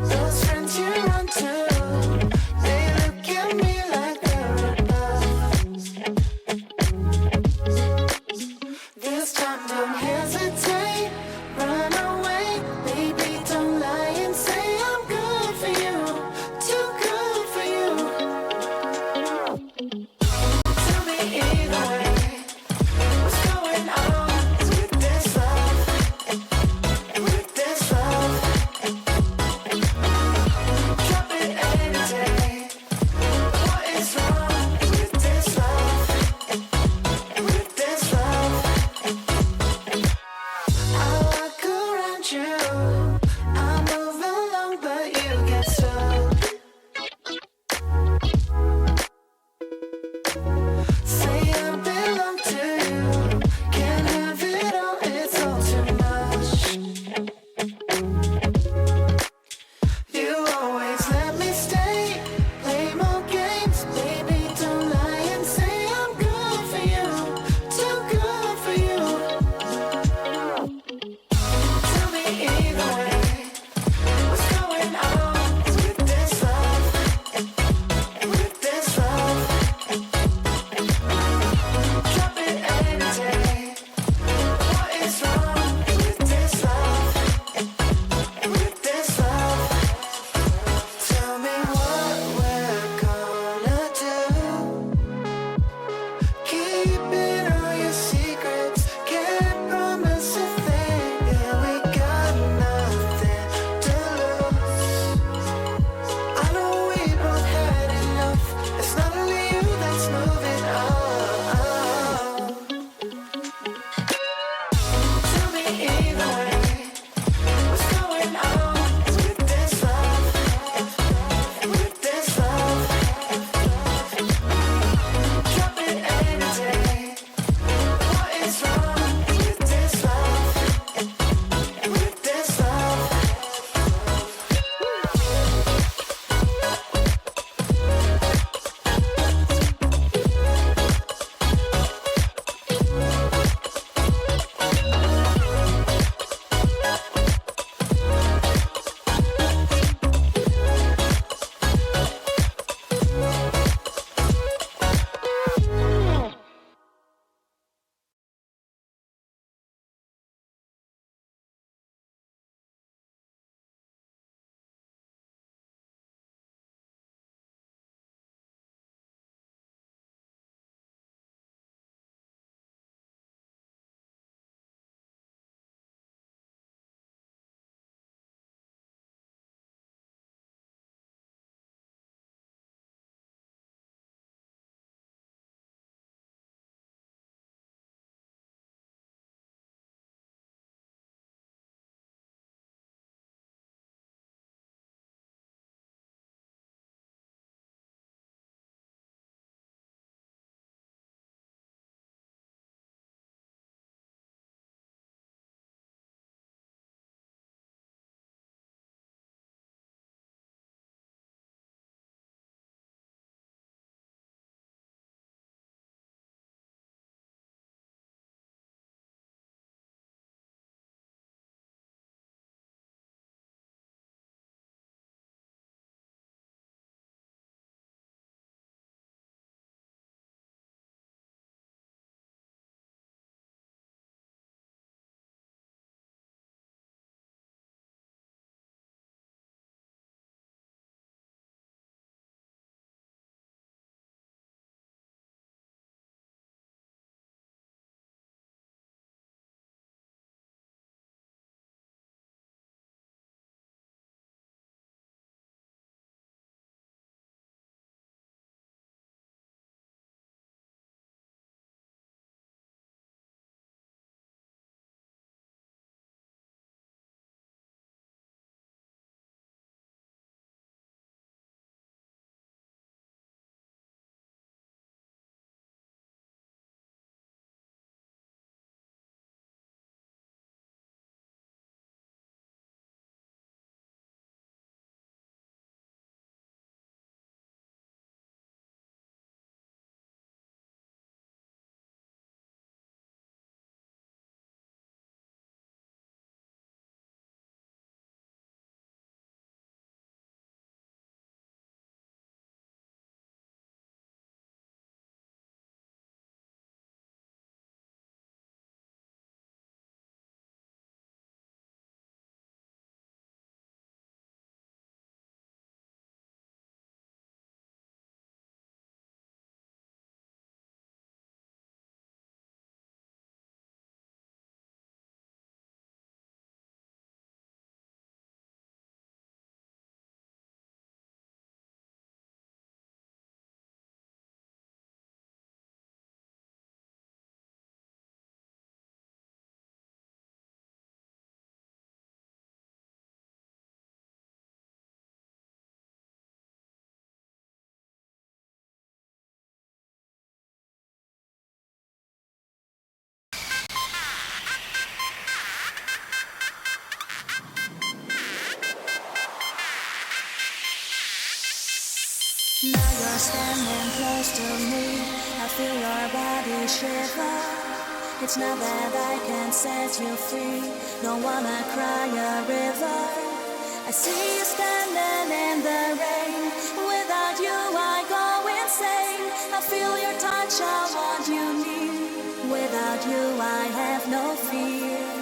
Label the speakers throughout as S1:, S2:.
S1: So Now you're standing close to me. I feel your body shiver. It's not that I can set you free. Don't wanna cry a river. I see you standing in the rain. Without you I go insane. I feel your touch, I want you near. Without you I have no fear.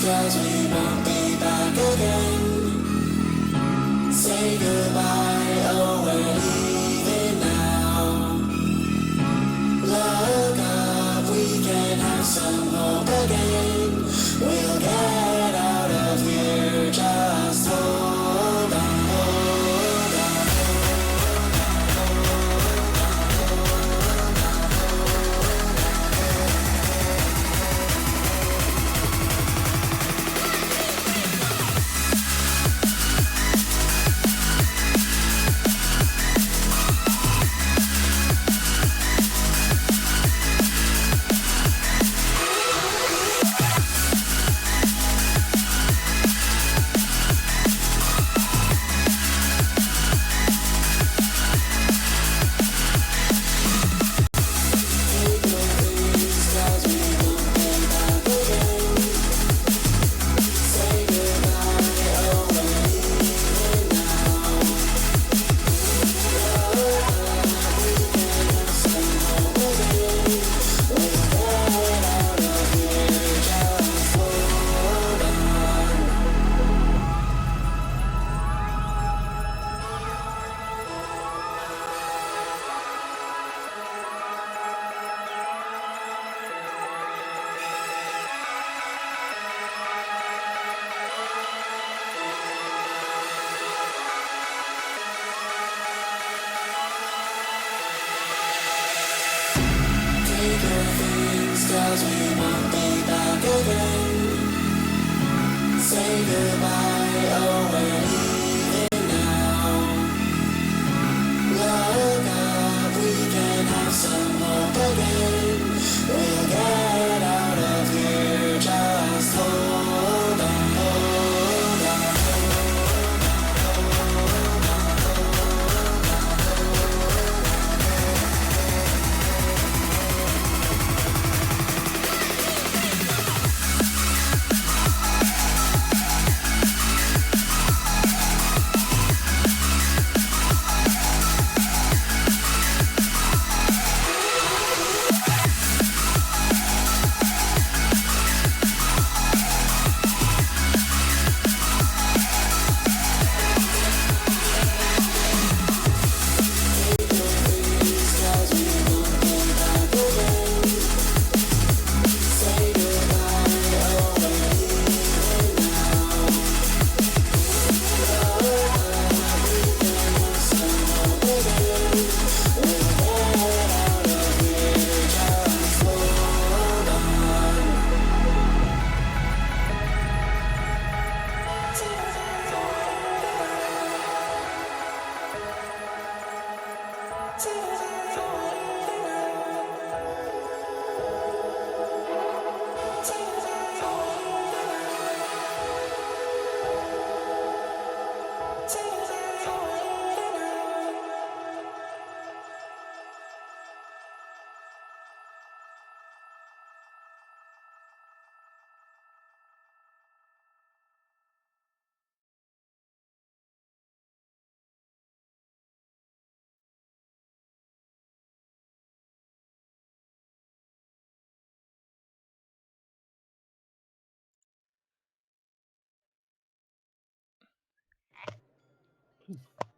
S1: 'cause we won't be back again. Say goodbye, oh we're leaving now. Look up, we can have some hope again. We'll get out of here, just hold on, hold on. Cause we won't be back again. Say goodbye, oh we're leaving now. Look up, we can have some hope again. We'll get out of here, just hold on, hold on.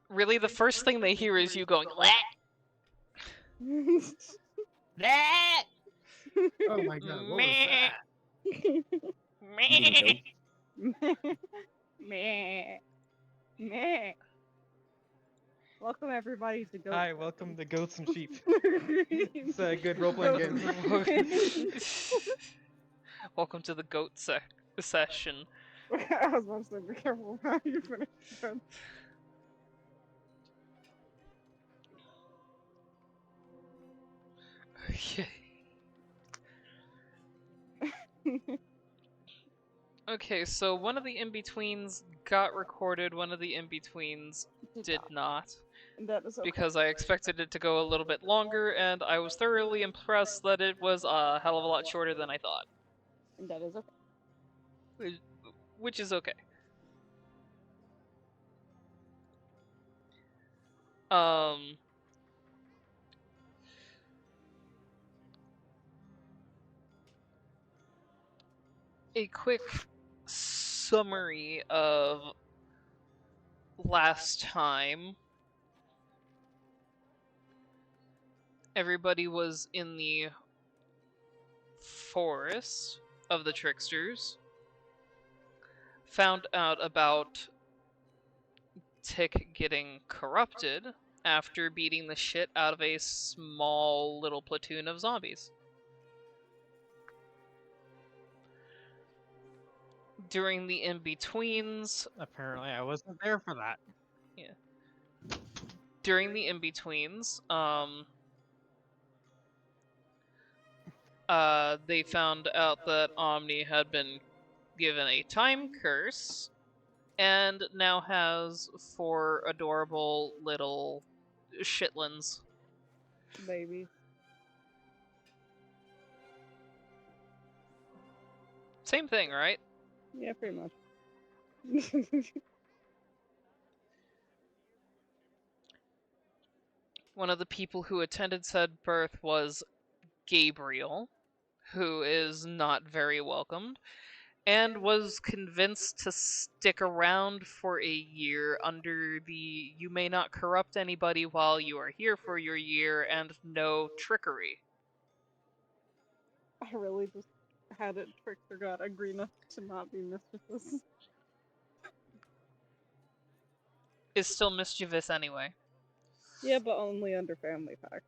S2: Really, the first thing they hear is you going, "Bleh! Bleh!
S3: Oh my god, what was
S2: Meh!
S3: that?
S2: Meh!"
S4: Meh. Meh. Welcome everybody to Goat.
S3: Hi, welcome to Goats and Sheep. It's a good role-playing game.
S2: Welcome to the goat session.
S4: I was about to say, be careful how you finish that.
S2: Okay. Okay, so one of the in-betweens got recorded, one of the in-betweens did not.
S4: That is okay.
S2: Because I expected it to go a little bit longer, and I was thoroughly impressed that it was a hell of a lot shorter than I thought.
S4: And that is okay.
S2: Which is okay. A quick summary of last time. Everybody was in the forest of the tricksters. Found out about Tick getting corrupted after beating the shit out of a small little platoon of zombies. During the in-betweens,
S3: Apparently, I wasn't there for that.
S2: during the in-betweens, they found out that Omni had been given a time curse and now has 4 adorable little shitlins.
S4: Baby.
S2: Same thing, right?
S4: Yeah, pretty much.
S2: One of the people who attended said birth was Gabriel, who is not very welcomed, and was convinced to stick around for a year under the "you may not corrupt anybody while you are here for your year and no trickery."
S4: I really just had it trickster got agree enough to not be mischievous.
S2: Is still mischievous anyway.
S4: Yeah, but only under family pack.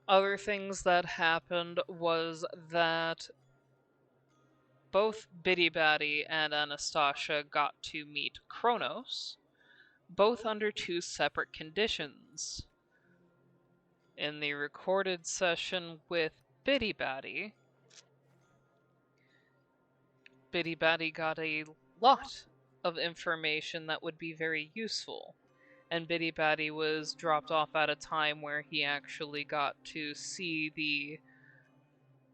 S2: Other things that happened was that both Biddy Batty and Anastasia got to meet Kronos, both under 2 separate conditions. In the recorded session with Biddy Batty, Biddy Batty got a lot of information that would be very useful, and Biddy Batty was dropped off at a time where he actually got to see the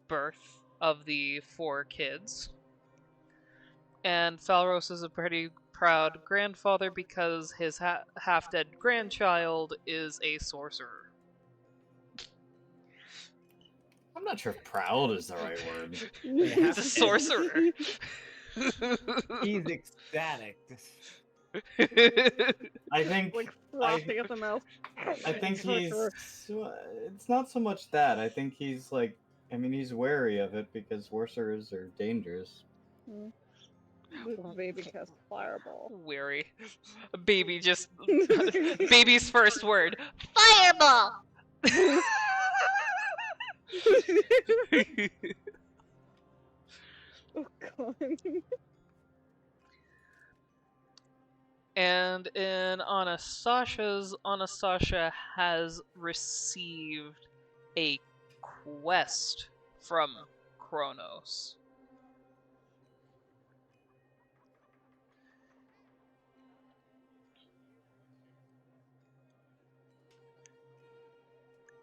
S2: birth of the 4 kids. And Falros is a pretty proud grandfather because his half-dead grandchild is a sorcerer.
S5: I'm not sure if proud is the right word.
S2: He's a sorcerer.
S5: He's ecstatic. I think
S4: Like frosting at the mouth.
S5: I think he's
S4: Sorcerer.
S5: it's not so much that. I think he's like, I mean, he's wary of it because sorcerers are dangerous.
S4: This baby casts fireball.
S2: Weary. Baby just. Baby's first word.
S1: Fireball!
S4: Oh god.
S2: And in Anastasia has received a quest from Kronos.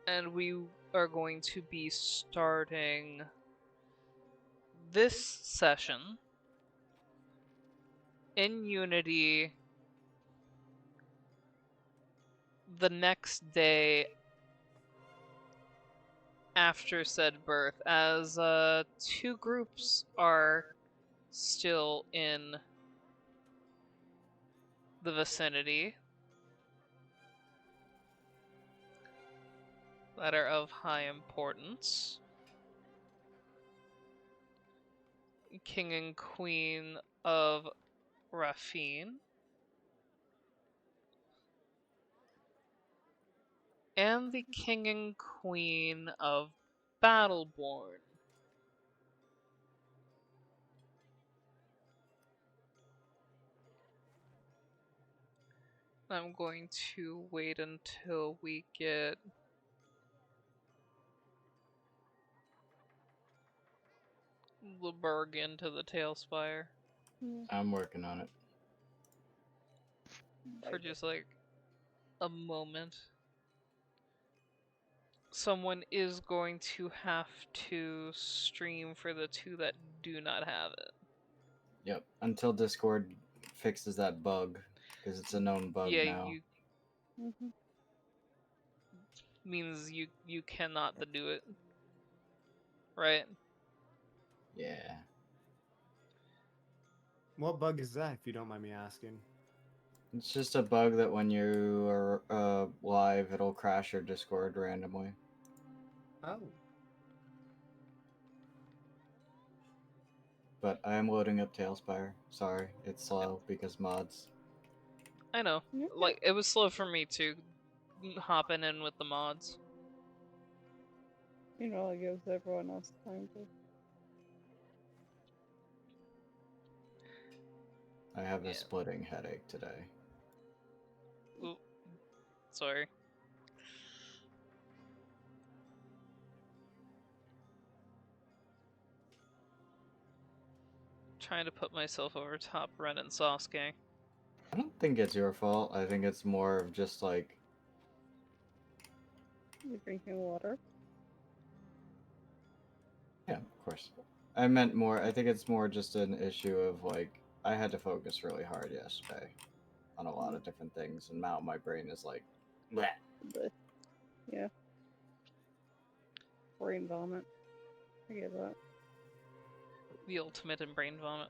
S2: And we are going to be starting this session in Unity the next day after said birth, as 2 groups are still in the vicinity that are of high importance. King and Queen of Rafine, and the King and Queen of Battleborn. I'm going to wait until we get Leberg into the Tailspire
S5: I'm working on it.
S2: for just like a moment. Someone is going to have to stream for the 2 that do not have it.
S5: Yep. Until Discord fixes that bug, because it's a known bug
S2: Yeah,
S5: now.
S2: means you cannot do it. Right?
S5: Yeah.
S6: What bug is that, if you don't mind me asking?
S5: It's just a bug that when you are live, it'll crash your Discord randomly.
S6: Oh.
S5: But I am loading up Tailspire. Sorry, it's slow because mods.
S2: I know. Like, it was slow for me too, hopping in with the mods.
S4: You know, it gives everyone else time to.
S5: I have a splitting headache today.
S2: Ooh. Sorry. Trying to put myself over top Ren and Sasuke.
S5: I don't think it's your fault. I think it's more of just like...
S4: You drinking water?
S5: Yeah, of course. I meant more, I think it's more just an issue of like, I had to focus really hard yesterday on a lot of different things, and now my brain is like, bleh.
S4: But, yeah. Brain vomit. I get that.
S2: The ultimate in brain vomit.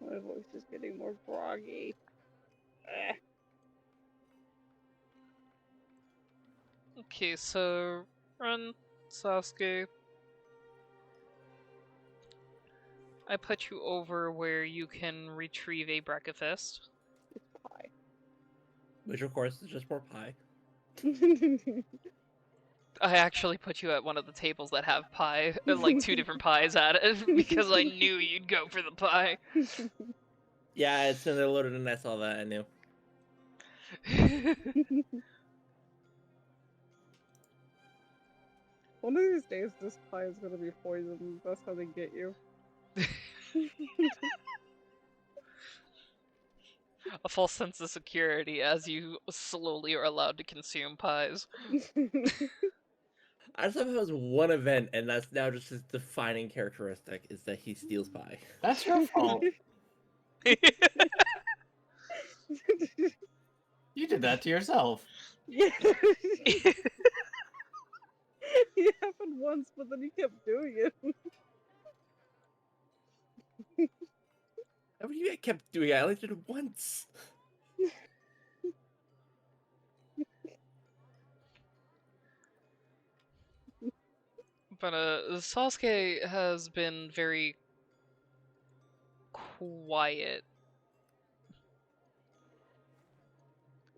S4: My voice is getting more groggy. Eh.
S2: Okay, so Ren, Sasuke, I put you over where you can retrieve a breakfast.
S4: It's pie.
S7: Which of course is just more pie.
S2: I actually put you at one of the tables that have pie, like 2 different pies at it, because I knew you'd go for the pie.
S7: Yeah, as soon as I loaded and I saw that, I knew.
S4: One of these days, this pie is gonna be poisoned. That's how they get you.
S2: A false sense of security as you slowly are allowed to consume pies.
S7: I just thought it was one event, and that's now just his defining characteristic, is that he steals pie.
S5: That's your fault. You did that to yourself.
S4: Yeah. It happened once, but then he kept doing it.
S7: How you kept doing it? I only did it once.
S2: But Sasuke has been very quiet.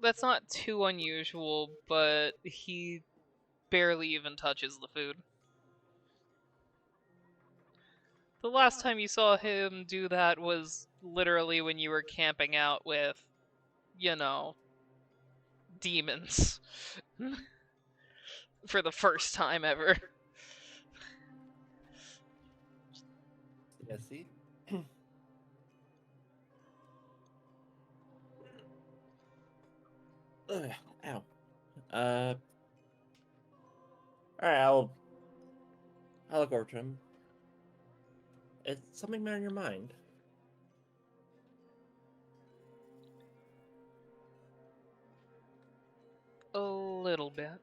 S2: That's not too unusual, but he barely even touches the food. The last time you saw him do that was literally when you were camping out with, you know, demons. For the first time ever.
S7: Yeah, see? Ugh, ow. Alright, I'll look over to him. Is something been on your mind?
S2: A little bit.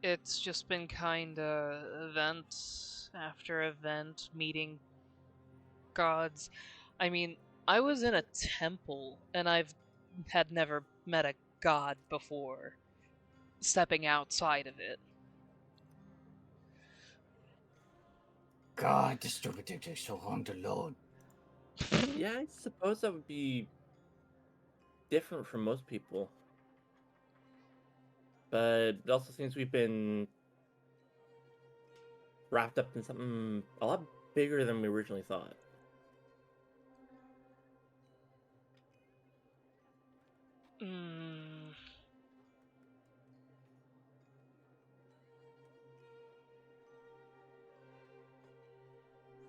S2: It's just been kinda event after event, meeting gods. I mean, I was in a temple, and had never met a god before, stepping outside of it.
S5: God, this stupid thing takes so long to load.
S7: Yeah, I suppose that would be different from most people. But it also seems we've been wrapped up in something a lot bigger than we originally thought.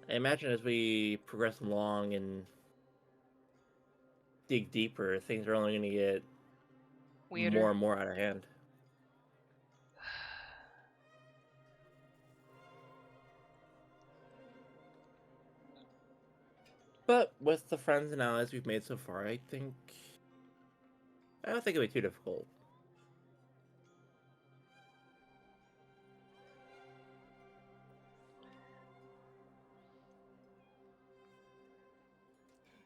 S7: I imagine as we progress along and dig deeper, things are only going to get
S2: Weirder.
S7: more and more out of hand. But with the friends and allies we've made so far, I don't think it'll be too difficult.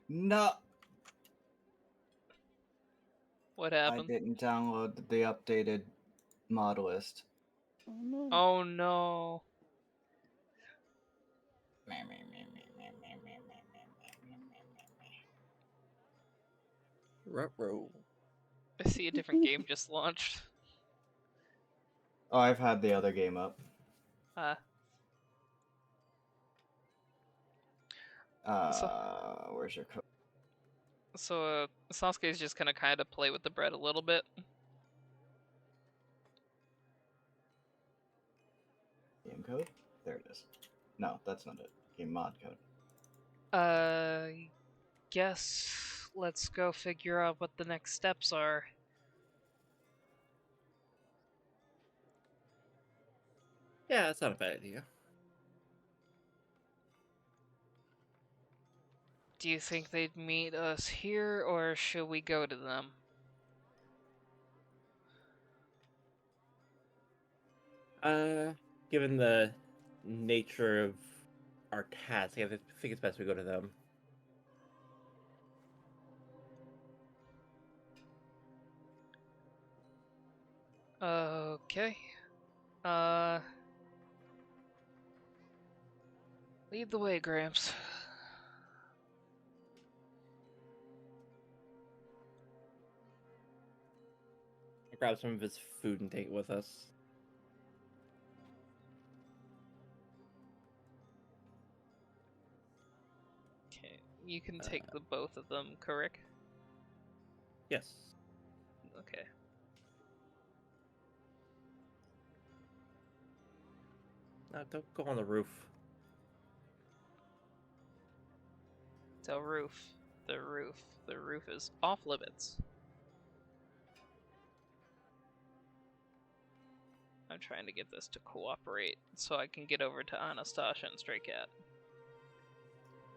S5: No,
S2: What
S5: I
S2: happened?
S5: didn't download the updated mod list.
S4: Oh no.
S2: Oh no.
S7: Ruh-roh.
S2: I see a different game just launched.
S5: Oh, I've had the other game up.
S2: Uh, so,
S5: Where's your code?
S2: Sasuke's just gonna kind of play with the bread a little bit.
S5: Game code? There it is. No, that's not it. Game mod code.
S2: Guess let's go figure out what the next steps are.
S7: Yeah, that's not a bad idea.
S2: Do you think they'd meet us here, or should we go to them?
S7: Given the nature of our task, I think it's best we go to them.
S2: Okay. Lead the way, Gramps.
S7: I'll grab some of his food and take it with us.
S2: Okay, you can take the both of them, correct?
S7: Yes.
S2: Okay.
S7: No, don't go on the roof.
S2: The roof. The roof. The roof is off limits. I'm trying to get this to cooperate so I can get over to Anastasia and Stray Cat.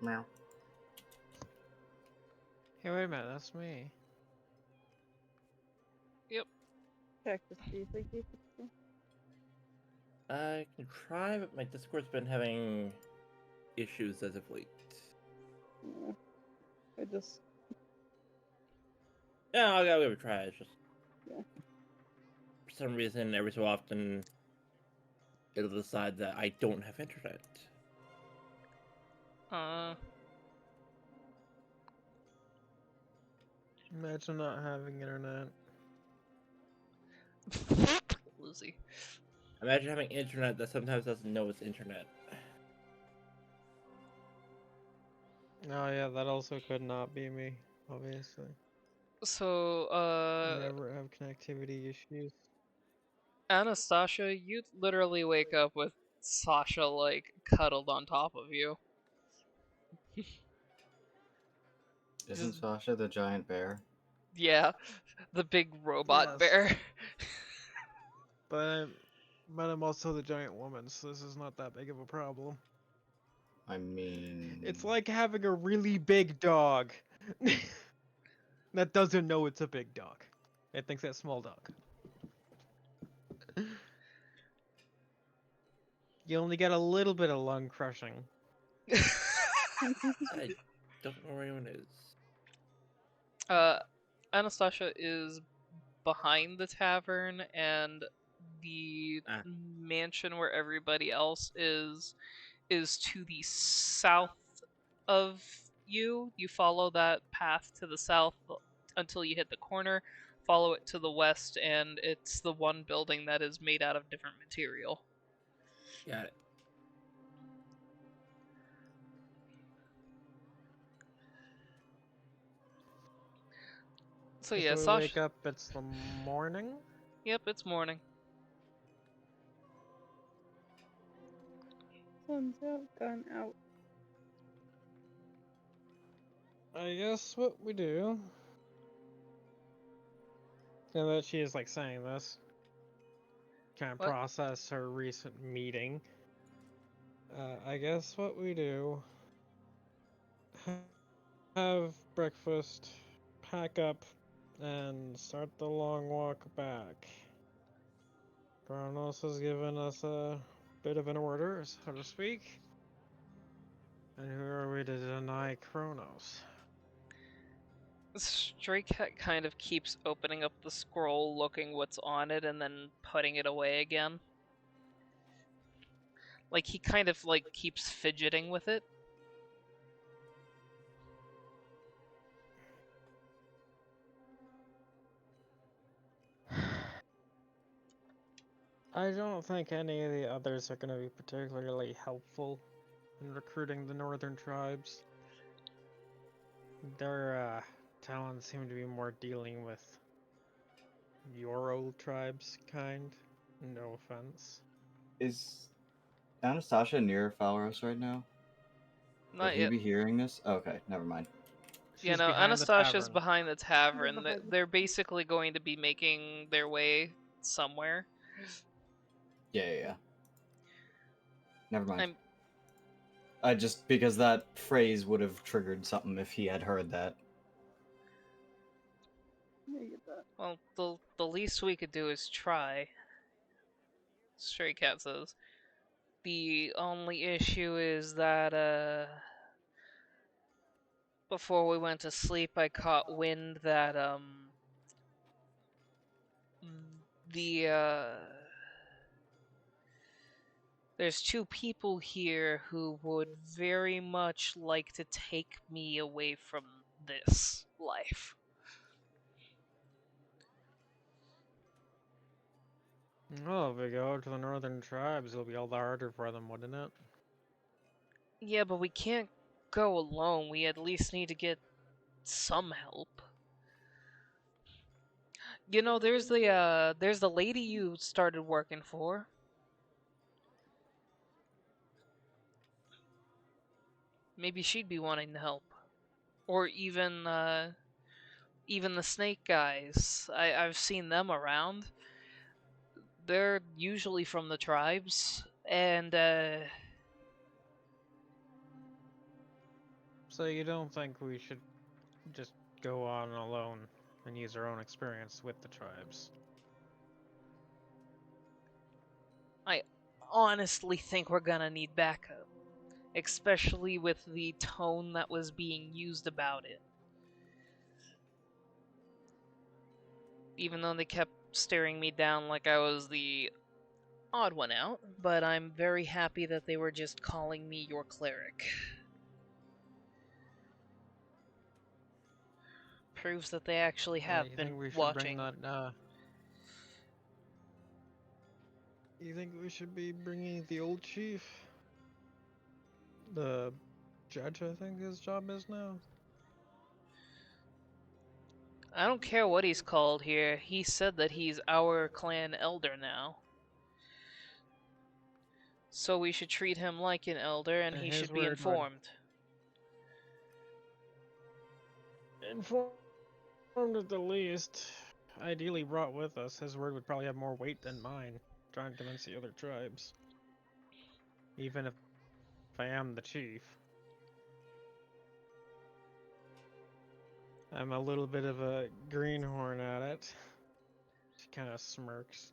S5: Meow.
S3: Hey, wait a minute, that's me.
S4: Cactus, do you think you could see?
S7: I can try, but my Discord's been having issues as of late.
S4: No. I just.
S7: Yeah, I'll give it a try. It's just
S4: Yeah.
S7: for some reason, every so often, it'll decide that I don't have internet.
S3: Imagine not having internet.
S2: Lucy.
S7: Imagine having internet that sometimes doesn't know it's internet.
S3: Oh yeah, that also could not be me, obviously.
S2: So,
S3: I never have connectivity issues.
S2: Anastasia, you literally wake up with Sasha, like, cuddled on top of you.
S5: Isn't
S2: Just-
S5: Sasha the giant bear?
S2: Yeah, the big robot
S3: Yes.
S2: bear.
S3: But I'm also the giant woman, so this is not that big of a problem.
S5: I mean...
S3: It's like having a really big dog that doesn't know it's a big dog. It thinks it's a small dog. You only get a little bit of lung crushing.
S7: I don't know where anyone is.
S2: Anastasia is behind the tavern, and the
S7: Ah.
S2: mansion where everybody else is to the south of you. You follow that path to the south until you hit the corner, follow it to the west, and it's the one building that is made out of different material.
S7: Got it.
S2: So
S3: Okay,
S2: yeah,
S3: so we
S2: Sasha.
S3: wake up, it's the morning?
S2: Yep, it's morning.
S4: Sun's out, gone out.
S3: I guess what we do... Now that she is like saying this, can't
S2: What?
S3: process her recent meeting. I guess what we do, have breakfast, pack up, and start the long walk back. Kronos has given us a bit of an order, so to speak. And who are we to deny Kronos?
S2: Stray Cat kind of keeps opening up the scroll, looking what's on it, and then putting it away again. Like he kind of like keeps fidgeting with it.
S3: I don't think any of the others are going to be particularly helpful in recruiting the northern tribes. Their talents seem to be more dealing with your old tribes kind. No offense.
S5: Is Anastasia near Falros right now? Would
S2: Not
S5: he
S2: yet.
S5: be hearing this? Okay, never mind.
S2: You
S3: She's
S2: know,
S3: behind the
S2: Anastasia's
S3: tavern.
S2: behind the tavern.
S4: behind the-
S2: They're basically going to be making their way somewhere.
S5: Yeah. Never mind.
S2: I'm
S5: I just because that phrase would have triggered something if he had heard that.
S4: I get that.
S2: well, the least we could do is try. Stray Cat says. The only issue is that before we went to sleep, I caught wind that the there's two people here who would very much like to take me away from this life.
S3: Well, if we go to the northern tribes, it'll be all the harder for them, wouldn't it?
S2: Yeah, but we can't go alone. We at least need to get some help. You know, there's the lady you started working for. Maybe she'd be wanting to help. Or even the snake guys. I've seen them around. They're usually from the tribes, and
S3: So you don't think we should just go on alone and use our own experience with the tribes?
S2: I honestly think we're gonna need backup, especially with the tone that was being used about it. Even though they kept staring me down like I was the odd one out, but I'm very happy that they were just calling me your cleric. Proves that they actually have
S3: You
S2: been
S3: think we should
S2: watching.
S3: bring that? You think we should be bringing the old chief? The judge, I think his job is now.
S2: I don't care what he's called here. He said that he's our clan elder now. So we should treat him like an elder and he
S3: His
S2: should be
S3: word would
S2: informed.
S3: informed at the least. Ideally brought with us. His word would probably have more weight than mine, trying to convince the other tribes. Even if I am the chief. I'm a little bit of a greenhorn at it. She kind of smirks.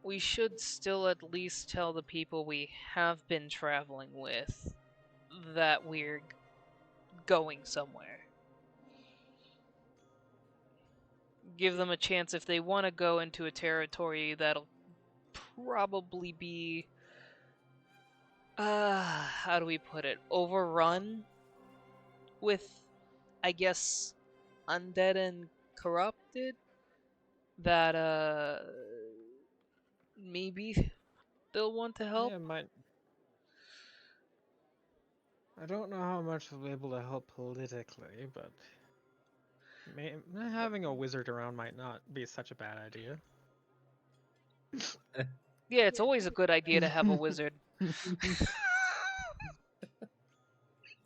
S2: We should still at least tell the people we have been traveling with that we're going somewhere. Give them a chance if they want to go into a territory that'll probably be how do we put it? Overrun with, I guess, undead and corrupted. That maybe they'll want to help.
S3: Yeah, might. I don't know how much we'll be able to help politically, but having a wizard around might not be such a bad idea.
S2: Yeah, it's always a good idea to have a wizard.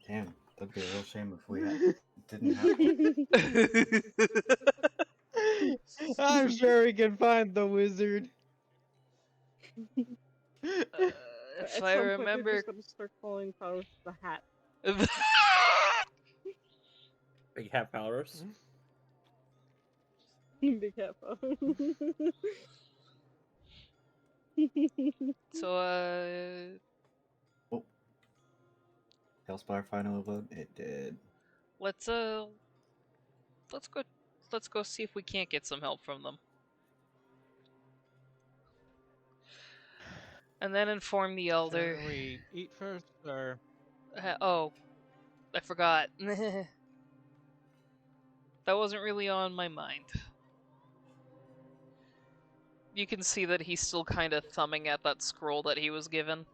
S5: Damn, that'd be a real shame if we didn't have one.
S3: I'm sure we can find the wizard.
S2: If
S4: At
S2: I
S4: some point, they're
S2: remember.
S4: just gonna start calling Faust the Hat.
S7: Big hat powers.
S4: Big Hat Faust.
S2: So,
S5: Oh, Hellspire final vote? It did.
S2: let's let's go see if we can't get some help from them. And then inform the elder.
S3: Shall we eat first, or
S2: Oh, I forgot. That wasn't really on my mind. You can see that he's still kind of thumbing at that scroll that he was given.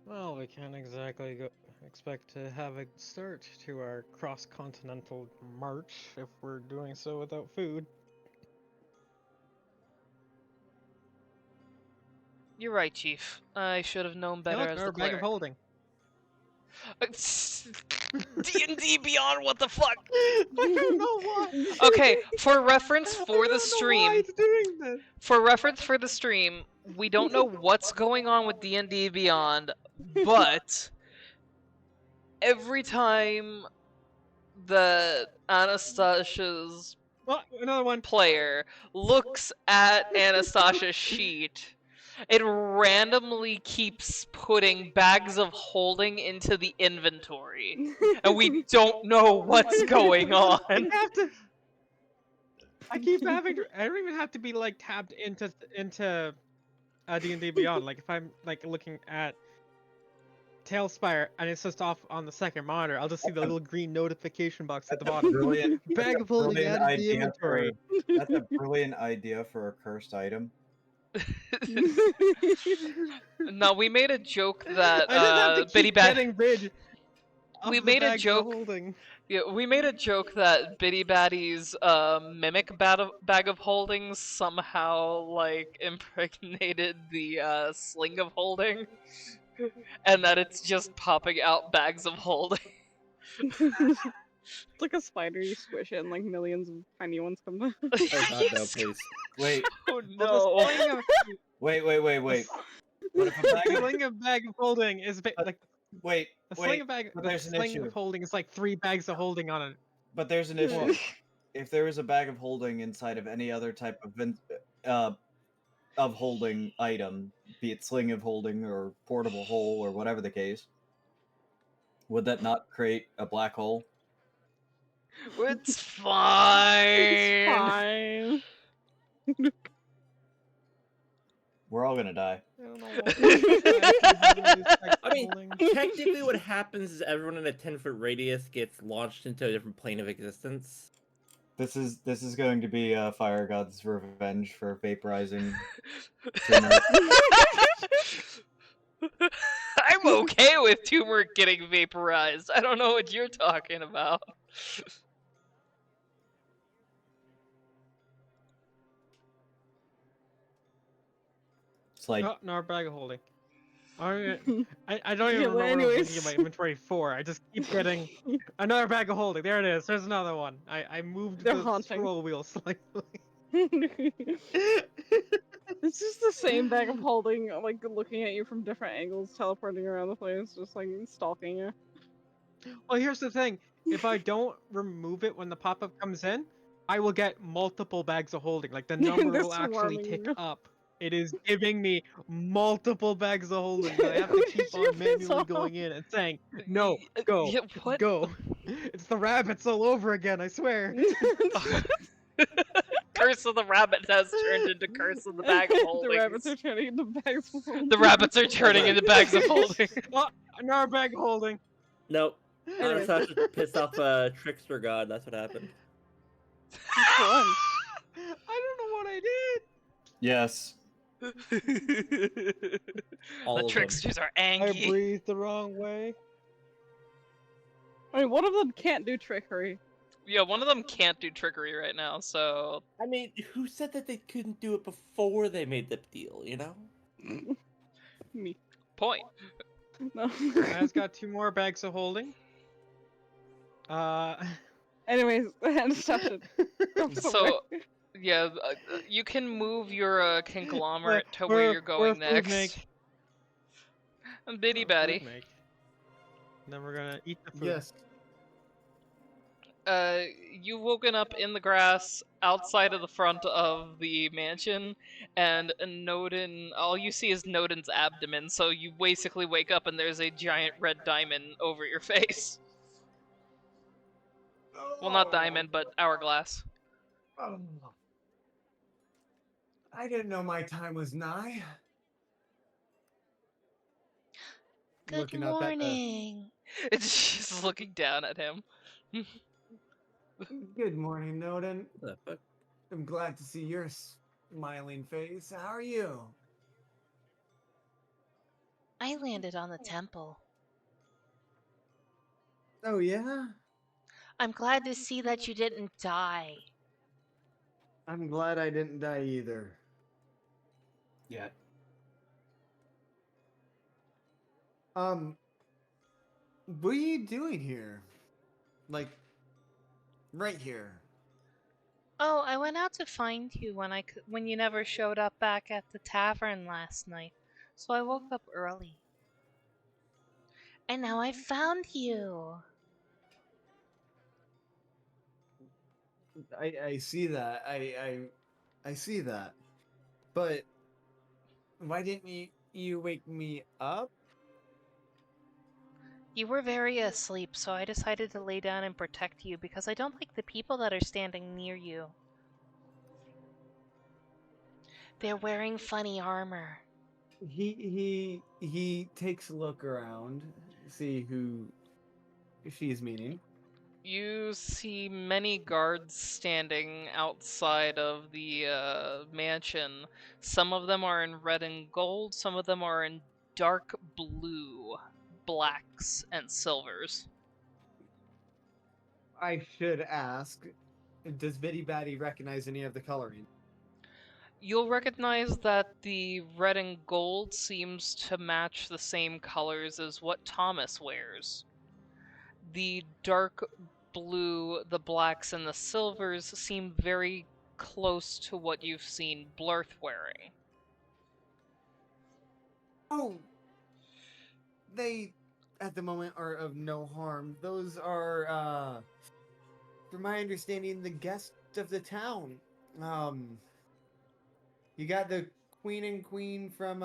S3: well, we can't exactly expect to have a start to our cross-continental march if we're doing so without food.
S2: You're right, Chief. I should have known
S3: Hey,
S2: better
S3: look,
S2: as
S3: our
S2: the
S3: bag of
S2: cleric.
S3: holding.
S2: D&D Beyond, what the fuck?
S3: I don't know why.
S2: Okay, for reference for
S3: I
S2: the
S3: don't know why
S2: stream,
S3: it's doing this.
S2: for reference for the stream, we don't know what's going on with D&D Beyond, but every time that Anastasia's
S3: Well, another one.
S2: player looks at Anastasia's sheet, it randomly keeps putting bags of holding into the inventory, and we don't know what's going on.
S3: I have to. I keep having. I don't even have to be like tapped into D&D Beyond. Like if I'm like looking at Tailspire and it's just off on the second monitor, I'll just see the little green notification box at the bottom.
S5: Brilliant.
S3: Bag of holding
S5: Brilliant
S3: added to the
S5: idea
S3: inventory.
S5: That's a brilliant idea for a cursed item.
S2: No, we made a joke that
S3: I just have to
S2: Biddy
S3: keep
S2: Bad.
S3: getting rid.
S2: We
S3: of the
S2: made a
S3: bags of
S2: joke.
S3: holding.
S2: Yeah, we made a joke that Biddy Batty's mimic bag of holdings somehow like impregnated the sling of holding, and that it's just popping out bags of holding.
S4: It's like a spider you squish it and like millions of tiny ones come out.
S7: Oh god, no, please.
S5: Wait,
S2: Oh
S3: Well,
S2: no!
S3: the sling of,
S5: wait. What if a
S3: the
S5: bag of
S3: sling of bag of holding is like
S5: wait,
S3: the sling
S5: wait,
S3: of bag.
S5: but
S3: The
S5: there's an
S3: sling
S5: issue.
S3: of holding is like 3 bags of holding on it.
S5: But there's an issue. If there is a bag of holding inside of any other type of holding item, be it sling of holding or portable hole or whatever the case, would that not create a black hole?
S2: It's fine.
S4: It's fine.
S5: We're all gonna die.
S3: I don't know what
S7: I mean, technically what happens is everyone in a 10-foot radius gets launched into a different plane of existence.
S5: This is going to be Fire God's revenge for vaporizing. Turmeric.
S2: I'm okay with turmeric getting vaporized. I don't know what you're talking about.
S5: It's like
S3: no, our bag of holding. I don't even
S4: Yeah,
S3: remember
S4: but
S3: what I'm looking at my
S4: anyways.
S3: inventory for. I just keep getting another bag of holding. There it is. There's another one. I moved
S4: They're
S3: the
S4: haunting.
S3: scroll wheel slightly.
S4: It's just the same bag of holding, like looking at you from different angles, teleporting around the place, just like stalking you.
S3: Well, here's the thing. If I don't remove it when the pop-up comes in, I will get multiple bags of holding. Like the number
S4: They're
S3: will actually
S4: swarming
S3: tick
S4: you.
S3: up. It is giving me multiple bags of holding that I have to
S4: What
S3: keep
S4: did you
S3: on manually
S4: piss off?
S3: going in and saying, no, go,
S2: Yeah, what?
S3: go. It's the rabbits all over again, I swear.
S2: Curse of the Rabbit has turned into Curse of the Bag of Holdings.
S4: The rabbits are turning into bags of holding.
S2: The rabbits are turning into bags of holding.
S3: Oh, another bag of holding.
S7: Nope.
S4: Anyway.
S7: Anastasia pissed off a trickster god, that's what happened.
S4: Which one?
S3: I don't know what I did.
S5: yes.
S7: All
S2: The
S7: of them.
S2: tricksters are
S3: I
S2: angry.
S3: breathed the wrong way.
S4: I mean, one of them can't do trickery.
S2: Yeah, one of them can't do trickery right now, so
S7: I mean, who said that they couldn't do it before they made the deal, you know?
S4: Me.
S2: point.
S4: No.
S3: I've got 2 more bags of holding.
S4: Anyways, Anastasia. Go
S2: So,
S4: somewhere.
S2: yeah, you can move your conglomerate to where
S3: We're-
S2: you're going
S3: we're food
S2: next.
S3: make.
S2: And Biddy
S3: Food
S2: Batty.
S3: make. Then we're gonna eat the food.
S6: Yes.
S2: You've woken up in the grass outside of the front of the mansion, and Noden, all you see is Noden's abdomen, so you basically wake up and there's a giant red diamond over your face. Well, not diamond, but hourglass.
S6: Oh. I didn't know my time was nigh.
S1: Good
S6: Looking up at the.
S1: morning.
S2: She's looking down at him.
S6: Good morning, Noden.
S7: What the fuck?
S6: I'm glad to see your smiling face. How are you?
S1: I landed on the temple.
S6: Oh, yeah?
S1: I'm glad to see that you didn't die.
S6: I'm glad I didn't die either.
S5: Yeah.
S6: What are you doing here? Like, right here.
S1: Oh, I went out to find you when you never showed up back at the tavern last night. So I woke up early. And now I found you.
S6: I see that. I see that. But why didn't you wake me up?
S1: You were very asleep, so I decided to lay down and protect you because I don't like the people that are standing near you. They're wearing funny armor.
S6: He takes a look around, see who she's meeting.
S2: You see many guards standing outside of the mansion. Some of them are in red and gold, some of them are in dark blue, blacks, and silvers.
S6: I should ask, does Bitty Batty recognize any of the coloring?
S2: You'll recognize that the red and gold seems to match the same colors as what Thomas wears. The dark blue, the blacks, and the silvers seem very close to what you've seen Blurth wearing.
S6: Oh, they at the moment are of no harm. Those are, from my understanding, the guests of the town. You got the queen from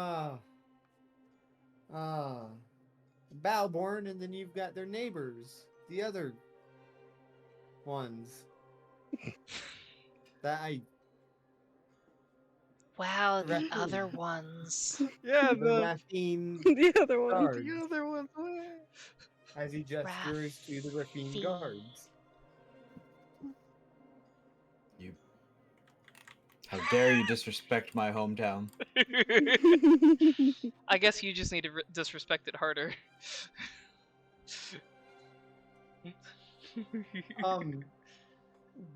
S6: Balborn, and then you've got their neighbors, the other ones. That I
S1: Wow, the
S6: Raccoon.
S1: other ones.
S3: Yeah,
S6: the raccoon
S4: The other one.
S6: guards,
S3: the other one's way.
S6: as he gestures to the raccoon
S1: Raffy.
S6: guards.
S5: You. How dare you disrespect my hometown?
S2: I guess you just need to disrespect it harder.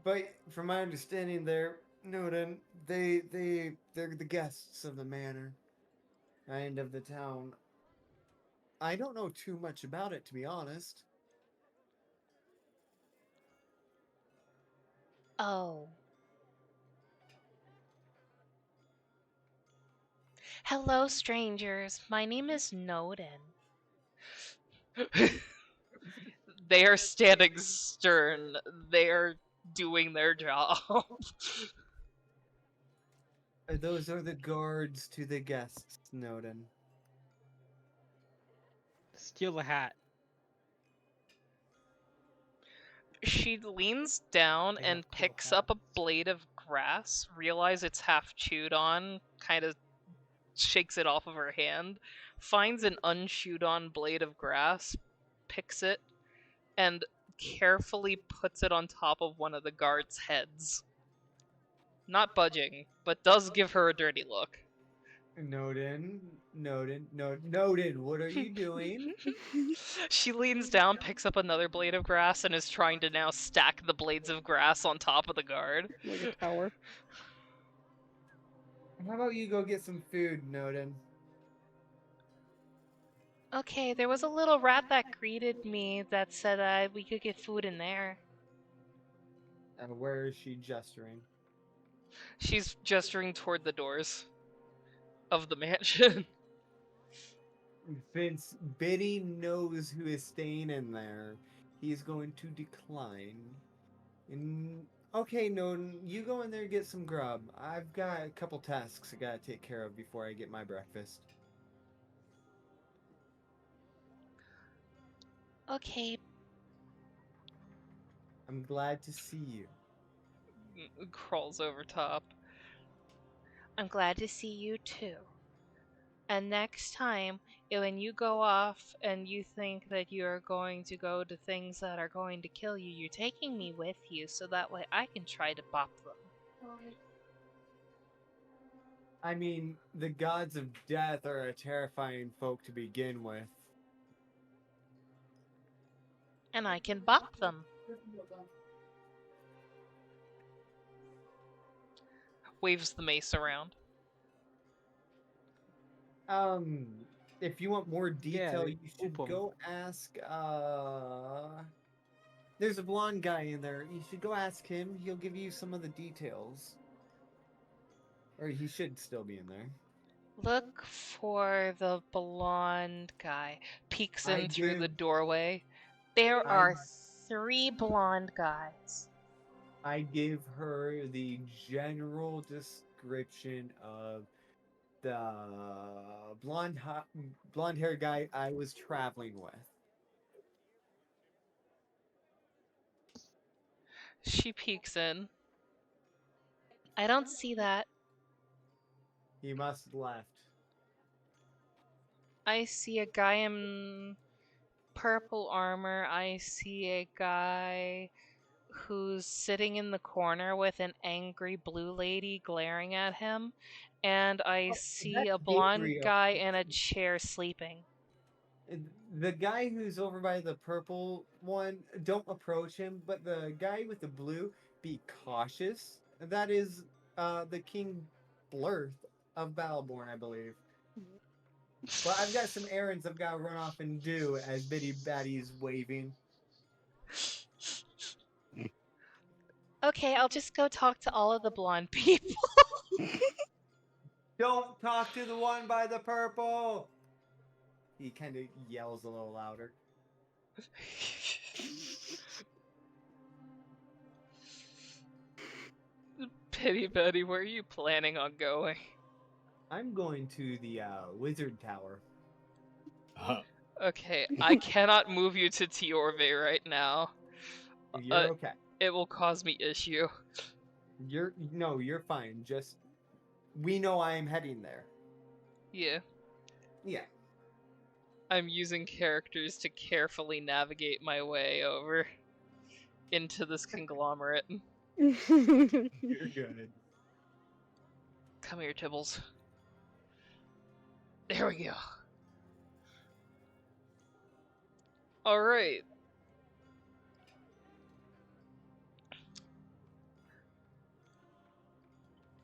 S6: But from my understanding, they're Noden. They're the guests of the manor and of the town. I don't know too much about it, to be honest.
S1: Oh. Hello, strangers. My name is Noden.
S2: They are standing stern. They are doing their job.
S6: Those are the guards to the guests, Noden.
S3: Steal the hat.
S2: She leans down
S6: They have
S2: and
S6: cool
S2: picks up a
S6: hats.
S2: blade of grass, realize it's half chewed on, kind of shakes it off of her hand, finds an unchewed on blade of grass, picks it, and carefully puts it on top of one of the guards' heads. Not budging, but does give her a dirty look.
S6: Noden, what are you doing?
S2: She leans down, picks up another blade of grass, and is trying to now stack the blades of grass on top of the guard.
S4: Like a tower.
S6: How about you go get some food, Noden?
S1: Okay, there was a little rat that greeted me that said we could get food in there.
S6: And where is she gesturing?
S2: She's gesturing toward the doors of the mansion.
S6: Since Biddy knows who is staying in there, he's going to decline Okay, Noden, you go in there and get some grub. I've got a couple tasks I gotta take care of before I get my breakfast.
S2: Okay.
S6: I'm glad to see you.
S2: Crawls over top. I'm glad to see you too. And next time, when you go off and you think that you're going to go to things that are going to kill you, you're taking me with you so that way I can try to bop them.
S6: I mean, the gods of death are a terrifying folk to begin with.
S2: And I can bop them. Waves the mace around.
S6: If you want more detail,
S3: they
S6: you should
S3: whoop 'em.
S6: go ask, there's a blonde guy in there. You should go ask him. He'll give you some of the details. Or he should still be in there.
S2: Look for the blonde guy. Peeks
S6: I
S2: in through the
S6: give-
S2: doorway. There
S6: I-
S2: are 3 blonde guys.
S6: I gave her the general description of the blonde hair guy I was traveling with.
S2: She peeks in. I don't see that.
S6: He must have left.
S2: I see a guy in purple armor. I see a guy who's sitting in the corner with an angry blue lady glaring at him. And I see a
S6: That's
S2: blonde
S6: Gabriel.
S2: guy in a chair sleeping.
S6: The guy who's over by the purple one, don't approach him. But the guy with the blue, be cautious. That is the King Blurth of Battleborn, I believe. But I've got some errands I've got to run off and do as Biddy Batty's waving.
S2: Okay, I'll just go talk to all of the blonde people.
S6: Don't talk to the one by the purple! He kind of yells a little louder.
S2: Pity Betty, where are you planning on going?
S6: I'm going to the wizard tower.
S2: Okay, I cannot move you to Tiorve right now.
S6: You're okay.
S2: It will cause me issue.
S6: You're fine. Just we know I am heading there.
S2: Yeah.
S6: Yeah.
S2: I'm using characters to carefully navigate my way over into this conglomerate.
S6: You're good.
S2: Come here, Tibbles. There we go. Alright.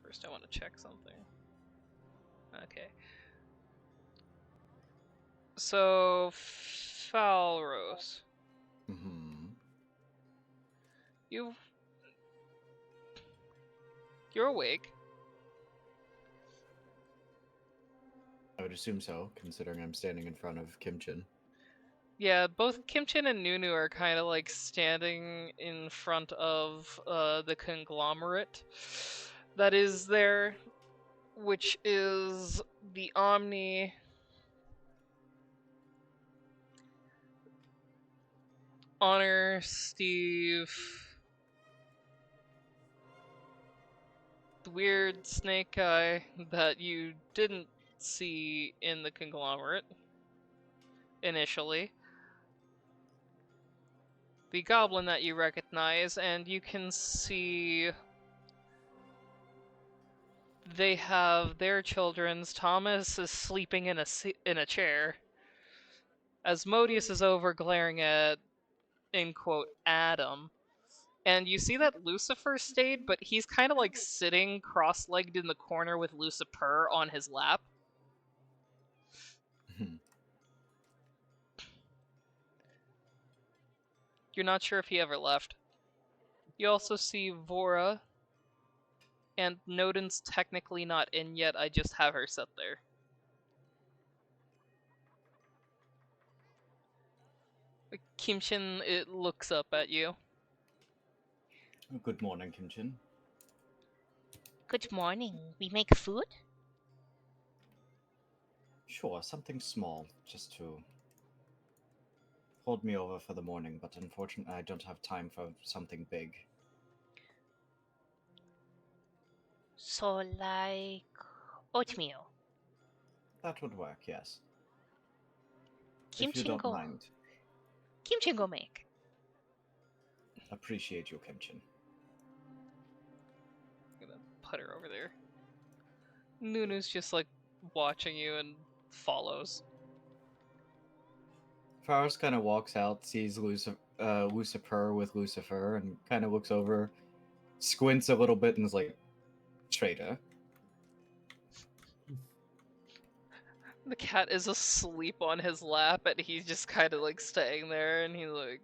S2: First, I want to check something. Okay. So, Falros.
S5: Mm-hmm.
S2: You're awake.
S5: I would assume so, considering I'm standing in front of Kimchin.
S2: Yeah, both Kimchin and Nunu are kind of like standing in front of the conglomerate that is there, which is the Omni, Honor, Steve, the weird snake guy that you didn't see in the conglomerate initially, the goblin that you recognize, and you can see they have their children's. Thomas is sleeping in a chair. Asmodeus is over glaring at, in quote, Adam. And you see that Lucifer stayed, but he's kind of like sitting cross-legged in the corner with Lucifer on his lap. You're not sure if he ever left. You also see Vora, and Noden's technically not in yet, I just have her set there. Kimchin, it looks up at you.
S5: Good morning, Kimchin.
S8: Good morning. We make food?
S5: Sure, something small, just to hold me over for the morning, but unfortunately I don't have time for something big.
S8: So, like oatmeal.
S5: That would work, yes. If you
S8: Kimchi
S5: don't
S8: go.
S5: mind.
S8: Kimchi go make.
S5: Appreciate you, Kimchin.
S2: I'm gonna put her over there. Nunu's just like watching you and follows.
S5: Faris kind of walks out, sees Lucifer with Lucifer, and kind of looks over, squints a little bit, and is like, traitor.
S2: The cat is asleep on his lap, and he's just kind of like staying there, and he's like,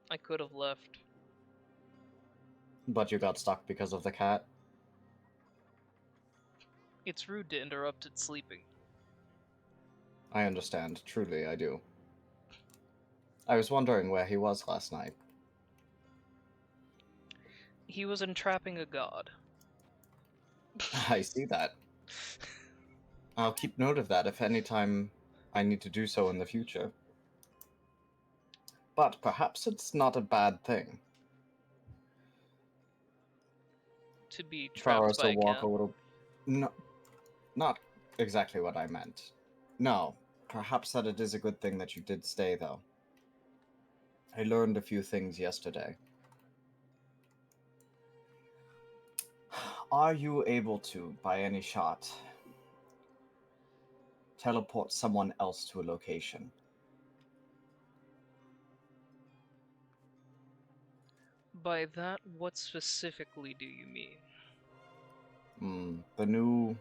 S2: I could have left.
S5: But you got stuck because of the cat?
S2: It's rude to interrupt its sleeping.
S5: I understand, truly I do. I was wondering where he was last night.
S2: He was entrapping a god.
S5: I see that. I'll keep note of that if any time I need to do so in the future. But perhaps it's not a bad thing.
S2: To be trapped
S5: Faros
S2: by
S5: will
S2: a
S5: walk
S2: cat.
S5: a little... No, not exactly what I meant. No, perhaps that it is a good thing that you did stay, though. I learned a few things yesterday. Are you able to, by any shot, teleport someone else to a location?
S2: By that, what specifically do you mean?
S5: The new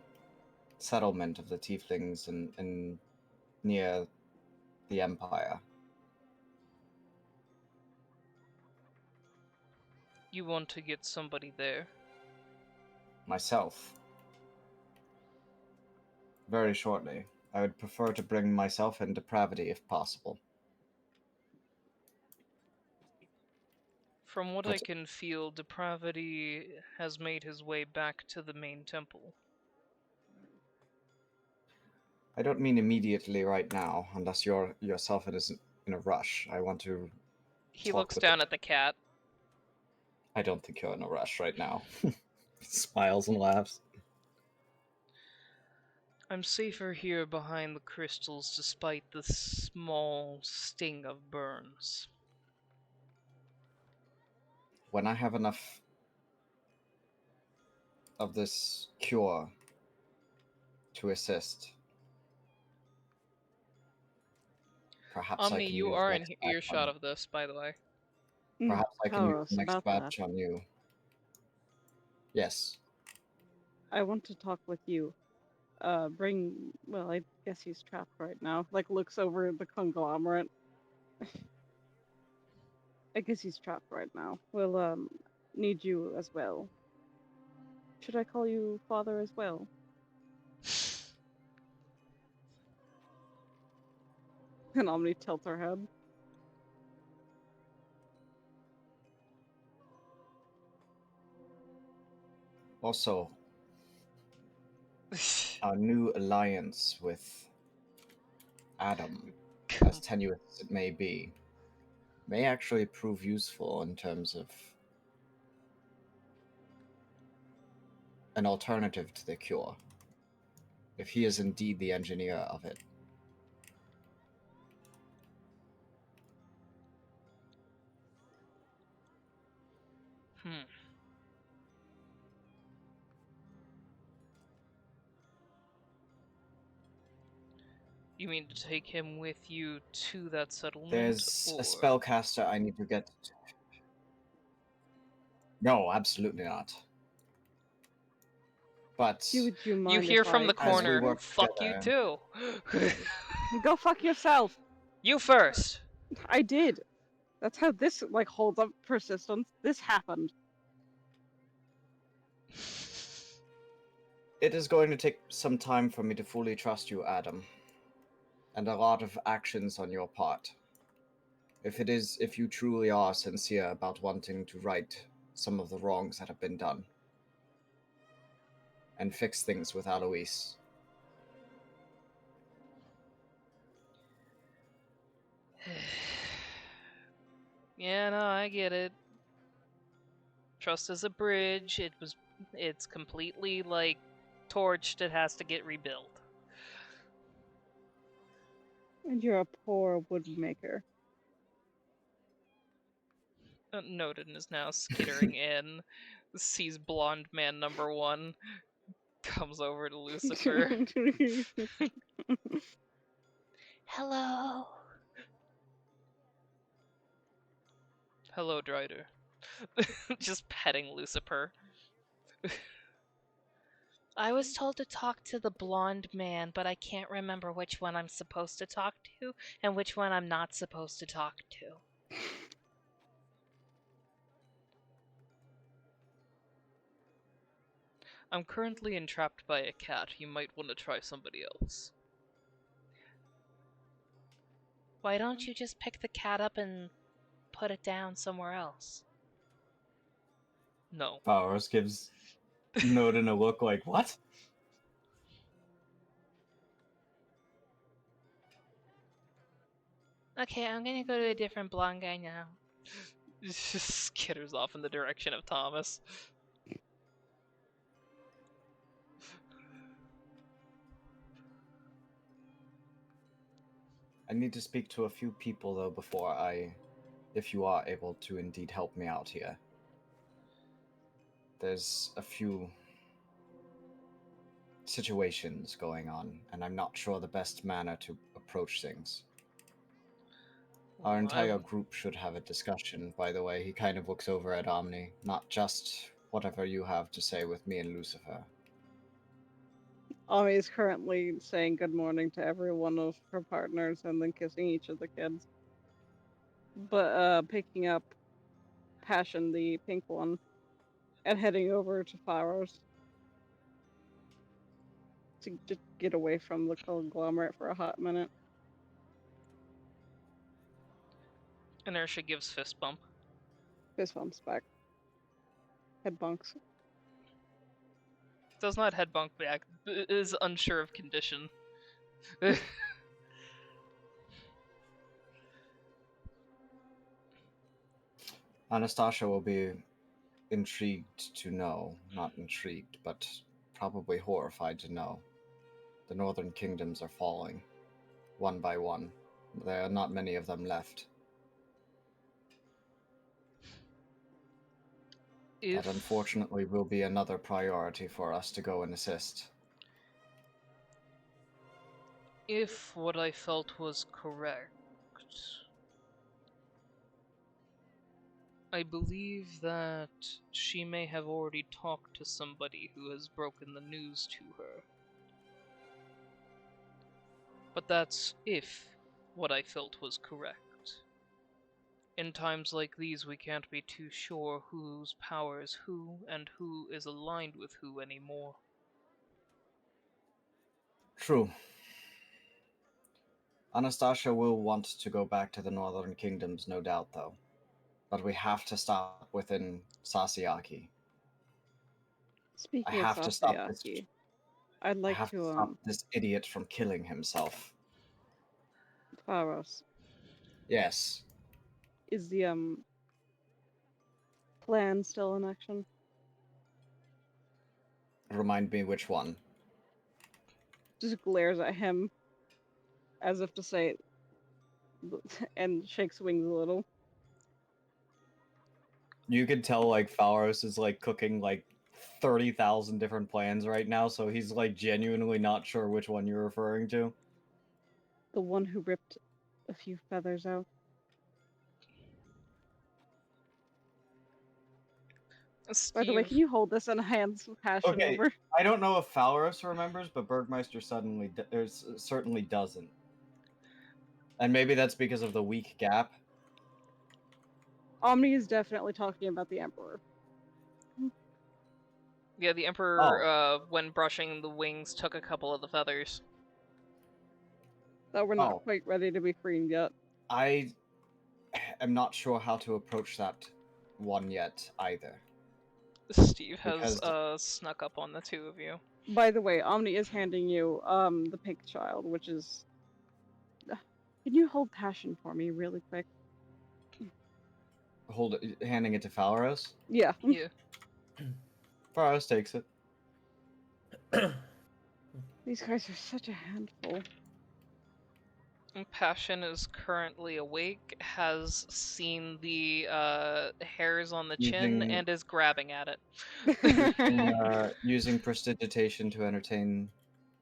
S5: settlement of the Tieflings in near the Empire.
S2: You want to get somebody there?
S5: Myself. Very shortly. I would prefer to bring myself in depravity if possible.
S2: From what I can feel, Depravity has made his way back to the main temple.
S5: I don't mean immediately right now, unless you're yourself isn't in a rush. I want to
S2: He
S5: talk
S2: looks
S5: with
S2: down at the cat.
S5: I don't think you're in a rush right now. Smiles and laughs.
S2: I'm safer here behind the crystals despite the small sting of burns.
S5: When I have enough of this cure to assist, perhaps I
S2: Omni,
S5: can
S2: you
S5: use
S2: are in
S5: next batch
S2: earshot
S5: on
S2: of this, by the way.
S5: Perhaps I can use
S4: Taros,
S5: next
S4: about that.
S5: batch on you. Yes.
S4: I want to talk with you. Well, I guess he's trapped right now. Like, looks over the conglomerate. I guess he's trapped right now. We'll, need you as well. Should I call you father as well? And Omni tilts her head.
S5: Also, our new alliance with Adam, as tenuous as it may be, may actually prove useful in terms of an alternative to the cure, if he is indeed the engineer of it.
S2: You mean to take him with you to that settlement?
S5: There's
S2: or...
S5: a spellcaster I need to get. No, absolutely not. But
S4: Would you mind
S2: you hear
S4: if
S2: from
S4: I
S2: the
S5: as we
S2: corner,
S5: work
S2: fuck you
S5: together-
S2: too.
S4: Go fuck yourself.
S2: You first.
S4: I did. That's how this, like, holds up persistence. This happened.
S5: It is going to take some time for me to fully trust you, Adam. And a lot of actions on your part. If you truly are sincere about wanting to right some of the wrongs that have been done and fix things with Alois.
S2: Yeah, no, I get it. Trust is a bridge. It's completely, like, torched. It has to get rebuilt.
S4: And you're a poor wood maker.
S2: Noden is now skittering in, sees blonde man number 1, comes over to Lucifer.
S8: Hello.
S2: Hello, Drider. Just petting Lucifer.
S8: I was told to talk to the blonde man, but I can't remember which one I'm supposed to talk to and which one I'm not supposed to talk to.
S2: I'm currently entrapped by a cat. You might want to try somebody else.
S8: Why don't you just pick the cat up and put it down somewhere else?
S2: No.
S5: Powers gives Noden a look like, what?
S8: Okay, I'm gonna go to a different blonde guy now.
S2: Just skitters off in the direction of Thomas.
S5: I need to speak to a few people, though, before if you are able to indeed help me out here. There's a few situations going on, and I'm not sure the best manner to approach things. Our entire group should have a discussion, by the way. He kind of looks over at Omni, not just whatever you have to say with me and Lucifer.
S4: Ami is currently saying good morning to every one of her partners and then kissing each of the kids. But picking up Passion, the pink one, and heading over to Faros to just get away from the conglomerate for a hot minute.
S2: Inertia gives fist bump.
S4: Fist bumps back. Head bunks.
S2: Does not head bunk back. Is unsure of condition.
S5: Anastasia will be intrigued to know, not intrigued, but probably horrified to know. The northern kingdoms are falling, one by one. There are not many of them left. That unfortunately will be another priority for us to go and assist.
S2: If what I felt was correct, I believe that she may have already talked to somebody who has broken the news to her. But that's if what I felt was correct. In times like these, we can't be too sure whose power is who and who is aligned with who anymore.
S5: True. Anastasia will want to go back to the northern kingdoms, no doubt, though. But we have to stop within Sasiaki.
S4: Speaking
S5: I have
S4: of
S5: to stop this.
S4: Sasiaki, I'd like to
S5: stop this idiot from killing himself.
S4: Faros.
S5: Yes.
S4: Is the plan still in action?
S5: Remind me which one.
S4: Just glares at him as if to say, and shakes wings a little.
S5: You could tell, like, Faros is, like, cooking, like, 30,000 different plans right now, so he's, like, genuinely not sure which one you're referring to.
S4: The one who ripped a few feathers out.
S2: Steve.
S4: By the way, can you hold this and hands Passion over?
S5: I don't know if Faros remembers, but Bergmeister certainly doesn't. And maybe that's because of the weak gap.
S4: Omni is definitely talking about the Emperor.
S2: Yeah, the Emperor, when brushing the wings, took a couple of the feathers.
S4: That we're not quite ready to be freed yet.
S5: I am not sure how to approach that one yet either.
S2: Steve has
S5: Because-
S2: snuck up on the two of you.
S4: By the way, Omni is handing you the pink child, which is. Can you hold passion for me really quick?
S5: Handing it to Pharos.
S4: Yeah.
S2: Yeah.
S5: Pharos takes it.
S4: These guys are such a handful.
S2: Passion is currently awake, has seen the hairs on the chin,
S5: Using-
S2: and is grabbing at it.
S5: Using prestidigitation to entertain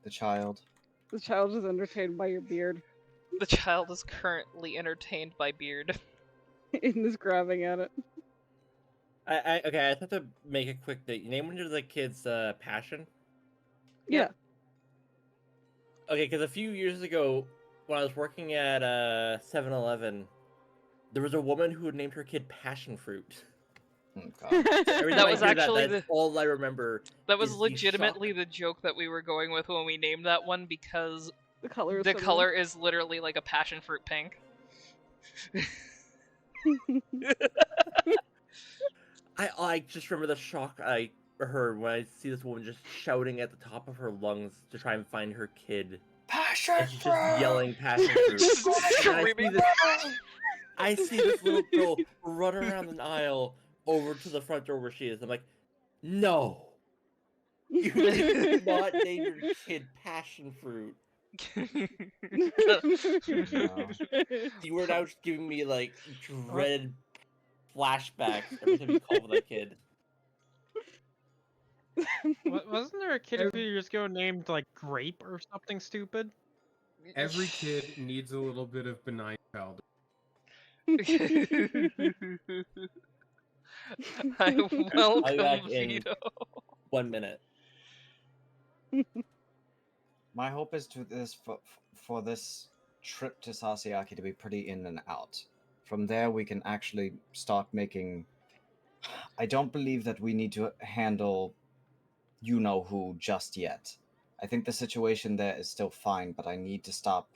S5: the child.
S4: The child is entertained by your beard.
S2: The child is currently entertained by Beard.
S4: And is grabbing at it.
S7: Okay, I have to make a quick note. You name one of the kids Passion?
S4: Yeah.
S7: Okay, because a few years ago, when I was working at 7-Eleven, there was a woman who had named her kid Passion Fruit.
S5: Oh, God.
S7: So every
S2: That
S7: time I
S2: was
S7: hear
S2: actually
S7: that's all I remember.
S2: That was
S7: is the
S2: legitimately
S7: shock.
S2: the joke that we were going with when we named that one, because
S4: The color is
S2: the
S4: similar.
S2: color is literally like a passion fruit pink.
S7: I just remember the shock I heard when I see this woman just shouting at the top of her lungs to try and find her kid.
S5: Passion
S7: And she's just yelling passion fruit.
S2: Just
S7: And
S2: screaming.
S7: I see this little girl run around an aisle over to the front door where she is. I'm like, no. You did not name your kid passion fruit. You were now just giving me like dread flashbacks every time you call for that kid.
S3: Wasn't there a kid a few years ago named like Grape or something stupid?
S9: Every kid needs a little bit of benign childhood.
S2: I
S7: I'll be
S2: welcome
S7: back in
S2: Vito.
S7: 1 minute.
S5: My hope is for this trip to Sasiaki to be pretty in and out. From there, we can actually start making. I don't believe that we need to handle you know who just yet. I think the situation there is still fine, but I need to stop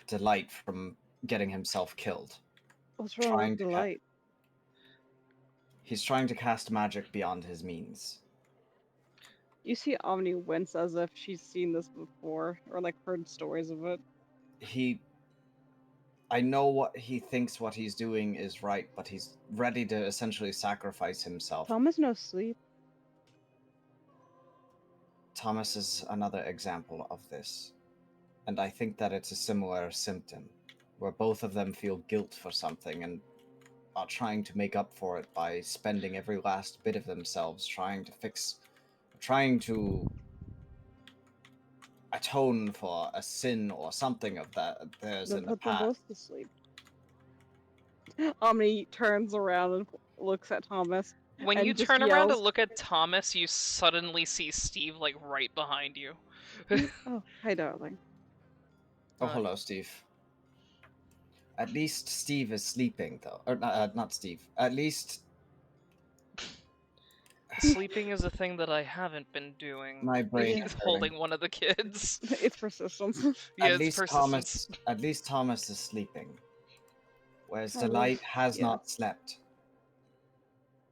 S5: Delight from getting himself killed.
S4: What's wrong
S5: Trying
S4: with
S5: to
S4: Delight?
S5: He's trying to cast magic beyond his means.
S4: You see Omni wince as if she's seen this before, or like heard stories of it.
S5: I know what he thinks what he's doing is right, but he's ready to essentially sacrifice himself.
S4: Thomas no sleep.
S5: Thomas is another example of this. And I think that it's a similar symptom, where both of them feel guilt for something and are trying to make up for it by spending every last bit of themselves trying to atone for a sin or something of that theirs
S4: Then
S5: in the
S4: put them
S5: past.
S4: both to sleep. Omni turns around and looks at Thomas.
S2: When
S4: and
S2: you
S4: just
S2: turn around to
S4: yells-
S2: look at Thomas, you suddenly see Steve like right behind you.
S4: Oh, hi, darling.
S5: Oh, hello, Steve. At least Steve is sleeping, though. Or, not Steve. At least
S2: Sleeping is a thing that I haven't been doing.
S5: my brain
S2: He's
S5: is
S2: holding
S5: hurting.
S2: one of the kids.
S4: It's persistence.
S2: Yeah,
S5: At
S2: it's
S5: least
S2: persistence.
S5: At least Thomas is sleeping. Whereas
S4: Kind of,
S5: Delight has
S4: yeah.
S5: not slept.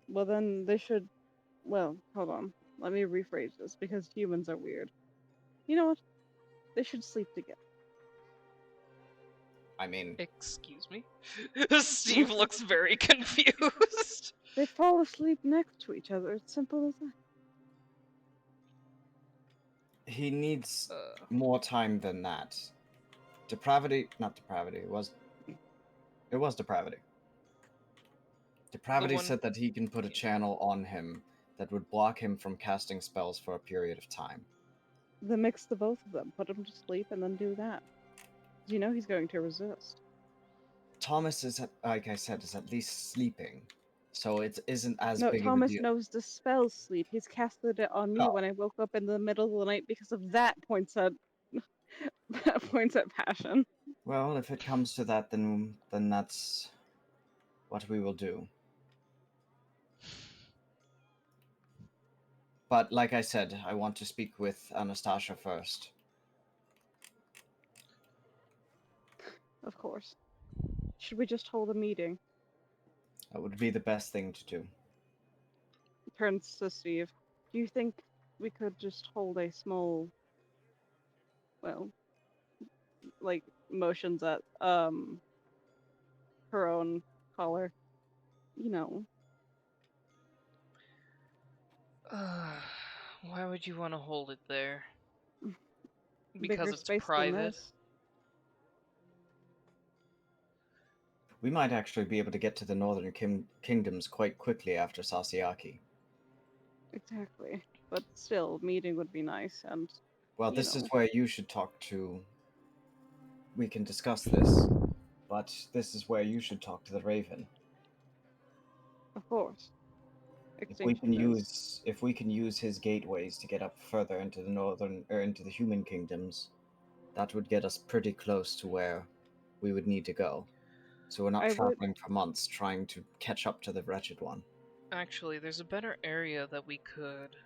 S4: Well, then they should. Well, hold on. Let me rephrase this because humans are weird. You know what? They should sleep together.
S5: I mean,
S2: Excuse me? Steve looks very confused.
S4: They fall asleep next to each other. It's simple as that.
S5: he needs more time than that. Not depravity. It was depravity. Depravity
S2: one-
S5: said that he can put a channel on him that would block him from casting spells for a period of time.
S4: Then mix the both of them. Put him to sleep and then do that. You know he's going to resist.
S5: Thomas is, like I said, is at least sleeping, so it isn't as
S4: No,
S5: big
S4: Thomas
S5: of a deal.
S4: knows the spell sleep. He's casted it on me
S5: Oh.
S4: when I woke up in the middle of the night because of that points at that points at passion.
S5: Well, if it comes to that, then that's what we will do. But like I said, I want to speak with Anastasia first.
S4: Of course. Should we just hold a meeting?
S5: That would be the best thing to do.
S4: Turns to Steve. Do you think we could just hold a small, well, like motions at her own collar? You know,
S2: Why would you want to hold it there? Because
S4: bigger
S2: it's
S4: space than
S2: private?
S4: this.
S5: We might actually be able to get to the northern kingdoms quite quickly after Sasiaki.
S4: Exactly. But still, meeting would be nice, and
S5: Well,
S4: you
S5: this is
S4: know.
S5: where you should talk to. We can discuss this, but this is where you should talk to the Raven.
S4: Of course.
S5: If we can
S4: Extinction
S5: use his gateways to get up further into the northern or into the human kingdoms, that would get us pretty close to where we would need to go. So we're not
S4: I would.
S5: traveling for months trying to catch up to the wretched one.
S2: Actually, there's a better area that we could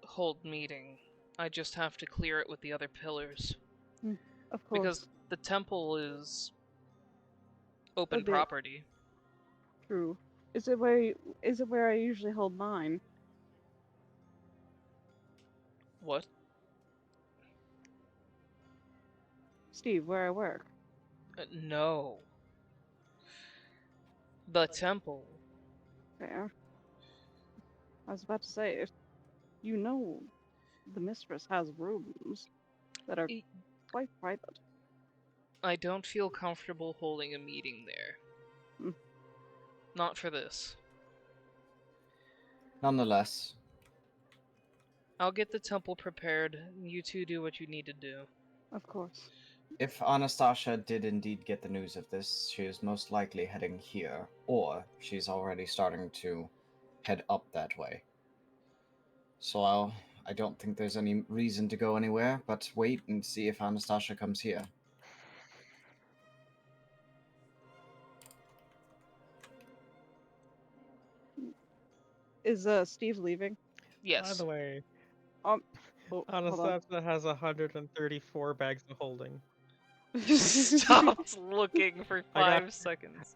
S2: hold meeting. I just have to clear it with the other pillars.
S4: Of course.
S2: Because the temple is
S4: A
S2: open
S4: bit
S2: property.
S4: true. Is it where I usually hold mine?
S2: What?
S4: Steve, where I work.
S2: No. The temple.
S4: Fair. I was about to say, if you know, the mistress has rooms that are
S2: I-
S4: quite private.
S2: I don't feel comfortable holding a meeting there.
S4: Hmm.
S2: Not for this.
S5: Nonetheless,
S2: I'll get the temple prepared. You two do what you need to do.
S4: Of course.
S5: if Anastasia did indeed get the news of this, she is most likely heading here, or she's already starting to head up that way. So I don't think there's any reason to go anywhere, but wait and see if Anastasia comes here.
S4: Is Steve leaving?
S2: Yes.
S3: By the way,
S4: Oh, hold on.
S3: Anastasia has 134 bags of holding.
S2: Stopped looking for
S3: I got-
S2: 5 seconds.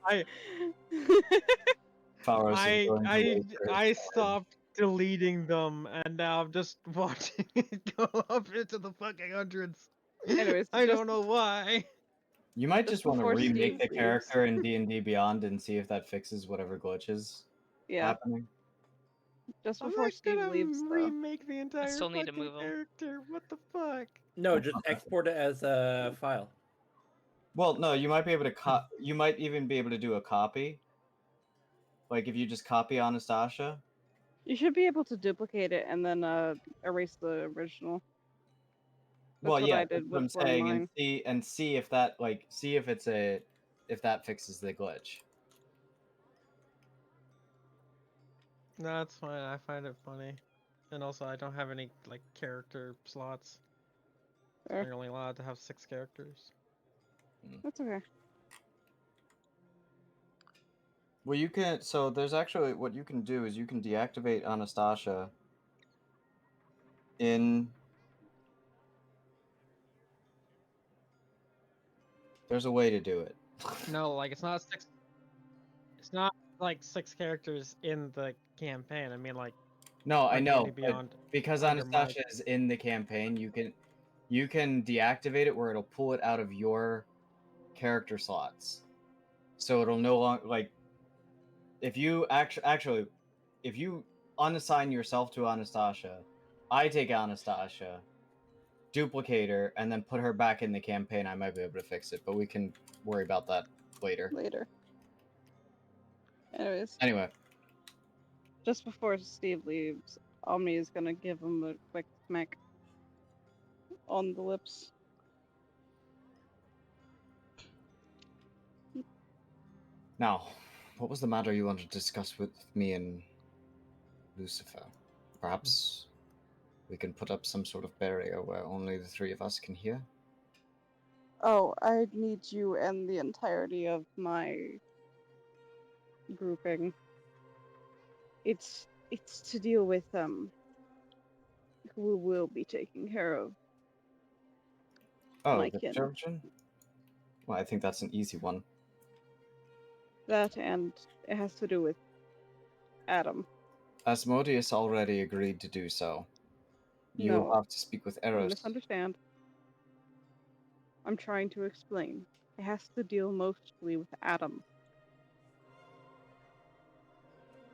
S5: Pharos is going to wait for his
S3: I
S5: turn.
S3: stopped deleting them, and now I'm just watching it go up into the fucking hundreds.
S4: Anyways,
S3: I
S4: just-
S3: don't know why.
S5: You might
S4: Just
S5: just want to
S4: before
S5: remake
S4: Steve
S5: the
S4: leaves.
S5: character in D&D Beyond and see if that fixes whatever glitches
S4: Yeah,
S5: happening.
S4: just
S3: I'm
S4: before
S3: not
S4: Steve
S3: gonna
S4: leaves, though.
S3: remake the entire
S2: still need to
S3: fucking
S2: move 'em.
S3: character. What the fuck?
S7: No,
S5: That's
S7: just
S5: not bad.
S7: export it as a file.
S5: Well, no, you might be able to you might even be able to do a copy. Like if you just copy Anastasia.
S4: You should be able to duplicate it and then erase the original. That's
S5: Well,
S4: what
S5: yeah,
S4: I
S5: that's
S4: did
S5: what I'm
S4: with one of
S5: saying,
S4: mine.
S5: and see if that see if it's if that fixes the glitch.
S3: No, that's fine. I find it funny, and also I don't have any like character slots.
S4: Fair.
S3: You're only allowed to have 6 characters.
S4: That's okay.
S5: Well, you can. So there's actually what you can do is you can deactivate Anastasia in. There's a way to do it.
S3: No, like it's not 6. It's not like 6 characters in the campaign. I mean, like
S5: No, I
S3: on
S5: know,
S3: D&D
S5: but
S3: Beyond.
S5: because
S3: under my-
S5: Anastasia is in the campaign, you can deactivate it where it'll pull it out of your character slots, so it'll no longer like if you actually if you unassign yourself to Anastasia, I take Anastasia, duplicate her, and then put her back in the campaign. I might be able to fix it, but we can worry about that later.
S4: Anyways,
S5: Anyway,
S4: just before Steve leaves, Omni is gonna give him a quick smack on the lips.
S5: now, what was the matter you wanted to discuss with me and Lucifer? Perhaps we can put up some sort of barrier where only the 3 of us can hear?
S4: Oh, I need you and the entirety of my grouping. It's to deal with who will be taking care of
S5: Oh,
S4: my
S5: the
S4: kin.
S5: children? Well, I think that's an easy one.
S4: That and it has to do with Adam.
S5: Asmodeus already agreed to do so. You will
S4: No,
S5: have to speak with
S4: you
S5: Eros.
S4: misunderstand. I'm trying to explain. It has to deal mostly with Adam.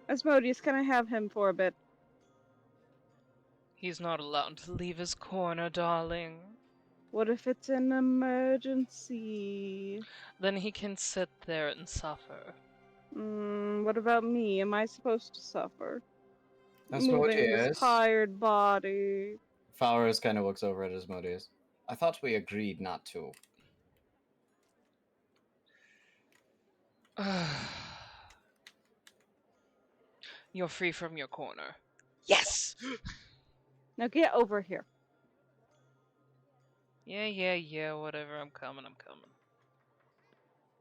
S4: Asmodeus, can I have him for a bit?
S2: He's not allowed to leave his corner, darling.
S4: What if it's an emergency?
S2: Then he can sit there and suffer.
S4: What about me? Am I supposed to suffer? Moving this
S5: Asmodeus.
S4: tired body.
S5: Fowers kind of looks over at Asmodeus. I thought we agreed not to.
S2: You're free from your corner. Yes!
S4: Now get over here.
S2: Yeah, whatever. I'm coming.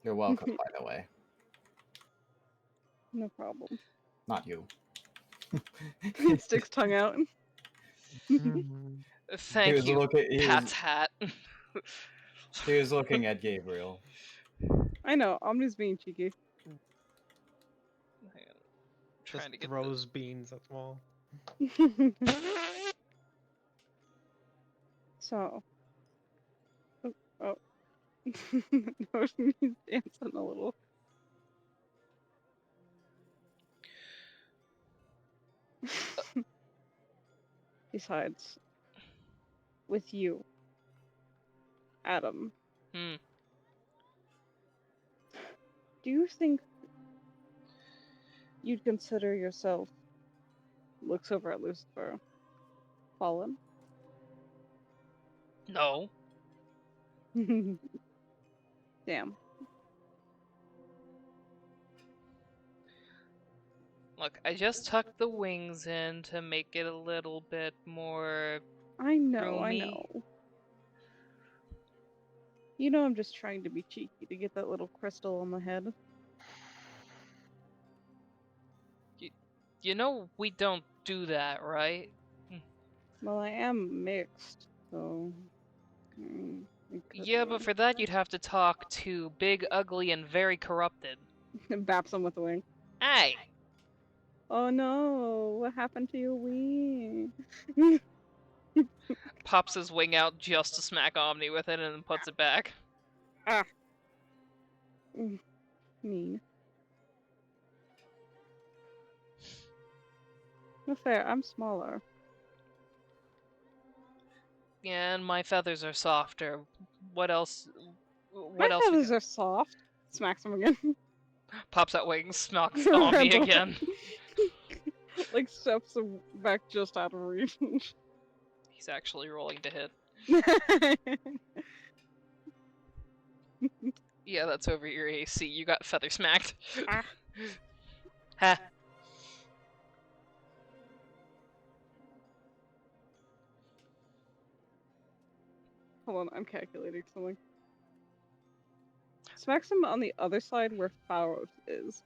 S5: You're welcome, by the way.
S4: No problem.
S5: Not you.
S4: Sticks tongue out.
S2: Thank you, Pat's hat.
S5: He was looking at Gabriel.
S4: I know, Omni's being cheeky.
S3: Just throws beans at the wall.
S4: So. Oh. No, he's dancing a little. Besides, with you, Adam.
S2: Hmm.
S4: Do you think you'd consider yourself, looks over at Lucifer, fallen?
S2: No.
S4: Damn.
S2: Look, I just tucked the wings in to make it a little bit more
S4: I know,
S2: roomy.
S4: I know. You know I'm just trying to be cheeky to get that little crystal on the head.
S2: You know we don't do that, right?
S4: Well, I am mixed, so...
S2: Yeah, but for that you'd have to talk to Big, Ugly, and Very Corrupted.
S4: Baps him with the wing.
S2: Hey!
S4: Oh no, what happened to your wing?
S2: Pops his wing out just to smack Omni with it and then puts it back.
S4: Ah. Mean. No fair, I'm smaller.
S2: Yeah, and my feathers are softer. What else?
S4: My feathers are soft. Smacks him again.
S2: Pops out wings, smacks Omni again.
S4: Like steps back just out of reach.
S2: He's actually rolling to hit. Yeah, that's over your AC. You got feather smacked.
S4: Ah.
S2: Ha.
S4: Hold on, I'm calculating something. Smacks him on the other side where Pharos is.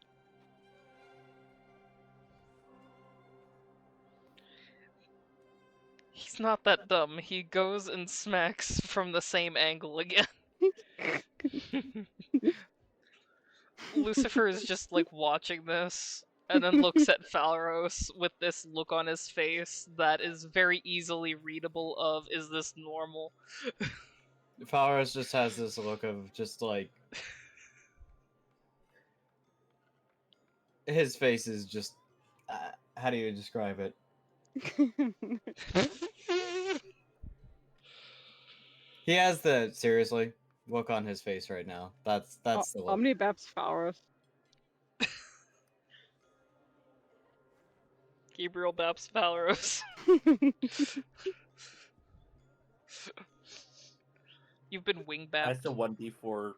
S2: He's not that dumb. He goes and smacks from the same angle again. Lucifer is just like watching this and then looks at Pharos with this look on his face that is very easily readable of, is this normal?
S5: Fowers just has this look of just like... His face is just... how do you describe it? He has the, seriously, look on his face right now. That's the look.
S4: Omni baps Pharos.
S2: Gabriel baps Pharos. You've been wing bapped.
S7: That's a 1d4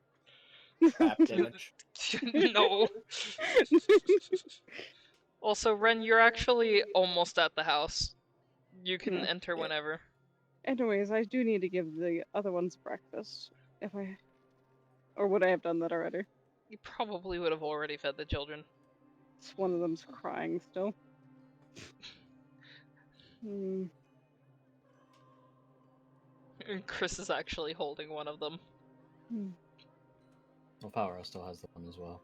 S7: bap damage.
S2: No. Also, Ren, you're actually almost at the house. You can enter whenever.
S4: Anyways, I do need to give the other ones breakfast. Or would I have done that already?
S2: You probably would have already fed the children.
S4: One of them's crying still.
S2: And Chris is actually holding one of them.
S5: Well, Power still has the one as well.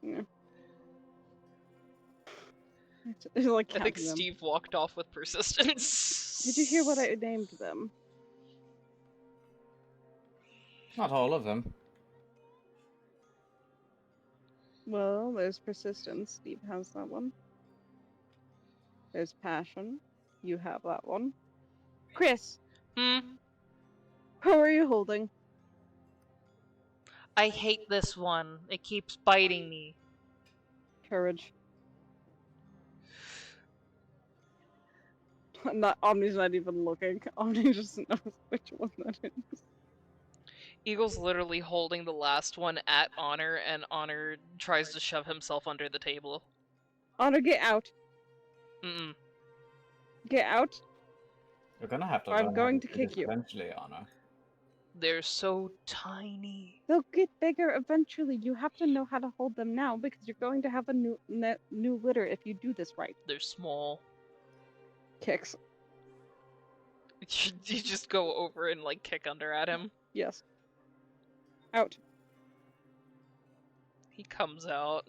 S4: Yeah. It's like
S2: I think
S4: counting them.
S2: Steve walked off with persistence.
S4: Did you hear what I named them?
S5: Not all of them.
S4: Well, there's persistence. Steve has that one. There's passion. You have that one. Chris,
S2: Hmm?
S4: who are you holding?
S8: I hate this one. It keeps biting me.
S4: Courage. Omni's not even looking. Omni just knows which one that is.
S2: Eagle's literally holding the last one at Honor, and Honor tries to shove himself under the table.
S4: Honor, get out.
S2: Mm-mm.
S4: Get out.
S5: You're gonna have to
S4: I'm
S5: learn
S4: going
S5: how
S4: to
S5: do
S4: kick
S5: this
S4: you.
S5: eventually, Anna.
S2: They're so tiny.
S4: They'll get bigger eventually. You have to know how to hold them now because you're going to have a new litter if you do this right.
S2: They're small.
S4: Kicks.
S2: You just go over and like kick under at him.
S4: Yes. Out.
S2: He comes out.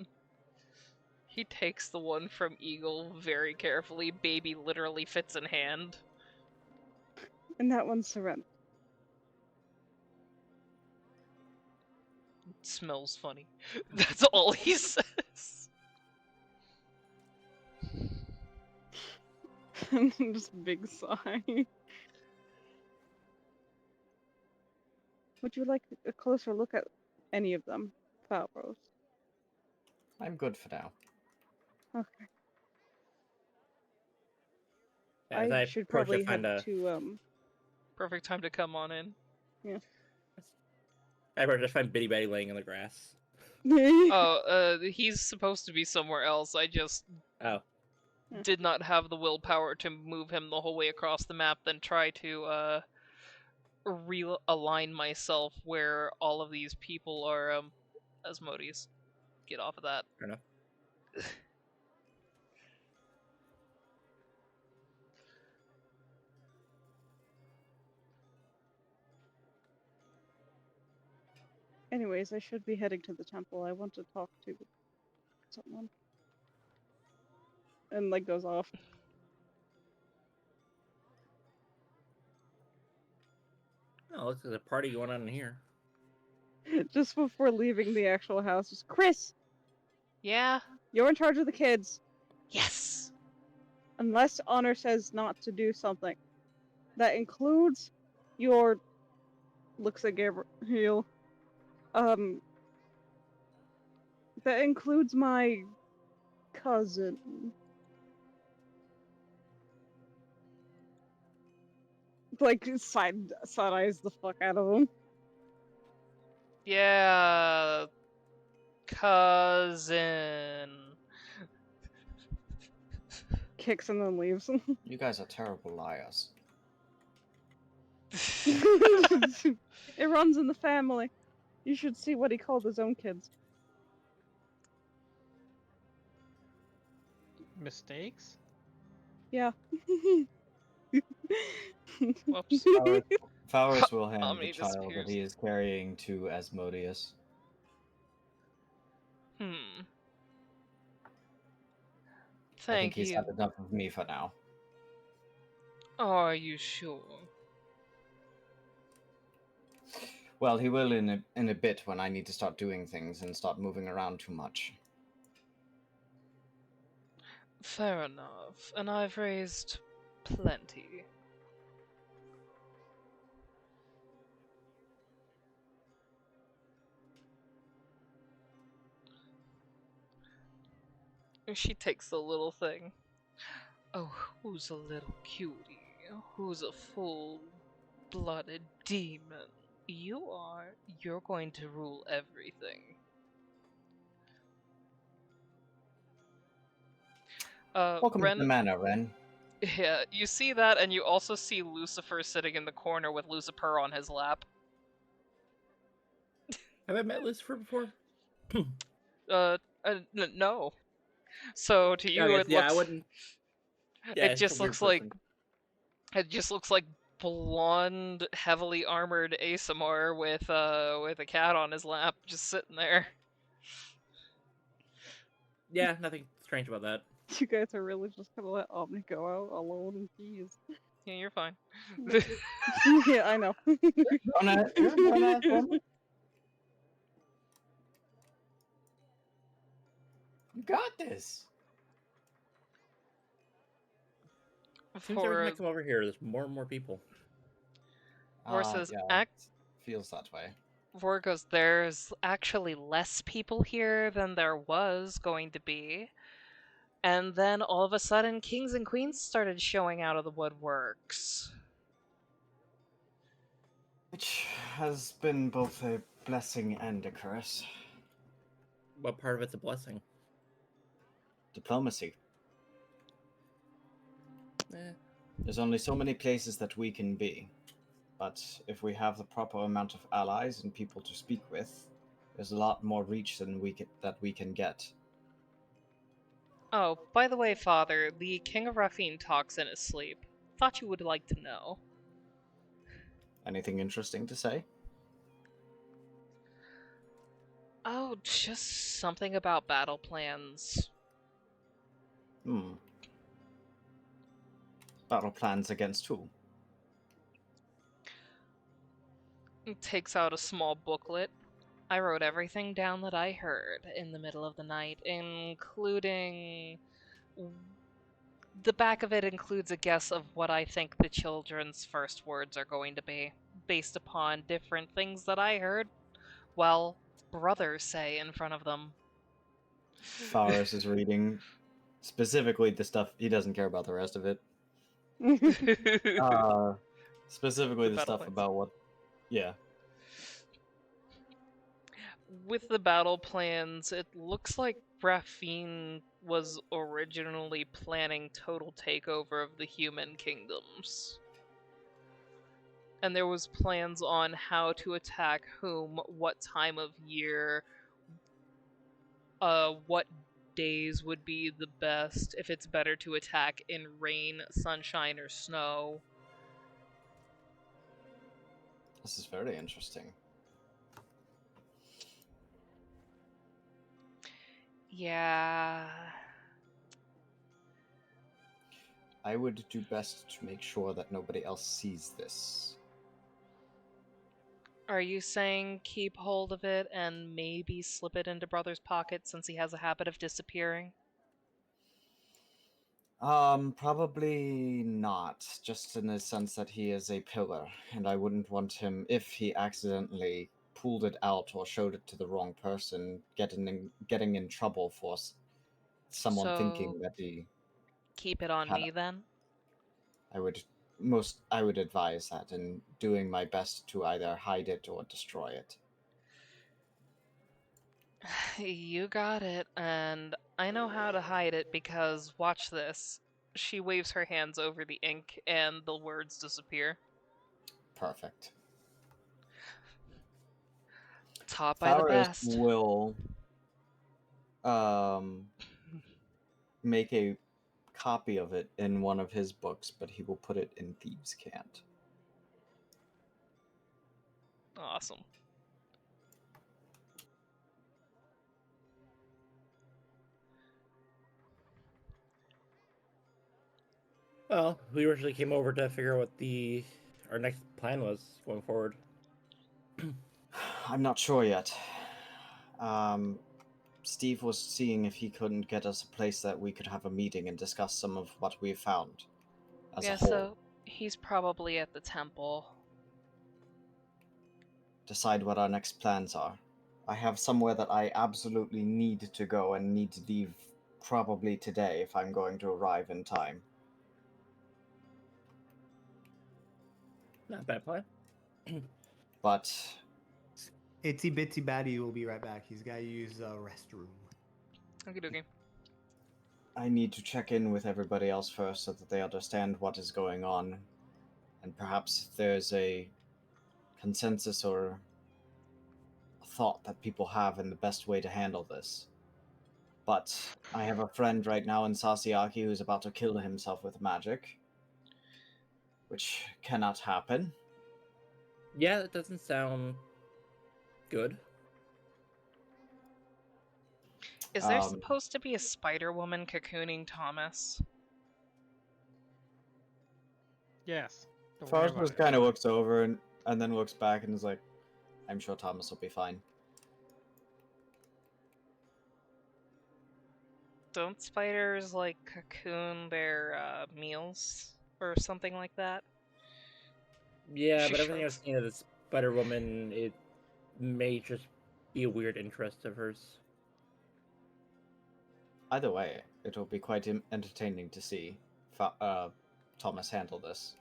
S2: He takes the one from Eagle very carefully. Baby literally fits in hand.
S4: And that one's surrender.
S2: It smells funny. That's all he says.
S4: Just big sigh. Would you like a closer look at any of them, Falros?
S5: I'm good for now.
S4: Okay.
S7: As
S4: I should
S7: approach
S4: probably
S7: to find
S4: head to
S2: Perfect time to come on in.
S7: I approach to find Bitty Betty laying in the grass.
S2: Oh, he's supposed to be somewhere else. I just
S7: Oh.
S2: did not have the willpower to move him the whole way across the map, then try to realign myself where all of these people are Asmodeus. Get off of that.
S7: Fair enough.
S4: Anyways, I should be heading to the temple. I want to talk to someone. And like goes off.
S7: Oh, looks like there's a party going on in here.
S4: Just before leaving the actual house, just Chris,
S8: Yeah?
S4: you're in charge of the kids.
S8: Yes!
S4: Unless Honor says not to do something. That includes your looks at Gabriel. That includes my cousin. Like side eyes the fuck out of him.
S2: Yeah, cousin.
S4: Kicks and then leaves.
S5: You guys are terrible liars.
S4: It runs in the family. You should see what he called his own kids.
S3: Mistakes?
S4: Yeah.
S2: Whoops.
S5: Fowers will hand
S2: Omni
S5: the child that
S2: disappears.
S5: he is carrying to Asmodeus.
S2: Hmm.
S5: I think
S2: Thank
S5: he's
S2: you.
S5: had enough of me for now.
S2: Are you sure?
S5: Well, he will in a bit when I need to start doing things and start moving around too much.
S2: Fair enough. And I've raised plenty. She takes the little thing. Oh, who's a little cutie? Who's a full-blooded demon? You are. You're going to rule everything.
S5: Welcome
S2: Ren,
S5: to the manor, Ren.
S2: yeah, you see that, and you also see Lucifer sitting in the corner with Lucifer on his lap.
S7: Have I met Lucifer before?
S2: No. So to you,
S7: Okay,
S2: it
S7: yeah,
S2: looks.
S7: I wouldn't. Yeah,
S2: It
S7: it's
S2: just
S7: a weird
S2: looks like.
S7: person.
S2: It just looks like blonde, heavily armored Asamar with a cat on his lap, just sitting there.
S7: Yeah, nothing strange about that.
S4: You guys are really just gonna let Omni go out alone in peace.
S2: Yeah, you're fine.
S4: Yeah, I know.
S5: Don't ask him. You got this.
S7: As soon as every time I
S2: For
S7: come over here, there's more and more people.
S2: versus
S5: Yeah, feels that way.
S8: Vorgos, there's actually less people here than there was going to be. And then all of a sudden, kings and queens started showing out of the woodworks.
S5: Which has been both a blessing and a curse.
S7: What part of it's a blessing?
S5: Diplomacy. There's only so many places that we can be. But if we have the proper amount of allies and people to speak with, there's a lot more reach than that we can get.
S8: Oh, by the way, Father, the King of Raphine talks in his sleep. Thought you would like to know.
S5: Anything interesting to say?
S8: Oh, just something about battle plans.
S5: Battle plans against who?
S8: He takes out a small booklet. I wrote everything down that I heard in the middle of the night, including... The back of it includes a guess of what I think the children's first words are going to be, based upon different things that I heard, well, brothers say in front of them.
S5: Faris is reading specifically the stuff. He doesn't care about the rest of it. Specifically the stuff
S8: plans.
S5: about what... Yeah.
S8: With the battle plans, it looks like Raphine was originally planning total takeover of the human kingdoms. And there was plans on how to attack whom, what time of year, what days would be the best, if it's better to attack in rain, sunshine, or snow.
S5: This is very interesting.
S8: Yeah.
S5: I would do best to make sure that nobody else sees this.
S8: Are you saying keep hold of it and maybe slip it into Brother's pocket since he has a habit of disappearing?
S5: Probably not. Just in the sense that he is a pillar, and I wouldn't want him, if he accidentally pulled it out or showed it to the wrong person, getting in trouble for someone thinking that he
S8: keep it on
S5: had
S8: me then?
S5: I would advise that, and doing my best to either hide it or destroy it.
S8: You got it, and I know how to hide it because, watch this. She waves her hands over the ink and the words disappear.
S5: Perfect.
S8: Taught by the
S5: Faris
S8: best.
S5: will make a copy of it in one of his books, but he will put it in Thieves' Cant.
S8: Awesome.
S7: Well, we originally came over to figure out what our next plan was going forward.
S5: I'm not sure yet. Steve was seeing if he couldn't get us a place that we could have a meeting and discuss some of what we've found as a whole.
S8: So he's probably at the temple.
S5: Decide what our next plans are. I have somewhere that I absolutely need to go and need to leave probably today if I'm going to arrive in time.
S7: Not a bad plan.
S5: But
S6: Itsy Bitsy Batty will be right back. He's got to use the restroom.
S2: Okay.
S5: I need to check in with everybody else first so that they understand what is going on. And perhaps if there's a consensus or a thought that people have in the best way to handle this. But I have a friend right now in Sasiaki who's about to kill himself with magic, which cannot happen.
S7: Yeah, that doesn't sound good.
S8: Is there supposed to be a Spider Woman cocooning Thomas?
S3: Yes. Don't worry
S5: Faust
S3: about
S5: just
S3: it.
S5: kind of looks over and then looks back and is like, I'm sure Thomas will be fine.
S8: Don't spiders like cocoon their meals or something like that?
S7: Yeah,
S8: She
S7: but everything I've
S8: shrugs.
S7: seen of the Spider Woman, it may just be a weird interest of hers.
S5: Either way, it will be quite entertaining to see Thomas handle this.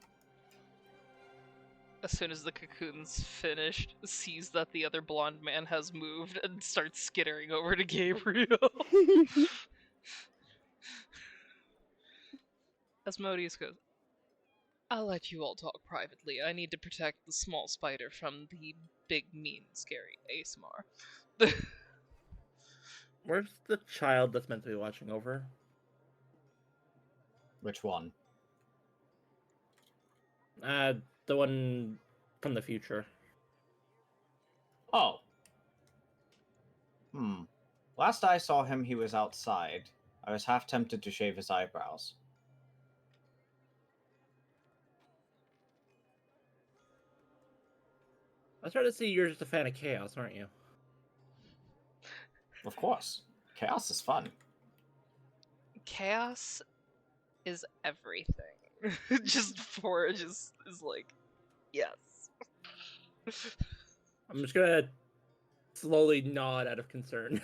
S8: As soon as the cocoon's finished, sees that the other blonde man has moved and starts skittering over to Gabriel. Asmodeus goes, I'll let you all talk privately. I need to protect the small spider from the big, mean, scary ASMR.
S7: Where's the child that's meant to be watching over?
S5: Which one?
S7: The one from the future.
S5: Oh. Last I saw him, he was outside. I was half tempted to shave his eyebrows.
S7: I started to see you're just a fan of chaos, aren't you?
S5: Of course. Chaos is fun.
S8: Chaos is everything. Just is like, yes.
S7: I'm just gonna slowly nod out of concern.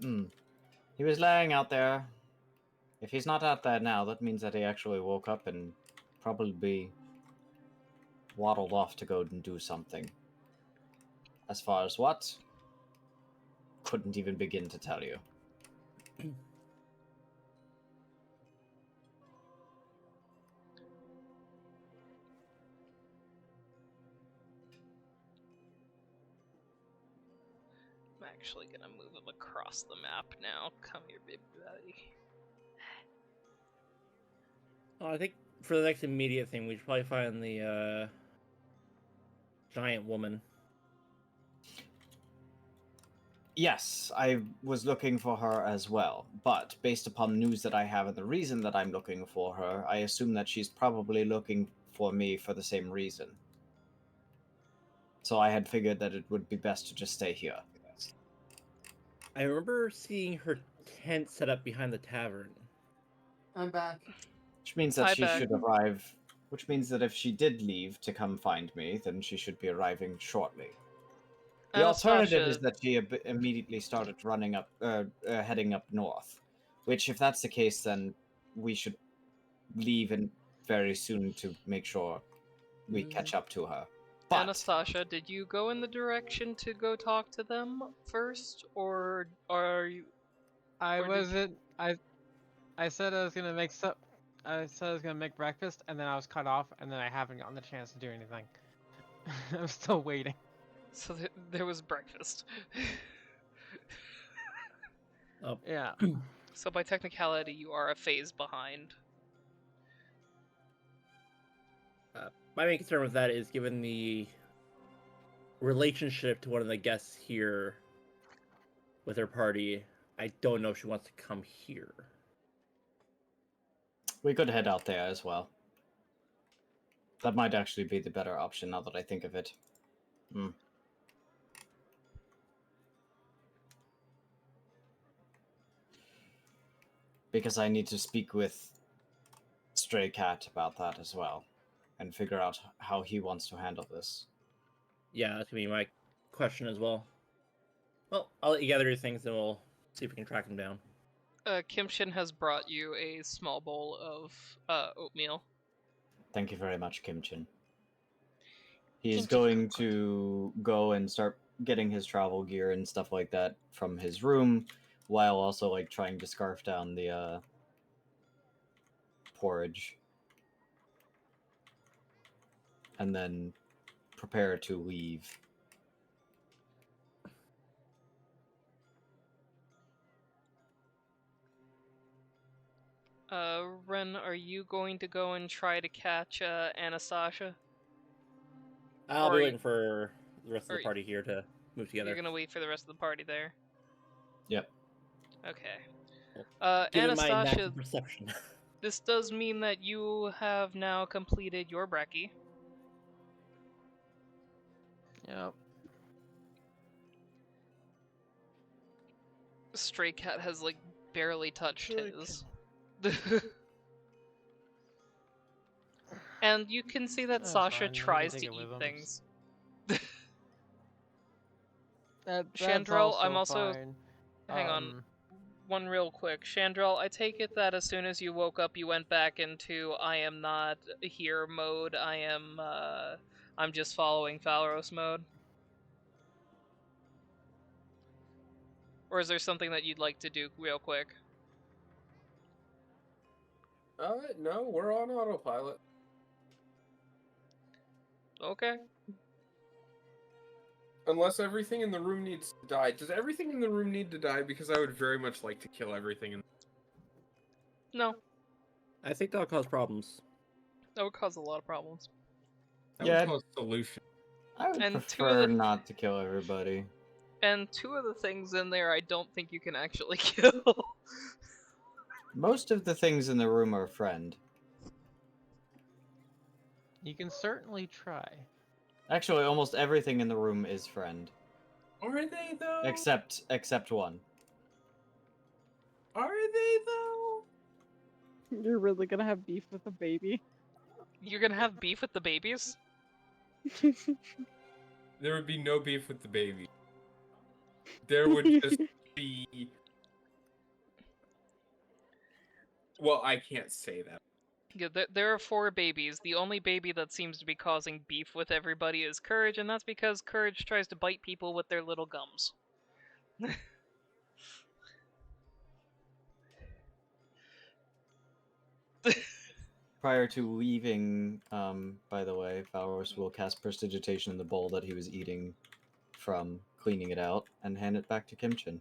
S5: He was laying out there. If he's not out there now, that means that he actually woke up and probably waddled off to go and do something. As far as what? Couldn't even begin to tell you.
S8: I'm actually gonna move him across the map now. Come here, baby buddy.
S7: I think for the next immediate thing, we should probably find the giant woman.
S5: Yes, I was looking for her as well, but based upon news that I have and the reason that I'm looking for her, I assume that she's probably looking for me for the same reason. So I had figured that it would be best to just stay here.
S7: I remember seeing her tent set up behind the tavern.
S6: I'm back.
S5: Which means that
S8: Hi,
S5: she
S8: Beck.
S5: should arrive. Which means that if she did leave to come find me, then she should be arriving shortly. The alternative is that she immediately started running up, heading up north. Which, if that's the case, then we should leave very soon to make sure we catch up to her. But
S8: Anastasia, did you go in the direction to go talk to them first, or are you?
S3: I
S8: Or did
S3: wasn't. I said I was gonna make I said I was gonna make breakfast, and then I was cut off, and then I haven't gotten the chance to do anything. I'm still waiting.
S8: So there was breakfast.
S7: Oh.
S3: Yeah.
S8: So by technicality, you are a phase behind.
S7: My main concern with that is given the relationship to one of the guests here with her party, I don't know if she wants to come here.
S5: we could head out there as well. That might actually be the better option now that I think of it. Because I need to speak with Stray Cat about that as well, and figure out how he wants to handle this.
S7: Yeah, that's gonna be my question as well. Well, I'll let you gather your things and we'll see if we can track him down.
S8: Kimshin has brought you a small bowl of oatmeal.
S5: Thank you very much, Kimchin. He's going to go and start getting his travel gear and stuff like that from his room, while also like trying to scarf down the porridge, and then prepare to leave.
S8: Ren, are you going to go and try to catch Anastasia?
S7: I'll
S8: Or
S7: be waiting for the rest of
S8: or
S7: the party here to move together.
S8: You're gonna wait for the rest of the party there?
S5: Yep.
S2: Okay.
S7: Given my
S2: Anastasia,
S7: natural perception.
S2: this does mean that you have now completed your brekkie.
S3: Yep.
S2: Stray Cat has like barely touched
S3: Stray
S2: his. And you can see that
S3: That's
S2: Sasha
S3: fine, he can
S2: tries
S3: take
S2: to
S3: it with
S2: eat
S3: him.
S2: things.
S3: That's
S2: Chandrel, I'm
S3: also
S2: also.
S3: fine.
S2: Hang on. One real quick. Chandrel, I take it that as soon as you woke up, you went back into I am not here mode. I'm just following Falros mode. Or is there something that you'd like to do real quick?
S9: No, we're on autopilot.
S2: Okay.
S9: Unless everything in the room needs to die. Does everything in the room need to die? Because I would very much like to kill everything in.
S2: No,
S7: I think that'll cause problems.
S2: that would cause a lot of problems.
S9: That
S5: Yeah.
S9: would cause solution.
S5: I would
S2: And
S5: prefer not to kill everybody.
S2: And two of the things in there I don't think you can actually kill.
S5: Most of the things in the room are friend.
S3: You can certainly try.
S5: Actually, almost everything in the room is friend.
S9: Are they though?
S5: Except one.
S9: Are they though?
S4: You're really gonna have beef with a baby?
S2: You're gonna have beef with the babies?
S9: There would be no beef with the baby. There would just be. Well, I can't say that.
S2: Yeah, there are 4 babies. The only baby that seems to be causing beef with everybody is Courage, and that's because Courage tries to bite people with their little gums.
S5: Prior to leaving, by the way, Valros will cast Prestidigitation in the bowl that he was eating from, cleaning it out, and hand it back to Kimchin.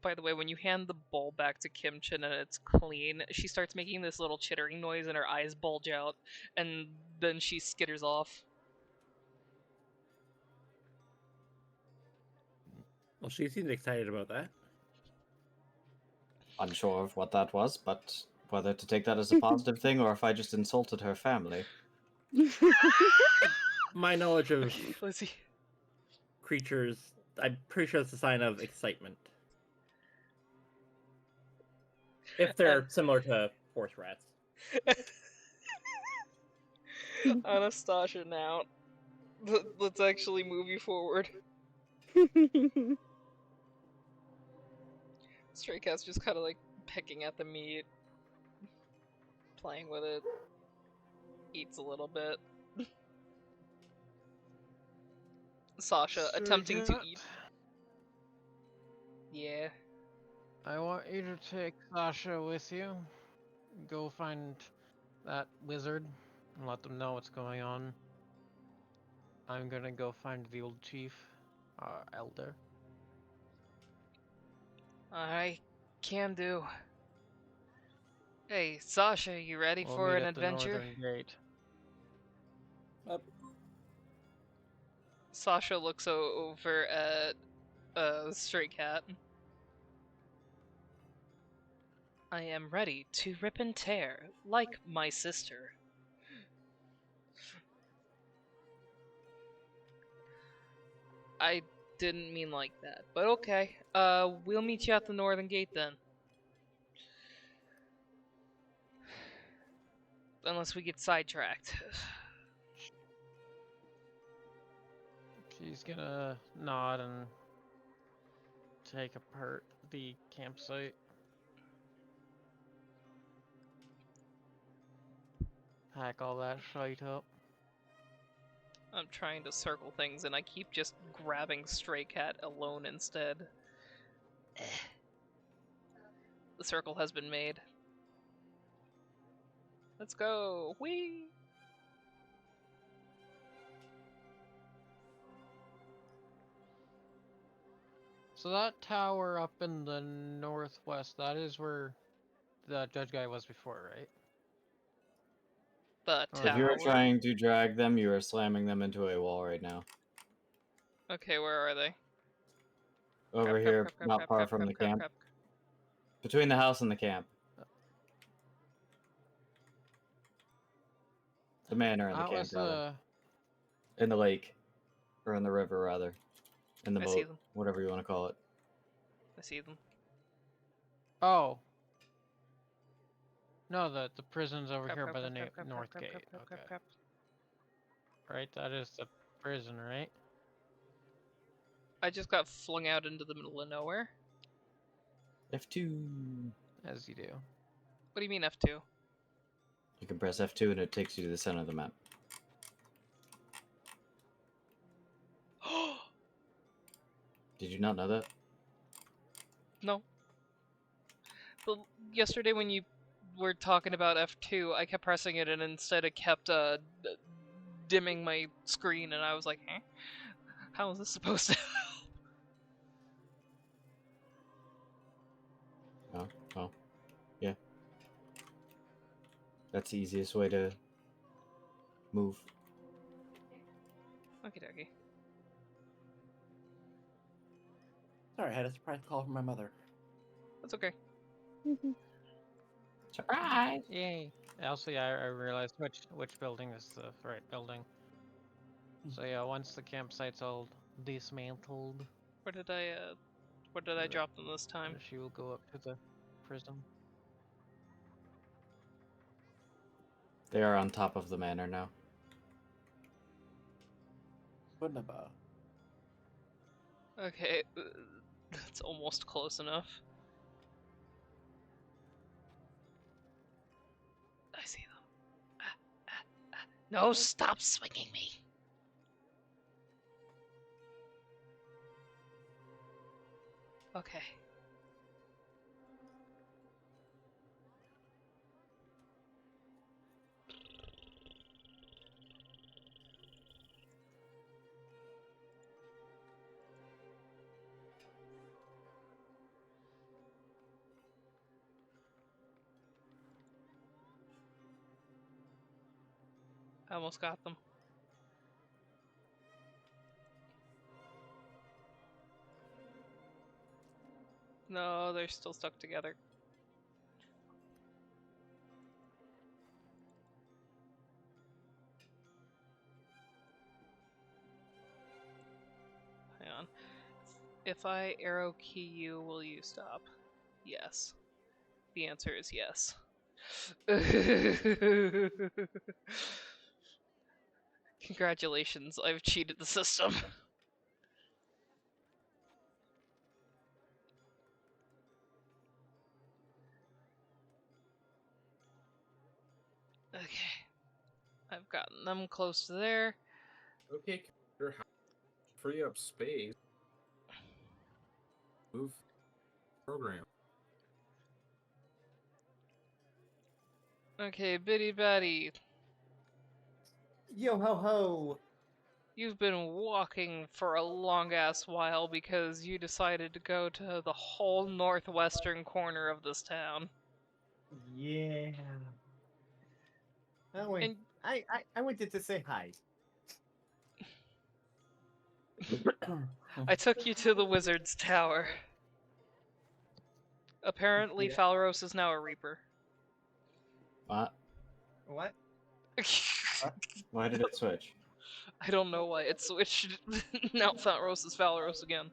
S2: By the way, when you hand the bowl back to Kimchin and it's clean, she starts making this little chittering noise and her eyes bulge out, and then she skitters off.
S7: Well, she seemed excited about that.
S5: Unsure of what that was, but whether to take that as a positive thing or if I just insulted her family.
S7: My knowledge of
S2: Lizzie.
S7: creatures, I'm pretty sure it's a sign of excitement. If they're similar to horse rats.
S2: Anastasia now. Let's actually move you forward. Stray Cat's just kind of like pecking at the meat, playing with it, eats a little bit. Sasha attempting to eat. Yeah.
S3: I want you to take Sasha with you. Go find that wizard and let them know what's going on. I'm gonna go find the old chief, elder.
S2: I can do. Hey, Sasha, you ready
S3: We'll
S2: for
S3: meet
S2: an
S3: at the
S2: adventure?
S3: northern gate.
S2: Sasha looks over at Stray Cat. I am ready to rip and tear, like my sister. I didn't mean like that, but okay. We'll meet you at the northern gate then. Unless we get sidetracked.
S3: She's gonna nod and take apart the campsite. Pack all that shite up.
S2: I'm trying to circle things and I keep just grabbing Stray Cat alone instead. The circle has been made. Let's go! Whee!
S3: So that tower up in the northwest, that is where the judge guy was before, right?
S2: The
S3: Or
S5: If you are
S2: tower.
S5: trying to drag them, you are slamming them into a wall right now.
S8: Okay, where are they?
S5: Over
S8: Crap,
S5: here,
S8: crap, crap,
S5: not
S8: crap,
S5: far
S8: crap,
S5: from
S8: crap,
S5: the
S8: crap,
S5: camp.
S8: crap.
S5: Between the house and the camp. The manor and the camp,
S3: What's
S5: rather. In the lake. Or in the river, rather. In the
S8: I see
S5: moat.
S8: them.
S5: Whatever you want to call it.
S8: I see them.
S3: Oh. No, the prison's over
S8: Crap,
S3: here
S8: crap,
S3: by the
S8: crap, crap, crap,
S3: north
S8: crap,
S3: gate.
S8: crap, crap, crap,
S3: Okay.
S8: crap.
S3: Right, that is the prison, right?
S8: I just got flung out into the middle of nowhere.
S5: F2.
S3: As you do.
S8: What do you mean F2?
S5: You can press F2 and it takes you to the center of the map. Did you not know that?
S8: No. But yesterday when you were talking about F2, I kept pressing it and instead it kept dimming my screen and I was like, huh? How is this supposed to
S5: Oh, well. Yeah. That's the easiest way to move.
S8: Okie dokie.
S7: Sorry, I had a surprise call from my mother.
S8: That's okay.
S5: Surprise!
S3: Yay. Also, yeah, I realized which building is the right building. So yeah, once the campsite's all dismantled,
S8: Where did I drop them this time?
S3: she will go up to the prison.
S5: They are on top of the manor now.
S7: Wunderbar.
S8: Okay, that's almost close enough. I see them. No, stop swinging me! Okay. I almost got them. No, they're still stuck together. Hang on. If I arrow key you, will you stop? Yes. The answer is yes. Congratulations, I've cheated the system. Okay. I've gotten them close to there.
S9: Okay, computer, how free up space? Move program.
S8: Okay, Biddy Batty,
S6: Yo ho ho!
S8: you've been walking for a long ass while because you decided to go to the whole northwestern corner of this town.
S6: Yeah. I went.
S8: And
S6: I went to say hi.
S8: I took you to the wizard's tower. Apparently,
S6: Yeah.
S8: Falros is now a reaper.
S5: What?
S6: What?
S5: Why did it switch?
S8: I don't know why it switched. Now Falros is Falros again.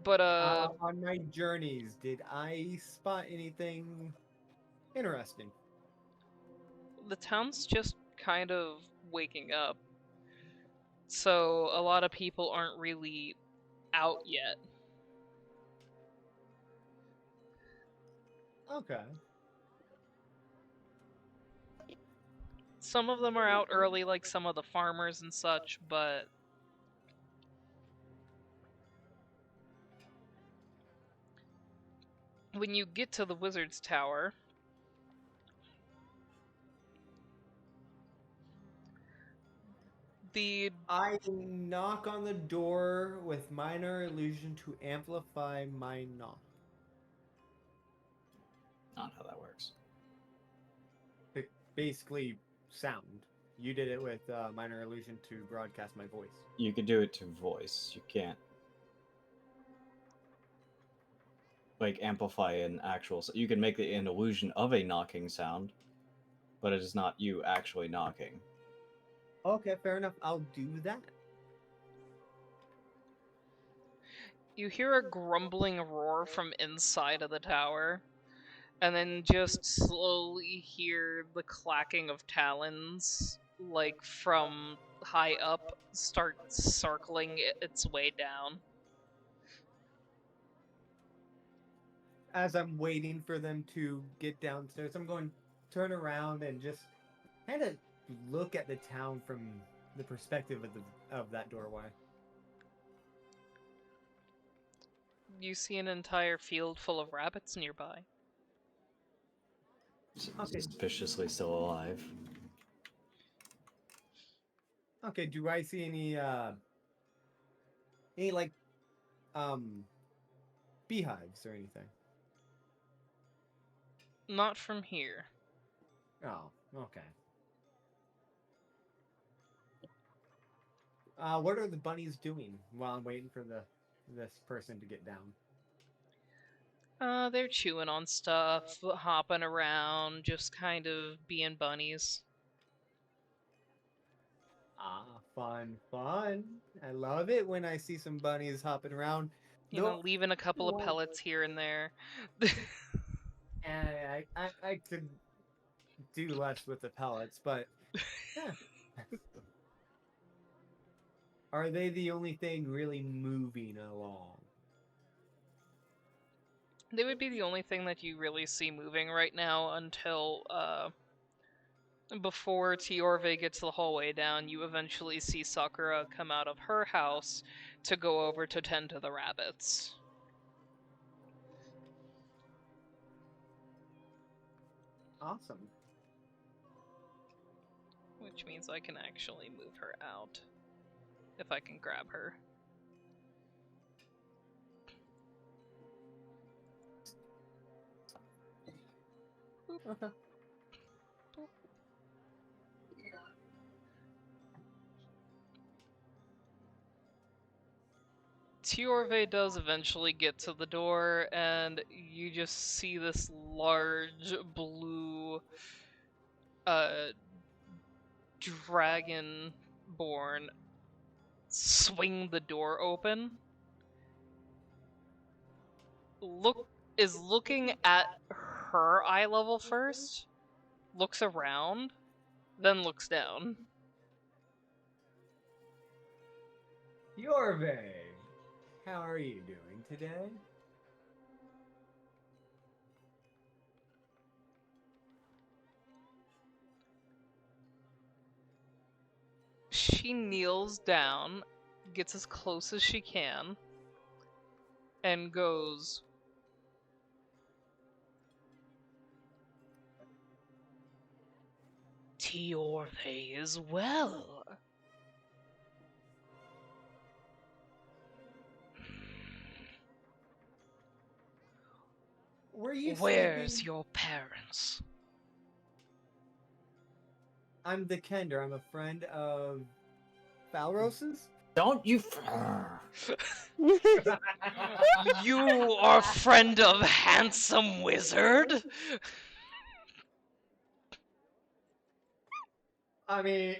S8: But
S6: On my journeys, did I spot anything interesting?
S8: the town's just kind of waking up. So a lot of people aren't really out yet.
S6: Okay.
S8: Some of them are out early, like some of the farmers and such, but when you get to the wizard's tower,
S6: I knock on the door with minor illusion to amplify my knock.
S5: Not how that works.
S6: Basically, sound. You did it with minor illusion to broadcast my voice.
S5: You could do it to voice. You can't like amplify an actual. You can make an illusion of a knocking sound, but it is not you actually knocking.
S6: Okay, fair enough. I'll do that.
S2: You hear a grumbling roar from inside of the tower, and then just slowly hear the clacking of talons, like from high up, start circling its way down.
S6: As I'm waiting for them to get downstairs, I'm going to turn around and just kind of look at the town from the perspective of that doorway.
S2: You see an entire field full of rabbits nearby.
S6: Okay.
S5: Suspiciously still alive.
S6: Okay, do I see any like beehives or anything?
S2: Not from here.
S6: Oh, okay. What are the bunnies doing while I'm waiting for this person to get down?
S2: They're chewing on stuff, hopping around, just kind of being bunnies.
S6: Ah, fun, fun. I love it when I see some bunnies hopping around.
S2: You know, leaving a couple of pellets here and there.
S6: And I could do less with the pellets, but yeah. Are they the only thing really moving along?
S2: They would be the only thing that you really see moving right now until, before Tiorve gets the whole way down, you eventually see Sakura come out of her house to go over to tend to the rabbits.
S6: Awesome.
S2: Which means I can actually move her out. If I can grab her.
S6: Okay.
S2: Tiorve does eventually get to the door, and you just see this large blue dragonborn swing the door open. Is looking at her eye level first, looks around, then looks down.
S6: Yorve, how are you doing today?
S2: She kneels down, gets as close as she can, and goes, Tiorve is well.
S6: Were you
S2: Where's
S6: sleeping?
S2: your parents?
S6: I'm the Kender. I'm a friend of Falros's.
S5: Don't you?
S2: You are a friend of Handsome Wizard?
S6: I mean,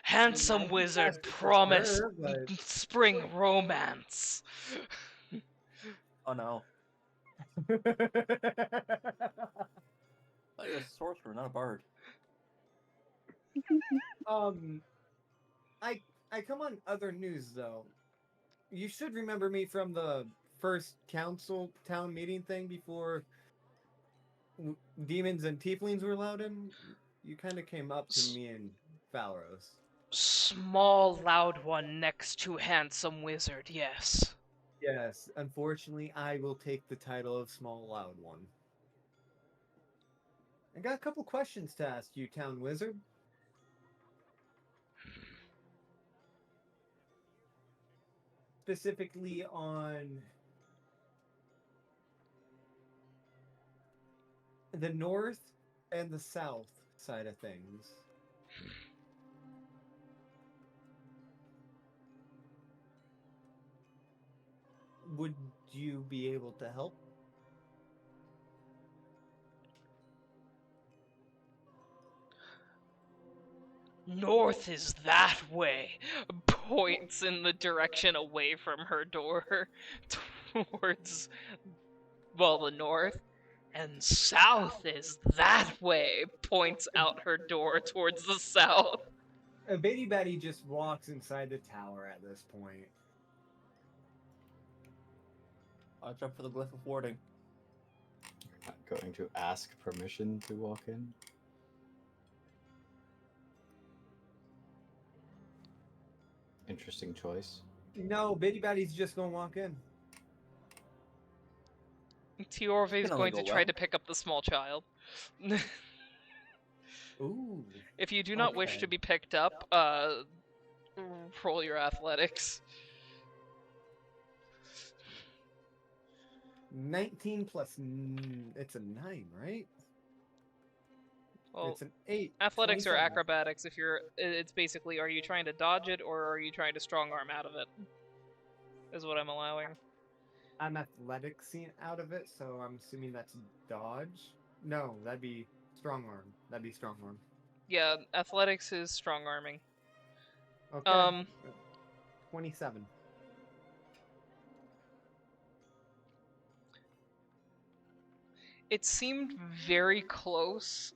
S2: Handsome
S6: Nice
S2: Wizard
S6: master for
S2: promised
S6: sure, but-
S2: spring romance.
S7: Oh no. Like a sorcerer, not a bard.
S6: I come on other news though. You should remember me from the first council town meeting thing before demons and tieflings were allowed in. You kind of came up to me and Falros.
S2: Small, loud one next to Handsome Wizard, yes.
S6: Yes, unfortunately, I will take the title of Small Loud One. I got a couple questions to ask you, Town Wizard. Specifically on the north and the south side of things. Would you be able to help?
S8: North is that way. Points in the direction away from her door towards, well, the north. And south is that way. Points out her door towards the south.
S6: Bitty Betty just walks inside the tower at this point.
S7: Watch out for the glyph of warding.
S5: Not going to ask permission to walk in. Interesting choice.
S6: No, Bitty Betty's just gonna walk in.
S8: Tiorve is
S7: Can only
S8: going to
S7: go
S8: try
S7: well.
S8: to pick up the small child.
S6: Ooh.
S8: If you do not wish
S6: Okay.
S8: to be picked up, roll your athletics.
S6: 19 plus. It's a 9, right?
S8: Well,
S6: It's an 8.
S8: athletics or
S6: 27.
S8: acrobatics, if you're, it's basically, are you trying to dodge it or are you trying to strong arm out of it? Is what I'm allowing.
S6: I'm athleticsing out of it, so I'm assuming that's dodge. No, that'd be strong arm. That'd be strong arm.
S8: Yeah, athletics is strong arming.
S6: Okay. 27.
S8: It seemed very close,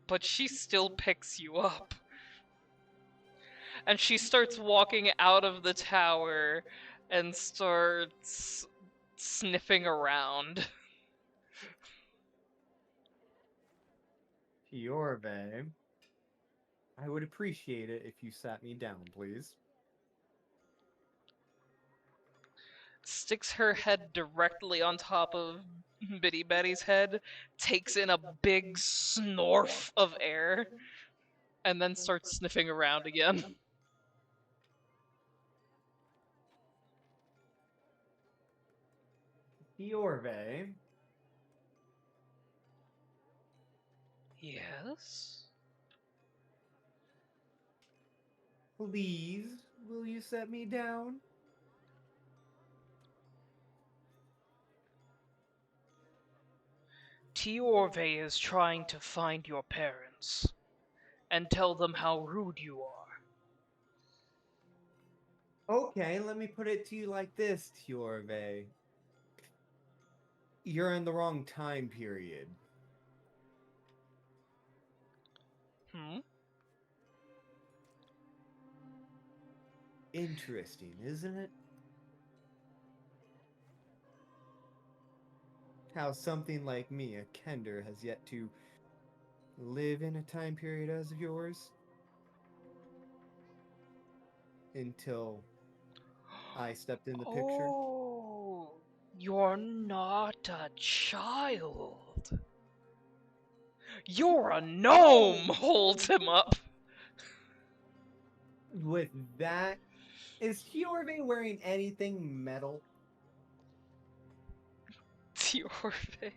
S8: but she still picks you up. And she starts walking out of the tower and starts sniffing around.
S6: Fiorve, I would appreciate it if you sat me down, please.
S8: Sticks her head directly on top of Bitty Betty's head, takes in a big snorf of air, and then starts sniffing around again.
S6: Fiorve,
S8: Yes?
S6: please, will you set me down?
S8: Tiorve is trying to find your parents and tell them how rude you are.
S6: Okay, let me put it to you like this, Tiorve. You're in the wrong time period.
S8: Hmm?
S6: Interesting, isn't it? How something like me, a Kender, has yet to live in a time period as of yours. Until I stepped in the picture.
S8: Oh, you're not a child. You're a gnome! Holds him up.
S6: With that, is Tiorve wearing anything metal?
S8: Tiorve.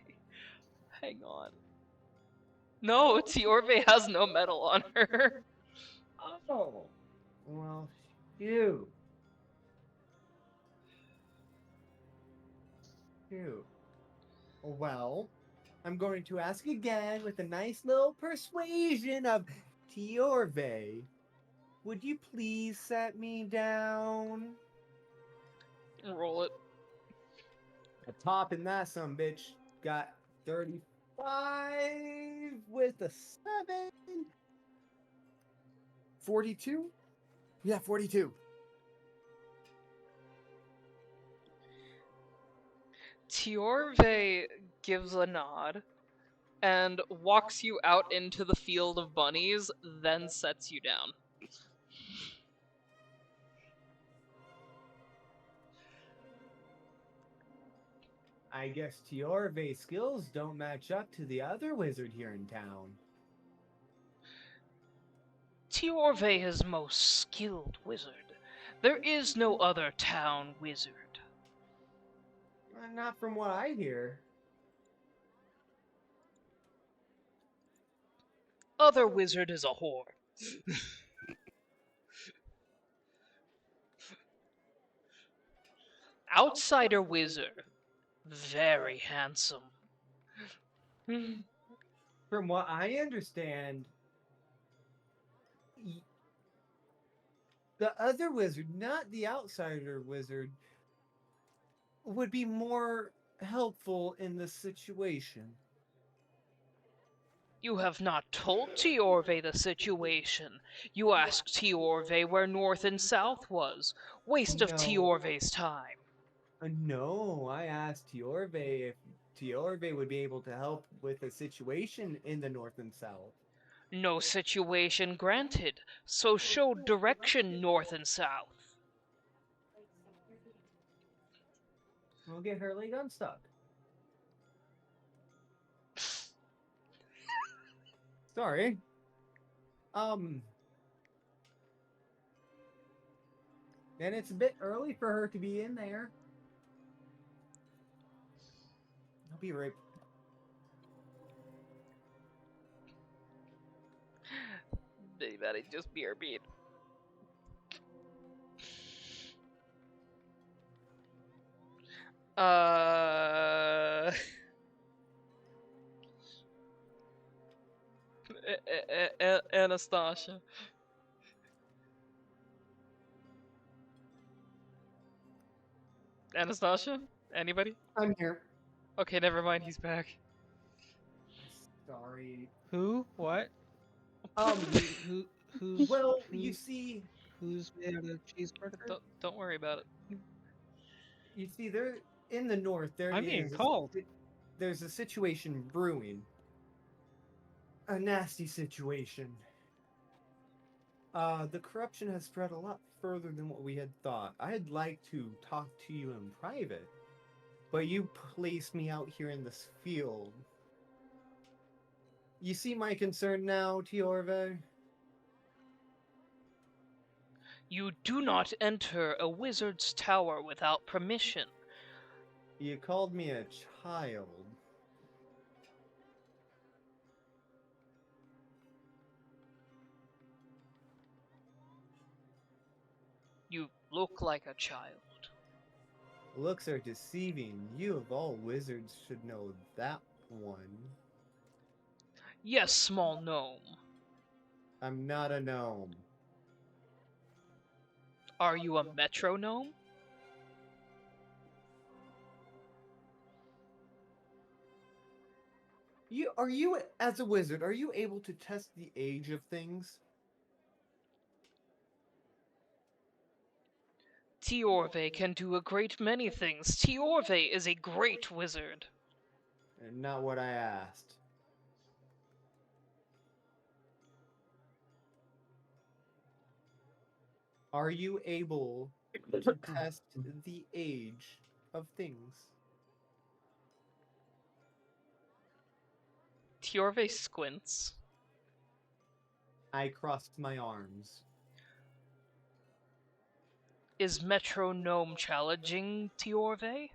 S8: Hang on. No, Tiorve has no metal on her.
S6: Oh. Well, shoot. Shoot. Well, I'm going to ask again with a nice little persuasion of Tiorve. Would you please set me down?
S8: Roll it.
S6: A top in that some bitch got 35 with a 7. 42? Yeah, 42.
S8: Tiorve gives a nod and walks you out into the field of bunnies, then sets you down.
S6: I guess Tiorve's skills don't match up to the other wizard here in town.
S8: Tiorve is most skilled wizard. There is no other town wizard.
S6: Not from what I hear.
S8: Other wizard is a whore. Outsider wizard, very handsome.
S6: From what I understand, the other wizard, not the outsider wizard, would be more helpful in the situation.
S8: You have not told Tiorve the situation. You asked Tiorve where north and south was. Waste of
S6: No.
S8: Tiorve's time.
S6: No, I asked Tiorve if Tiorve would be able to help with a situation in the north and south.
S8: No situation granted, so show direction north and south.
S6: We'll get Hurley unstuck. Sorry. And it's a bit early for her to be in there. I'll be right.
S8: That just BRB. Anastasia. Anastasia? Anybody?
S6: I'm here.
S8: Okay, never mind, he's back.
S6: Sorry.
S3: Who? What?
S6: Who?
S3: Who's?
S6: Well,
S3: who,
S6: you see,
S3: Who's made out of cheeseburger?
S8: Don't worry about it.
S6: they're in the north.
S3: I'm being called.
S6: There's a situation brewing. A nasty situation. The corruption has spread a lot further than what we had thought. I'd like to talk to you in private, but you placed me out here in this field. You see my concern now, Tiorve?
S8: You do not enter a wizard's tower without permission.
S6: You called me a child.
S8: You look like a child.
S6: Looks are deceiving. You of all wizards should know that one.
S8: Yes, small gnome.
S6: I'm not a gnome.
S8: Are you a metronome?
S6: Are you, as a wizard, are you able to test the age of things?
S8: Tiorve can do a great many things. Tiorve is a great wizard.
S6: Not what I asked. Are you able to test the age of things?
S8: Tiorve squints.
S6: I crossed my arms.
S8: Is metronome challenging Tiorve?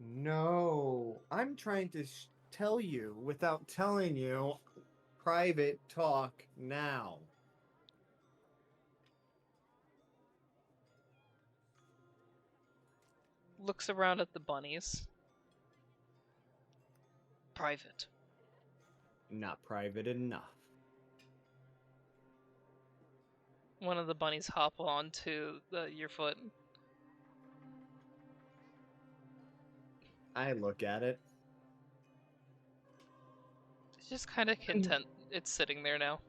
S6: No, I'm trying to tell you without telling you. Private talk now.
S8: Looks around at the bunnies. Private.
S6: Not private enough.
S8: One of the bunnies hop onto your foot.
S6: I look at it.
S8: It's just kind of content it's sitting there now.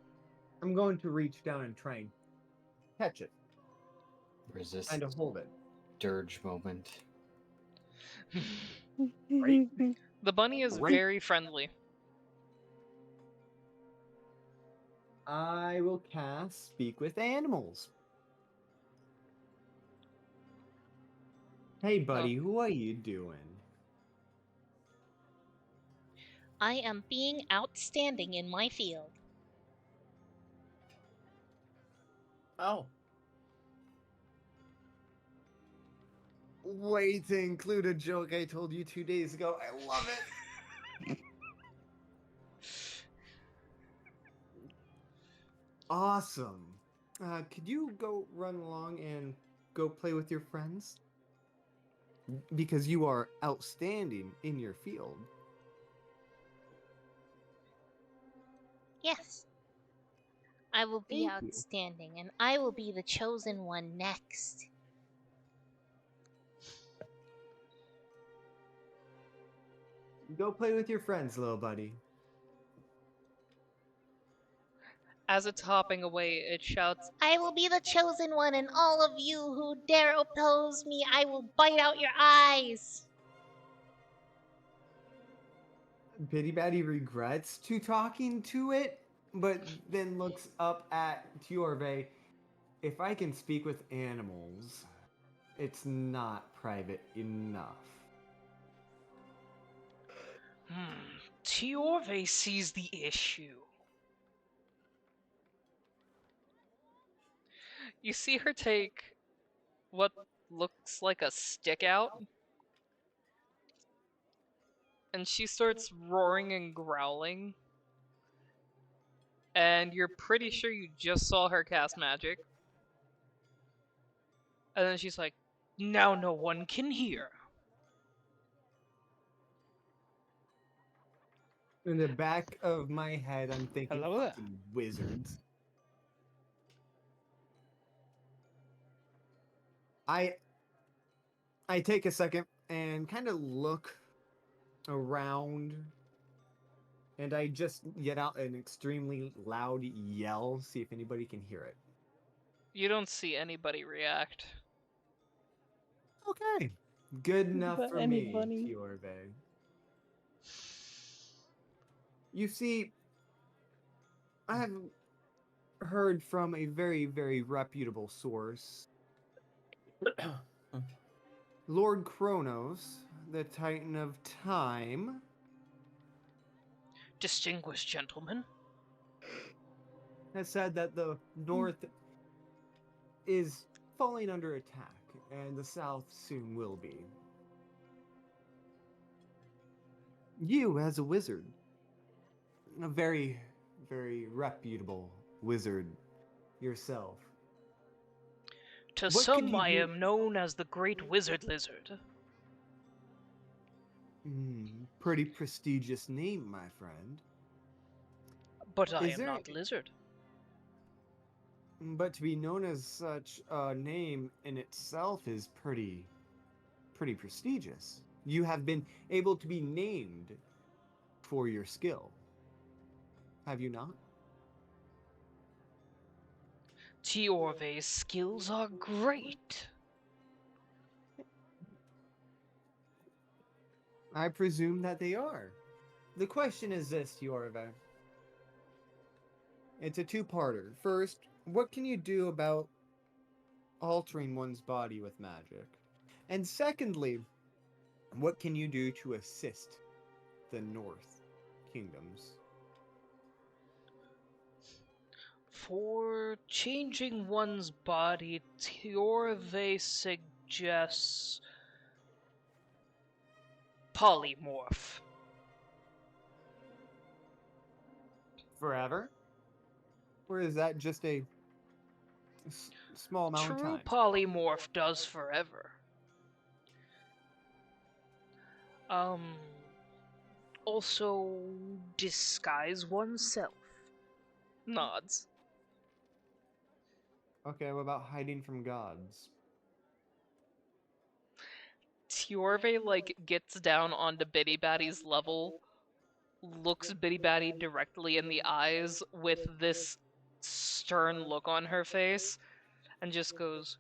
S6: I'm going to reach down and try and catch it.
S5: Resist.
S6: Kind of hold it.
S5: Dirge moment.
S6: Right?
S8: The bunny is
S6: Right.
S8: very friendly.
S6: I will cast Speak with Animals. Hey, buddy, what are you doing?
S10: I am being outstanding in my field.
S7: Oh.
S6: Way to include a joke I told you 2 days ago. I love it. Awesome. Could you go run along and go play with your friends? Because you are outstanding in your field.
S10: Yes, I will be
S6: Thank you.
S10: outstanding, and I will be the chosen one next.
S6: Go play with your friends, little buddy.
S2: As it's hopping away, it shouts,
S10: I will be the chosen one, and all of you who dare oppose me, I will bite out your eyes.
S6: Bitty Batty regrets to talking to it, but then looks up at Tiorve. If I can speak with animals, it's not private enough.
S2: Tiorve sees the issue. You see her take what looks like a stick out, and she starts roaring and growling. And you're pretty sure you just saw her cast magic. And then she's like, now no one can hear.
S6: In the back of my head, I'm thinking,
S3: Hello there.
S6: fucking wizards. I take a second and kind of look around, and I just get out an extremely loud yell, see if anybody can hear it.
S2: You don't see anybody react.
S6: Okay. Good enough
S4: But
S6: for
S4: anybody?
S6: me, Tiorve. You see, I have heard from a very, very reputable source. Lord Kronos, the Titan of Time,
S2: Distinguished gentlemen.
S6: has said that the North is falling under attack, and the South soon will be. You, as a wizard, a very, very reputable wizard yourself.
S2: To
S6: What can
S2: some,
S6: you
S2: I
S6: do-
S2: am known as the Great Wizard Lizard.
S6: Pretty prestigious name, my friend.
S2: But I
S6: Is
S2: am
S6: there-
S2: not lizard.
S6: But to be known as such a name in itself is pretty prestigious. You have been able to be named for your skill. Have you not?
S2: Tiorve's skills are great.
S6: I presume that they are. The question is this, Tiorve. It's a two-parter. First, what can you do about altering one's body with magic? And secondly, what can you do to assist the North Kingdoms?
S2: For changing one's body, Tiorve suggests polymorph.
S6: Forever? Or is that just a small amount of
S2: True
S6: time?
S2: polymorph does forever. Also disguise oneself. Nods.
S6: Okay, what about hiding from gods?
S2: Tiorve gets down onto Bitty Batty's level, looks Bitty Batty directly in the eyes with this stern look on her face, and just goes,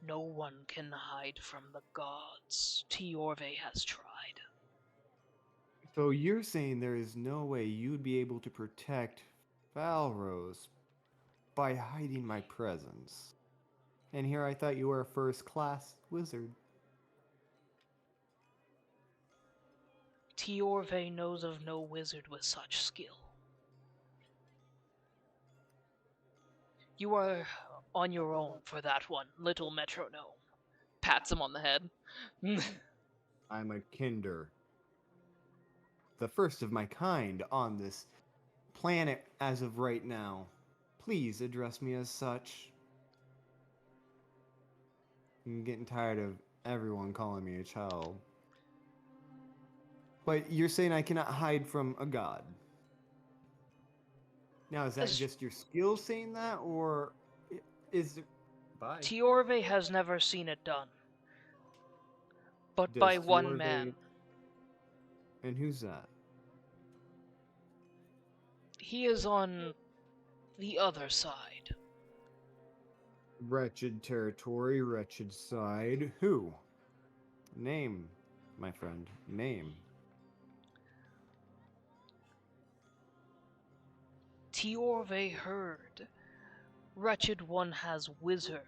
S2: no one can hide from the gods. Tiorve has tried.
S6: So you're saying there is no way you'd be able to protect Falrose by hiding my presence. And here I thought you were a first-class wizard.
S2: Tiorve knows of no wizard with such skill. You are on your own for that one, little metronome. Pats him on the head.
S6: I'm a Kinder. The first of my kind on this planet as of right now. Please address me as such. I'm getting tired of everyone calling me a child. But you're saying I cannot hide from a god. Now, is that
S11: As-
S6: just your skill saying that, or is it... Bye.
S11: Tiorve has never seen it done. But
S6: Does
S11: by one
S6: Tiorve-
S11: man.
S6: And who's that?
S11: He is on the other side.
S6: Wretched territory, wretched side. Who? Name, my friend. Name.
S11: Tiorve heard. Wretched one has wizard.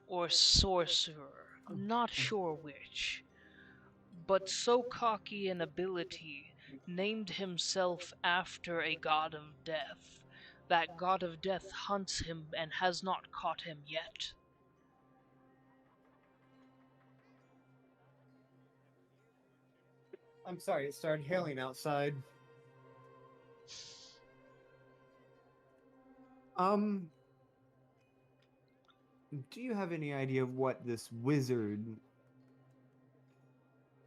S11: Or sorcerer. I'm not sure which. But so cocky in ability, named himself after a god of death. That god of death hunts him and has not caught him yet.
S6: I'm sorry, it started hailing outside. Do you have any idea of what this wizard,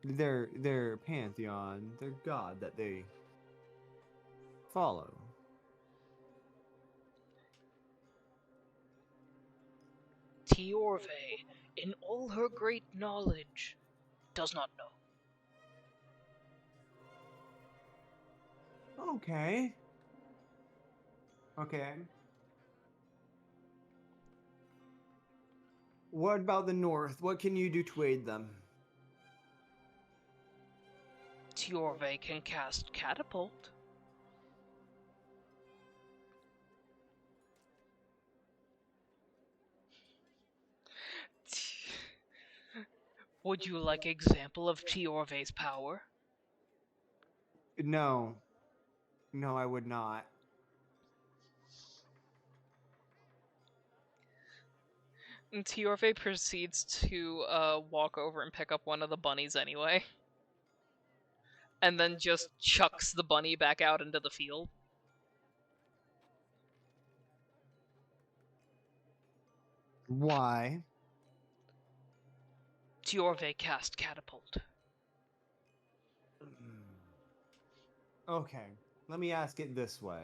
S6: their pantheon, their god that they follow?
S11: Tiorve, in all her great knowledge, does not know.
S6: Okay. Okay. What about the north? What can you do to aid them?
S11: Tiorve can cast catapult. Would you like example of Tiorve's power?
S6: No. No, I would not.
S2: And Tiorve proceeds to walk over and pick up one of the bunnies anyway. And then just chucks the bunny back out into the field.
S6: Why?
S11: Tiorve cast catapult.
S6: Okay, let me ask it this way.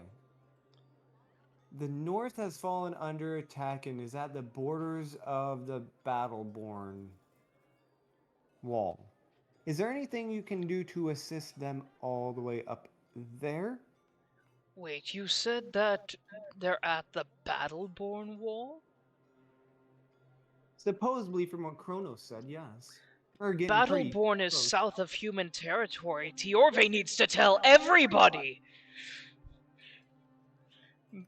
S6: The north has fallen under attack and is at the borders of the Battleborn wall. Is there anything you can do to assist them all the way up there?
S11: Wait, you said that they're at the Battleborn wall?
S6: Supposedly, from what Kronos said, yes. Or getting pretty
S11: Battleborn is
S6: close.
S11: south of human territory. Tiorve needs to tell everybody!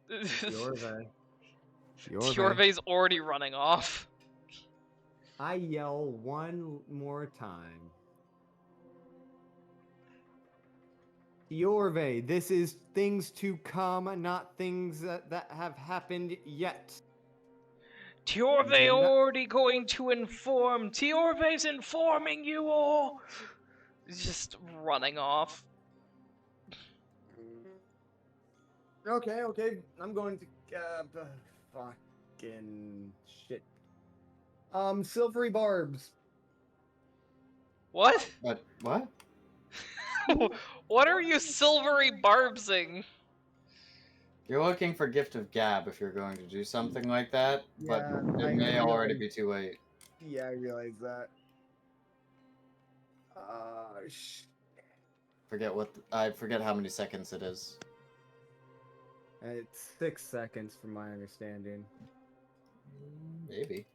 S6: Yorve.
S2: Tiorve's already running off.
S6: I yell one more time. Yorve, this is things to come, not things that have happened yet.
S11: Tiorve already going to inform. Tiorve's informing you all.
S2: Just running off.
S6: Okay, I'm going to fucking shit. Silvery barbs.
S2: What?
S5: What?
S2: What are you silvery barbsing?
S5: You're looking for Gift of Gab if you're going to do something like that, but
S6: Yeah,
S5: it may already be too late.
S6: Yeah, I realize that.
S5: I forget how many seconds it is.
S6: It's 6 seconds from my understanding.
S5: Maybe.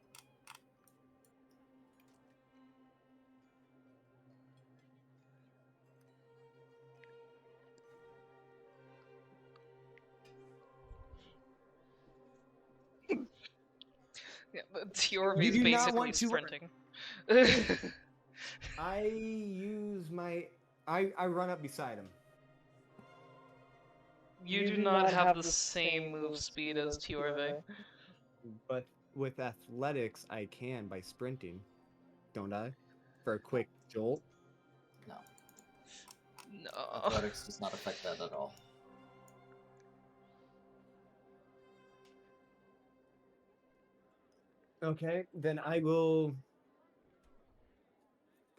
S2: Yeah, Tiorve's
S6: do not
S2: basically
S6: want to-
S2: sprinting.
S6: I use my... I run up beside him.
S2: You do not have the same move speed as Tiorve.
S6: But with athletics, I can by sprinting. Don't I? For a quick jolt.
S5: No.
S2: No.
S5: Athletics does not affect that at all.
S6: Okay, then I will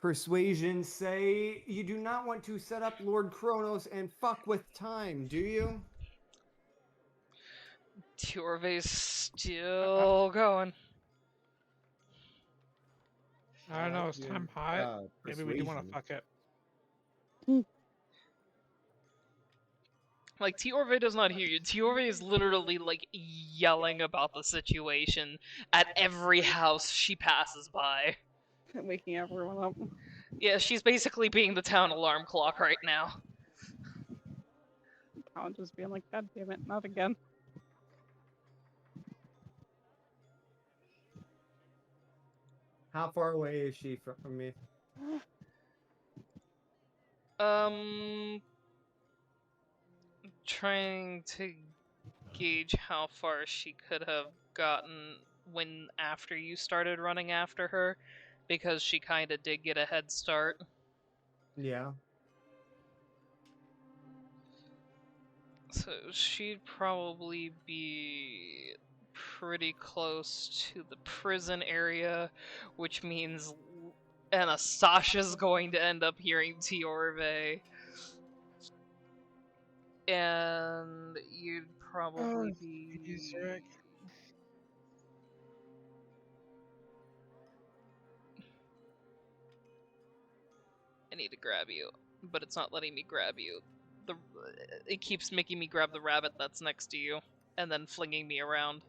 S6: persuasion say you do not want to set up Lord Kronos and fuck with time, do you?
S8: Tiorve's still going.
S3: I don't know. It's time hot. Maybe we do want to fuck it.
S8: Like, Tiorve does not hear you. Tiorve is literally, like, yelling about the situation at every house she passes by.
S4: Waking everyone up.
S8: Yeah, she's basically being the town alarm clock right now.
S4: Town just being like, God damn it, not again.
S6: How far away is she from me?
S8: Trying to gauge how far she could have gotten when after you started running after her, because she kind of did get a head start.
S6: Yeah.
S8: So she'd probably be pretty close to the prison area, which means Anastasha's going to end up hearing Tiorve. And you'd probably be... I need to grab you, but it's not letting me grab you. It keeps making me grab the rabbit that's next to you, and then flinging me around.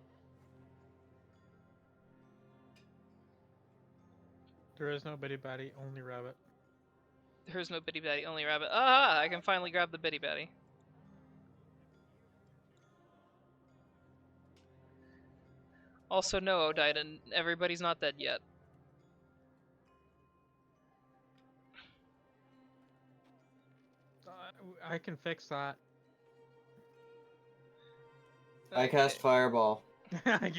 S3: There is no bitty batty, only rabbit.
S8: There's no bitty batty, only rabbit. Ah! I can finally grab the bitty batty. Also, no, Odiden, everybody's not dead yet.
S3: I can fix that.
S5: I cast Fireball.
S3: I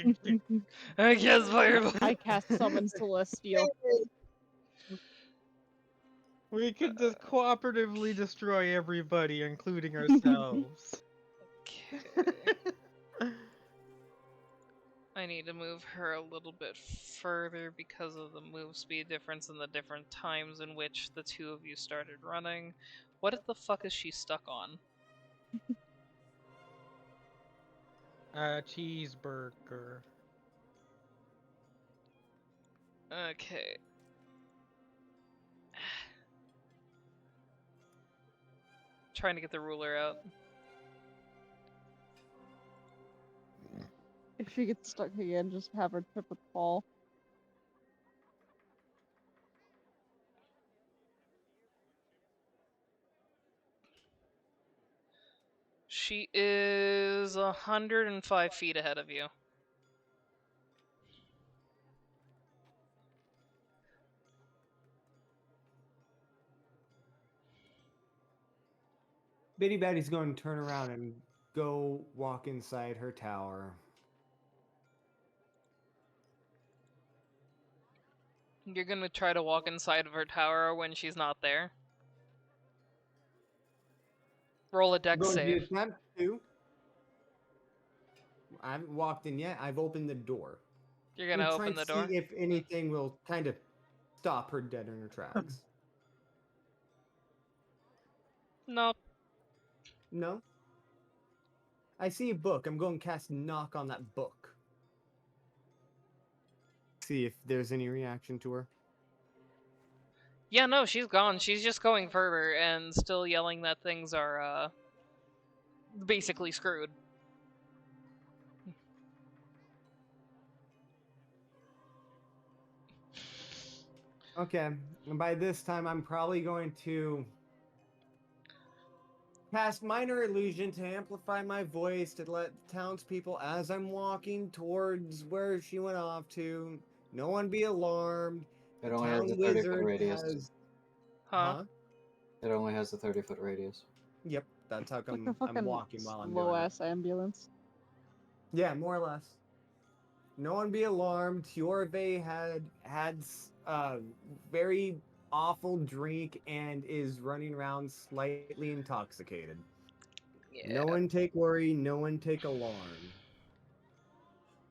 S8: cast Fireball.
S4: I cast Summon Celestial.
S3: We could just cooperatively destroy everybody, including ourselves.
S8: I need to move her a little bit further because of the move speed difference and the different times in which the two of you started running. What the fuck is she stuck on?
S3: Cheeseburger.
S8: Okay. Trying to get the ruler out.
S4: If she gets stuck again, just have her trip and fall.
S8: She is 105 feet ahead of you.
S6: Bitty Batty's going to turn around and go walk inside her tower.
S8: You're gonna try to walk inside of her tower when she's not there? Roll a dex save.
S6: Attempt to. I haven't walked in yet. I've opened the door.
S8: You're gonna open the door?
S6: See if anything will kind of stop her dead in her tracks.
S8: Nope.
S6: No? I see a book. I'm going to cast knock on that book. See if there's any reaction to her.
S8: Yeah, no, she's gone. She's just going further and still yelling that things are, basically screwed.
S6: Okay, and by this time I'm probably going to cast Minor Illusion to amplify my voice to let townspeople, as I'm walking towards where she went off to, no one be alarmed.
S5: It only has a 30-foot radius.
S6: Huh?
S5: It only has a 30-foot radius.
S6: Yep, that's how come
S4: Like a fucking
S6: I'm walking while I'm doing
S4: slow-ass ambulance.
S6: Yeah, more or less. No one be alarmed. Tiorve had very awful drink and is running around slightly intoxicated.
S8: Yeah.
S6: No one take worry. No one take alarm.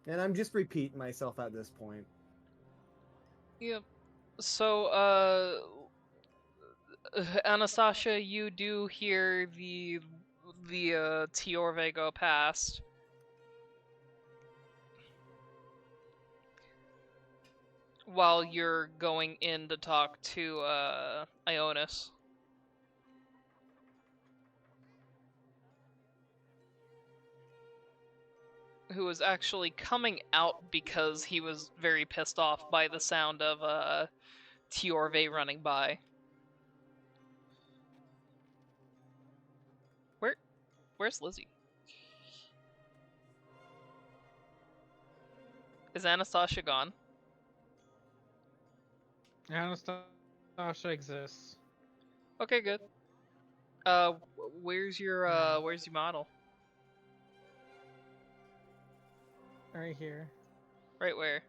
S6: And I'm just repeating myself at this point.
S2: Yep. So, Anastasia, you do hear the Tiorve go past. While you're going in to talk to Ionis. Who was actually coming out because he was very pissed off by the sound of Tiorve running by. Where's Lizzie? Is Anastasia gone?
S3: Anastasia exists.
S2: Okay, good. Where's your model?
S3: Right here.
S2: Right where?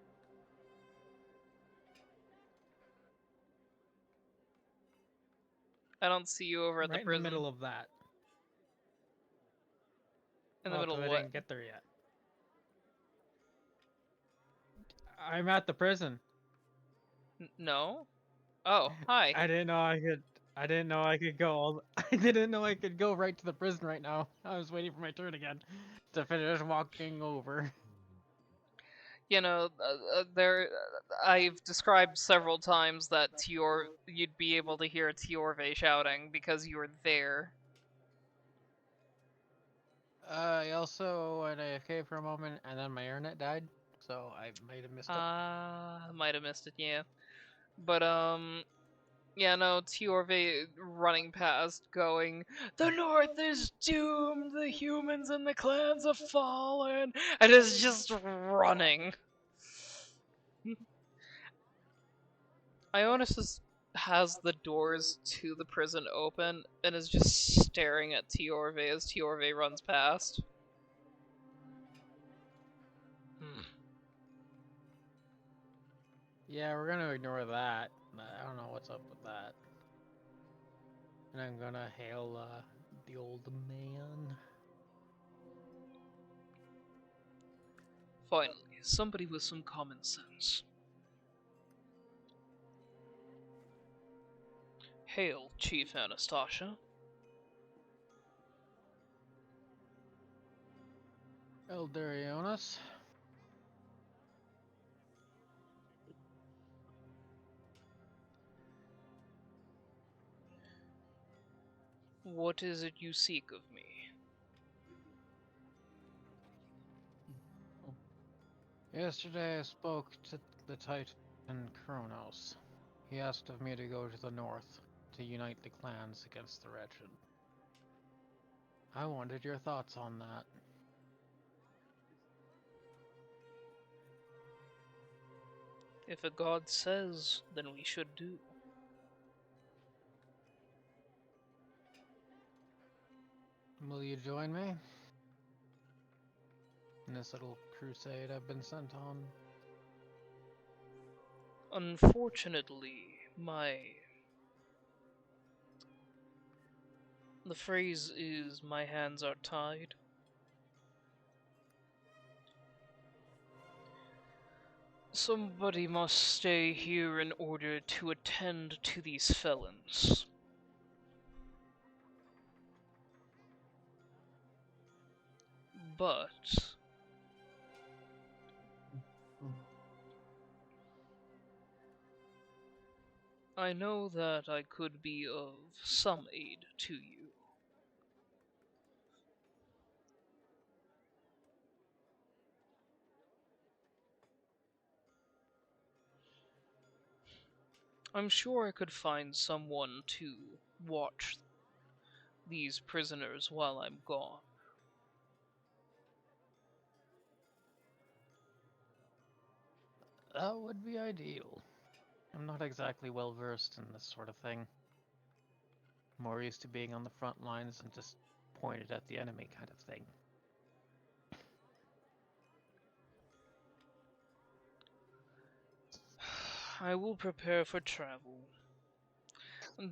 S2: I don't see you over at the
S3: Right in
S2: prison.
S3: the middle of that.
S2: In the middle of
S3: I
S2: what?
S3: didn't get there yet. I'm at the prison.
S2: No? Oh, hi.
S3: I didn't know I could. I didn't know I could go. I didn't know I could go right to the prison right now. I was waiting for my turn again to finish walking over.
S2: You know, I've described several times that you'd be able to hear Tiorve shouting because you were there.
S3: I also went AFK for a moment, and then my internet died, so I might have missed it.
S2: Might have missed it, yeah. But yeah, no, Tiorve running past, going, "The North is doomed. The humans and the clans have fallen," and is just running. Ionis has the doors to the prison open and is just staring at Tiorve as Tiorve runs past.
S3: Yeah, we're gonna ignore that. I don't know what's up with that. And I'm gonna hail the old man.
S11: Finally, somebody with some common sense. Hail, Chief Anastasia.
S3: Elder Ionis.
S11: What is it you seek of me?
S3: Yesterday I spoke to the Titan Chronicles. He asked of me to go to the north to unite the clans against the Wretched. I wanted your thoughts on that.
S11: If a god says, then we should do.
S3: Will you join me in this little crusade I've been sent on?
S11: Unfortunately, the phrase is my hands are tied. Somebody must stay here in order to attend to these felons. But I know that I could be of some aid to you. I'm sure I could find someone to watch these prisoners while I'm gone.
S3: That would be ideal. I'm not exactly well versed in this sort of thing. More used to being on the front lines and just pointed at the enemy kind of thing.
S11: I will prepare for travel.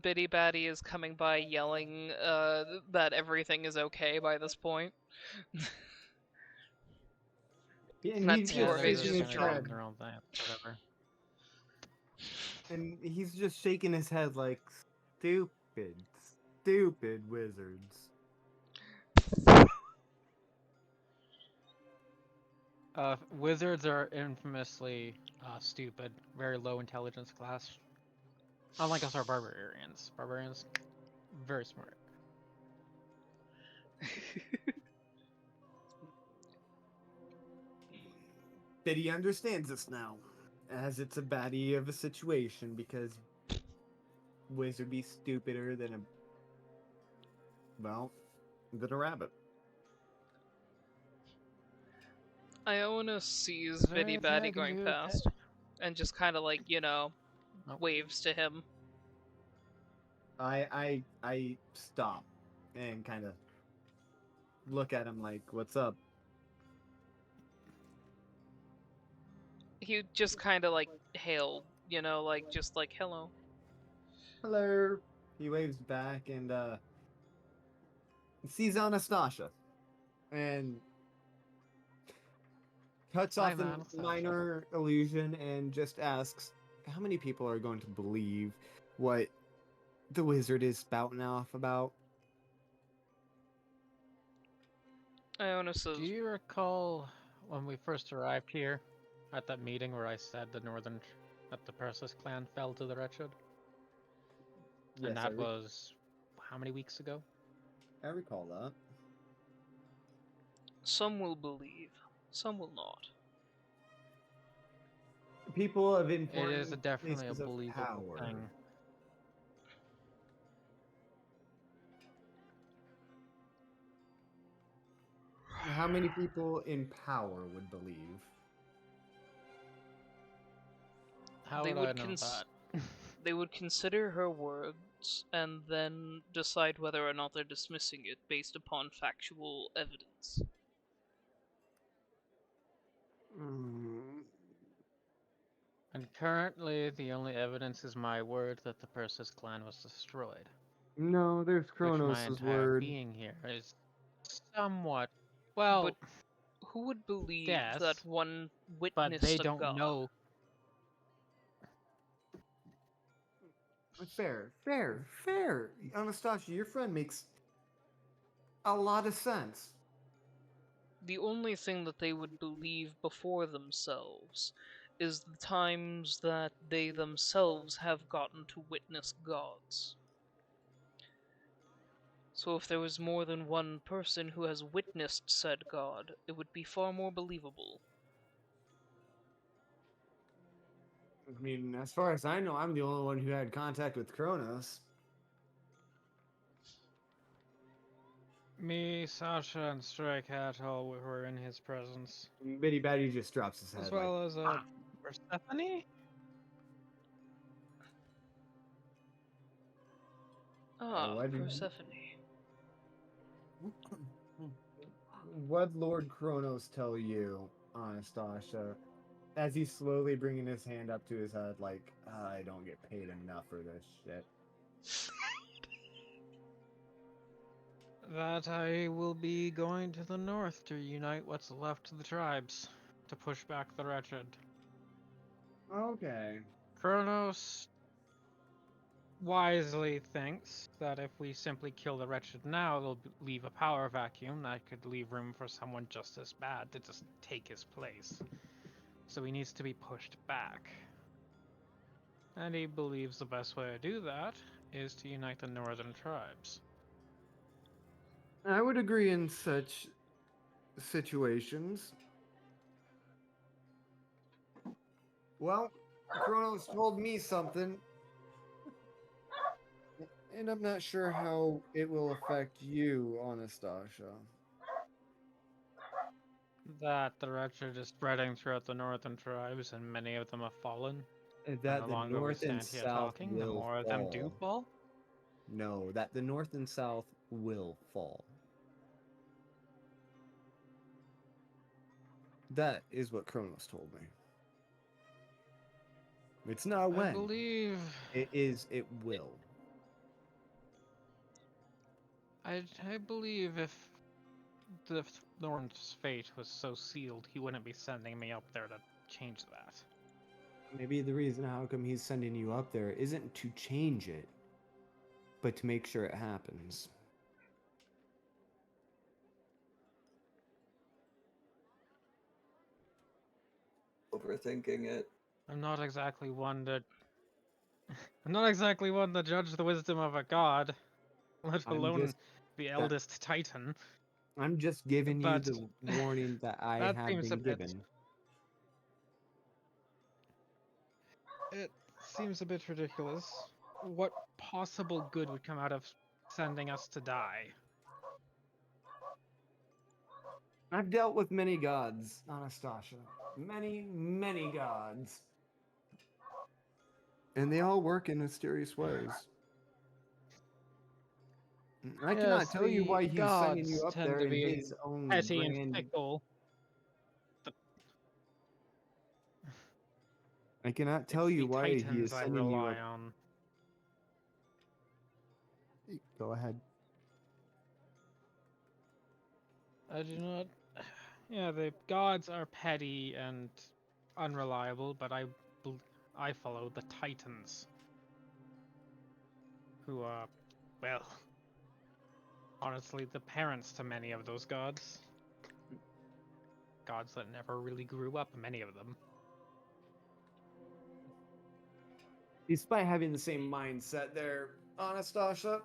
S2: Biddy Batty is coming by yelling that everything is okay by this point.
S6: And he's
S2: That's
S3: Yeah,
S2: your
S6: just
S3: they're
S2: face
S6: shaking
S3: just
S2: just
S6: his
S3: gonna do
S6: head.
S2: dropped.
S3: their own thing. Whatever.
S6: And he's just shaking his head like, stupid, stupid wizards.
S3: Wizards are infamously stupid, very low intelligence class. Unlike us, our barbarians. Barbarians, very smart.
S6: But he understands us now, as it's a baddie of a situation, because wizard be stupider than than a rabbit.
S2: Iona sees
S3: Is there
S2: Bitty
S3: anything I
S2: Batty
S3: can
S2: going
S3: do?
S2: past and just kind of like,
S3: Nope.
S2: waves to him.
S6: I stop and kind of look at him like, "What's up?"
S2: He just kind of like hailed, like just like hello.
S6: Hello. He waves back and sees Anastasia and cuts off
S3: I'm
S6: the
S3: Anastasia.
S6: minor illusion and just asks, "How many people are going to believe what the wizard is spouting off about?"
S2: Iona
S3: Do
S2: says,
S3: you recall when we first arrived here at that meeting where I said that the Persis clan fell to the Wretched?
S6: Yes,
S3: And that was how many weeks ago?
S6: I recall that.
S2: some will believe, some will not.
S6: People of
S3: It
S6: important
S3: is definitely a
S6: places of
S3: believable
S6: power.
S3: thing.
S6: How many people in power would believe?
S3: How
S2: They
S3: would I
S2: would
S3: know that?
S2: they would consider her words and then decide whether or not they're dismissing it based upon factual evidence.
S6: Mm,
S3: And currently, the only evidence is my word that the Persis clan was destroyed,
S6: no, there's
S3: which my
S6: Kronos'
S3: entire
S6: word.
S3: being here is somewhat, well,
S2: But who would believe that
S3: yes,
S2: one
S3: but they
S2: witnessed a
S3: don't
S2: god?
S3: know.
S6: Fair. Anastasia, your friend makes a lot of sense.
S2: The only thing that they would believe before themselves is the times that they themselves have gotten to witness gods. So if there was more than one person who has witnessed said god, it would be far more believable.
S6: I mean, as far as I know, I'm the only one who had contact with Kronos.
S3: Me, Sasha, and Stray Cat all were in his presence,
S6: Bitty Batty just drops his
S3: as
S6: head like,
S3: well as
S6: ah.
S3: Persephone.
S2: Ah,
S6: What did
S2: Persephone.
S6: what Lord Kronos tell you, Anastasia? As he's slowly bringing his hand up to his head, like, I don't get paid enough for this shit.
S3: That I will be going to the north to unite what's left of the tribes, to push back the Wretched.
S6: Okay.
S3: Kronos wisely thinks that if we simply kill the Wretched now, it'll leave a power vacuum that could leave room for someone just as bad to just take his place. So he needs to be pushed back. And he believes the best way to do that is to unite the northern tribes.
S6: I would agree in such situations. Well, Kronos told me something, and I'm not sure how it will affect you, Anastasia.
S3: That the Wretched is spreading throughout the northern tribes, and many of them have fallen.
S6: And
S3: And
S6: that
S3: the
S6: the
S3: longer we
S6: North and
S3: stand here
S6: South
S3: talking, the
S6: will
S3: more of them do fall.
S6: No, that the North and South will fall. That is what Kronos told me. It's not
S3: I
S6: when.
S3: believe
S6: It will.
S3: I believe if the Thorn's fate was so sealed, he wouldn't be sending me up there to change that.
S12: Maybe the reason how come he's sending you up there isn't to change it, but to make sure it happens.
S5: Overthinking it.
S3: I'm not exactly one to judge the wisdom of a god, let alone the eldest titan.
S12: I'm just giving you
S3: But
S12: the warning that I
S3: that
S12: have
S3: seems a
S12: been
S3: bit.
S12: given.
S3: It seems a bit ridiculous. What possible good would come out of sending us to die?
S12: I've dealt with many gods, Anastasia. Many, many gods. And they all work in mysterious ways. I cannot tell you why he's sending you up
S3: tend
S12: there
S3: to
S12: in
S3: be
S12: his own
S3: petty and
S12: grand...
S3: fickle.
S12: I cannot tell you why he is
S3: Titans I
S12: sending you
S3: rely
S12: up...
S3: on.
S12: Go ahead.
S3: I do not. Yeah, the gods are petty and unreliable, but I follow the Titans, who are, well, honestly, the parents to many of those gods. Gods that never really grew up, many of them.
S12: Despite having the same mindset there, Anastasia,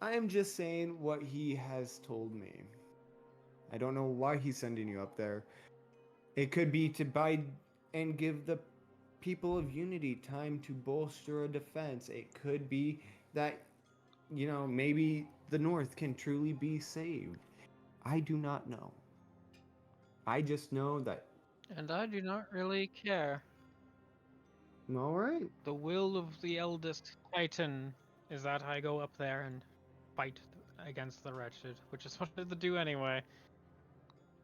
S12: I am just saying what he has told me. I don't know why he's sending you up there. It could be to bide and give the people of Unity time to bolster a defense. It could be that, you know, maybe the North can truly be saved. I do not know. I just know that...
S3: And I do not really care.
S12: All right.
S3: The will of the eldest Titan is that I go up there and fight against the Wretched, which is what I had to do anyway.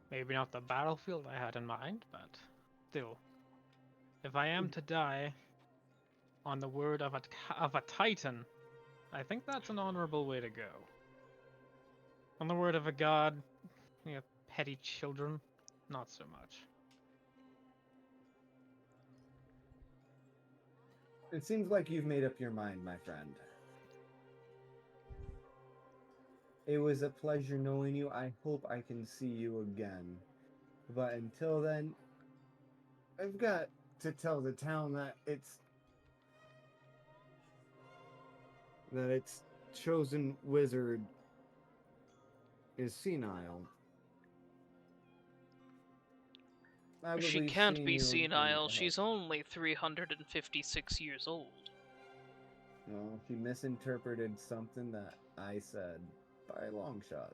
S3: Maybe not the battlefield I had in mind, but still. If I am to die on the word of a Titan, I think that's an honorable way to go. On the word of a god, you know, petty children, not so much.
S12: It seems like you've made up your mind, my friend. It was a pleasure knowing you. I hope I can see you again. But until then, I've got to tell the town that its chosen wizard is senile.
S8: She can't be senile. She's only 356 years old.
S12: No, she misinterpreted something that I said by a long shot.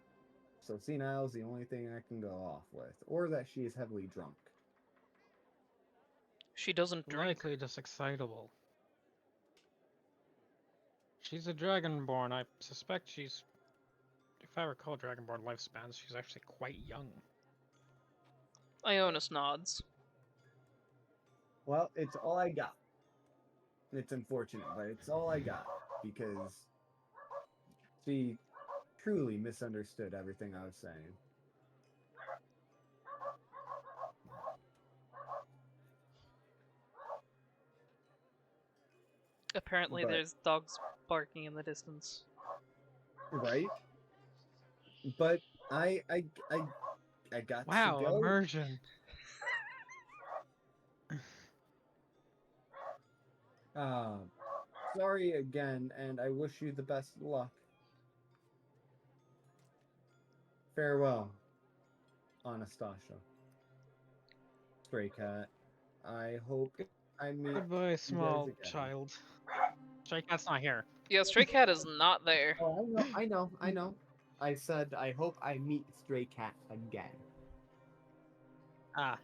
S12: So senile is the only thing I can go off with. Or that she is heavily drunk.
S8: She doesn't drink.
S3: Likely just excitable. She's a Dragonborn. I suspect she's... If I recall Dragonborn lifespans, she's actually quite young.
S8: Ionis nods.
S12: Well, it's all I got. It's unfortunate, but it's all I got. Because she truly misunderstood everything I was saying.
S8: Apparently there's dogs barking in the distance.
S12: Right? But I got to
S3: Wow,
S12: go.
S3: immersion.
S12: Sorry again, and I wish you the best of luck. Farewell, Anastasia. Stray cat. I hope I meet
S3: Goodbye,
S12: you
S3: small
S12: guys again.
S3: child. Stray Cat's not here.
S8: Yeah, Stray Cat is not there.
S12: Oh, I know. I said I hope I meet Stray Cat again.
S3: Ah.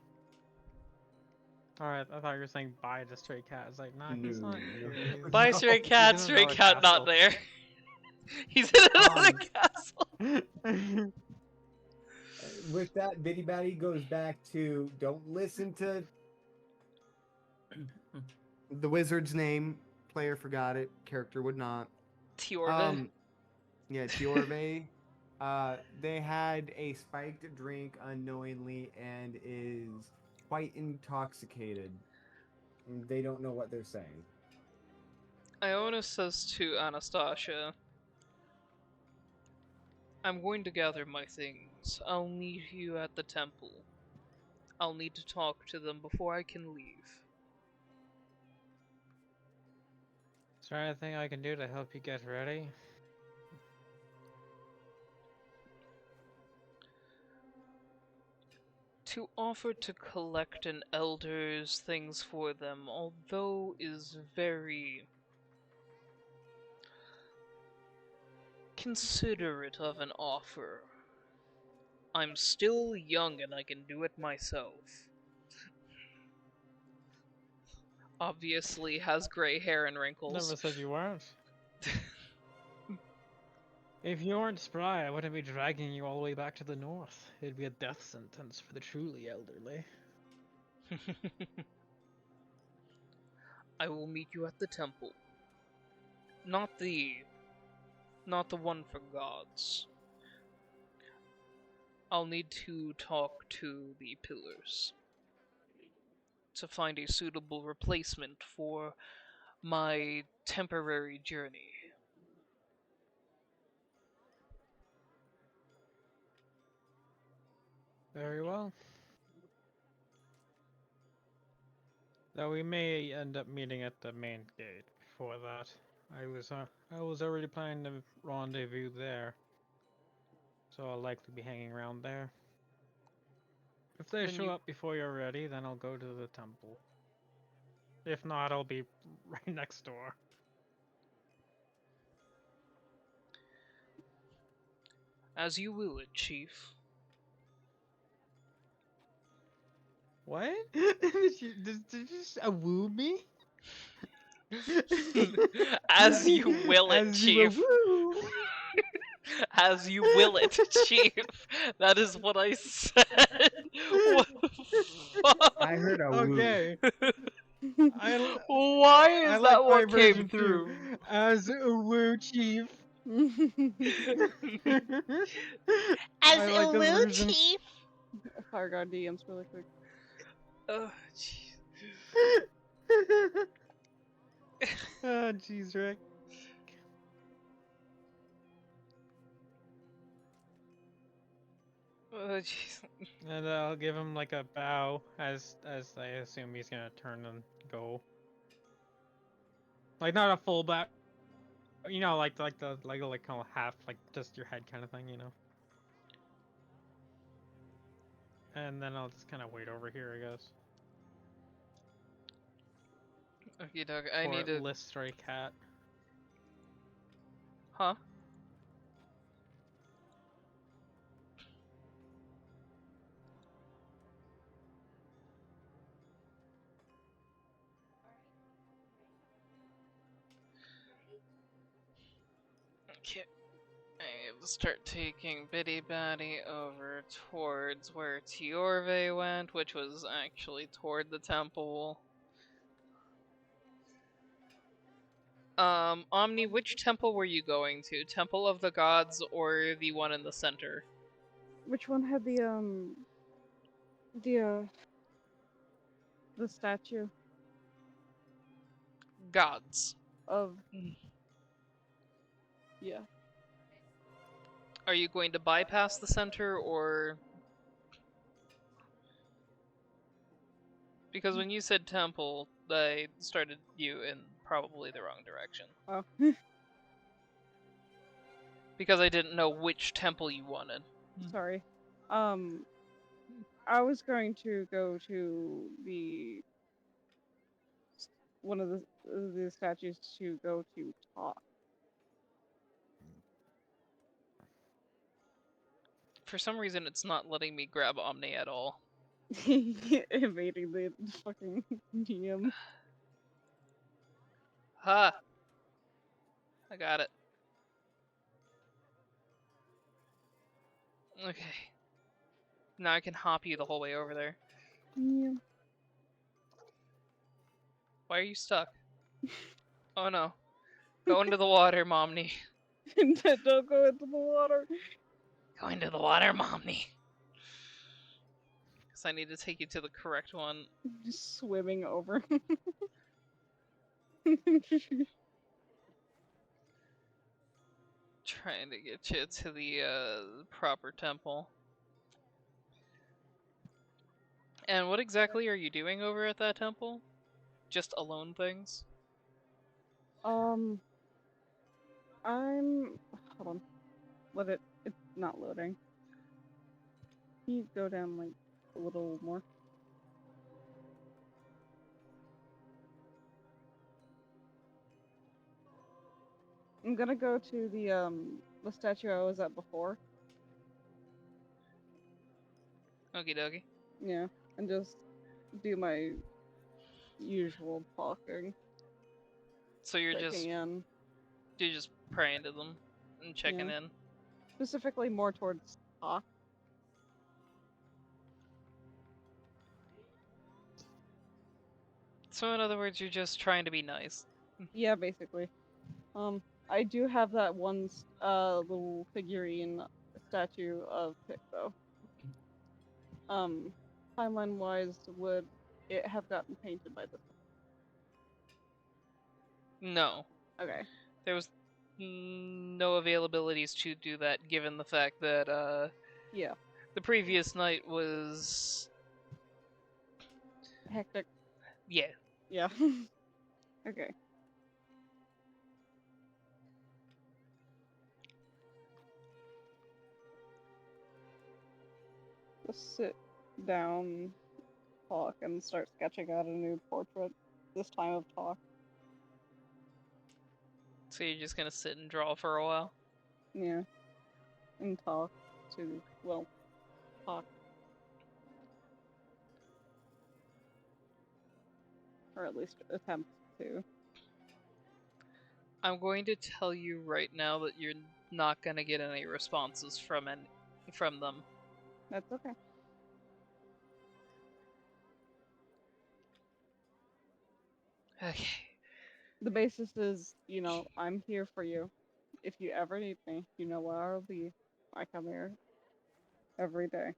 S3: Alright, I thought you were saying bye to Stray Cat. I was like, nah, he's not
S12: No.
S3: here.
S8: Bye,
S12: No,
S8: Stray Cat.
S3: he's in
S8: Stray
S3: another
S8: Cat not
S3: castle.
S8: there. He's in another castle.
S12: With that, Bitty Batty goes back to don't listen to the wizard's name. Player forgot it. Character would not.
S8: Tiorve.
S12: Yeah, Tiorve. They had a spiked drink unknowingly and is quite intoxicated. They don't know what they're saying.
S2: Iona says to Anastasia, I'm going to gather my things. I'll meet you at the temple. I'll need to talk to them before I can leave.
S3: Is there anything I can do to help you get ready?
S2: To offer to collect an elder's things for them, although is very considerate of an offer. I'm still young and I can do it myself. Obviously has gray hair and wrinkles.
S3: Never said you weren't. If you weren't spry, I wouldn't be dragging you all the way back to the north. It'd be a death sentence for the truly elderly.
S2: I will meet you at the temple. Not the one for gods. I'll need to talk to the pillars to find a suitable replacement for my temporary journey.
S3: Very well. Though we may end up meeting at the main gate before that. I was already planning to rendezvous there. So I'll likely be hanging around there. If they
S2: Then
S3: show
S2: you
S3: up before you're ready, then I'll go to the temple. If not, I'll be right next door.
S2: As you will it, Chief.
S3: What? did you just woo me?
S2: As you will it,
S3: As you
S2: Chief.
S3: woo.
S2: As you will it, Chief. That is what I said. What the fuck?
S12: I heard a woo.
S3: Okay.
S2: Why
S3: I
S2: is
S3: like
S2: that
S3: my
S2: what came
S3: version
S2: through?
S3: too. As a woo chief.
S10: As
S3: I
S10: a
S3: like this
S10: woo
S3: version.
S10: chief.
S4: Fire guard DMs really quick.
S2: Oh, jeez.
S3: Oh, jeez, Rick.
S2: Oh, jeez.
S3: And I'll give him like a bow as I assume he's gonna turn and go. Like not a full bow, you know, like the like kind of half, like just your head kind of thing, you know. And then I'll just kind of wait over here, I guess.
S2: Okay, Doug, I
S3: For
S2: need to.
S3: List Stray Cat.
S2: Huh? Okay. I have to start taking Biddy Batty over towards where Tiorve went, which was actually toward the temple. Omni, which temple were you going to? Temple of the Gods or the one in the center?
S4: Which one had the statue
S2: Gods.
S4: of yeah.
S2: Are you going to bypass the center or... Because when you said temple, I started you in probably the wrong direction.
S4: Oh.
S2: Because I didn't know which temple you wanted.
S4: Sorry. I was going to go to the one of the statues to go to talk.
S2: For some reason, it's not letting me grab Omni at all.
S4: Evading the fucking DM.
S2: Ha! I got it. Okay. Now I can hop you the whole way over there.
S4: Yeah.
S2: Why are you stuck? Oh no. Go into the water, Momney.
S4: Don't go into the water.
S8: Go into the water, mommy. Because I need to take you to the correct one.
S4: Just swimming over.
S8: Trying to get you to the proper temple. And what exactly are you doing over at that temple? Just alone things?
S4: I'm hold on. It's not loading. Can you go down like a little more? I'm gonna go to the statue I was at before.
S8: Okie dokie.
S4: Yeah, and just do my usual talking.
S8: So you're
S4: checking
S8: just praying to them and checking
S4: Yeah.
S8: in.
S4: Specifically more towards talk.
S8: So in other words, you're just trying to be nice.
S4: Yeah, basically. I do have that one little figurine statue of Pick though. Timeline wise, would it have gotten painted by this
S8: No.
S4: time? Okay.
S8: There was no availabilities to do that given the fact that
S4: Yeah.
S8: the previous night was
S4: Hectic.
S8: yeah.
S4: Yeah. Okay. Just sit down, talk, and start sketching out a new portrait. This time of talk.
S8: So you're just gonna sit and draw for a while?
S4: Yeah. And talk to, well, talk. Or at least attempt to.
S8: I'm going to tell you right now that you're not gonna get any responses from them.
S4: That's okay.
S8: Okay.
S4: The basis is, I'm here for you. If you ever need me, you know where I'll be. I come here every day.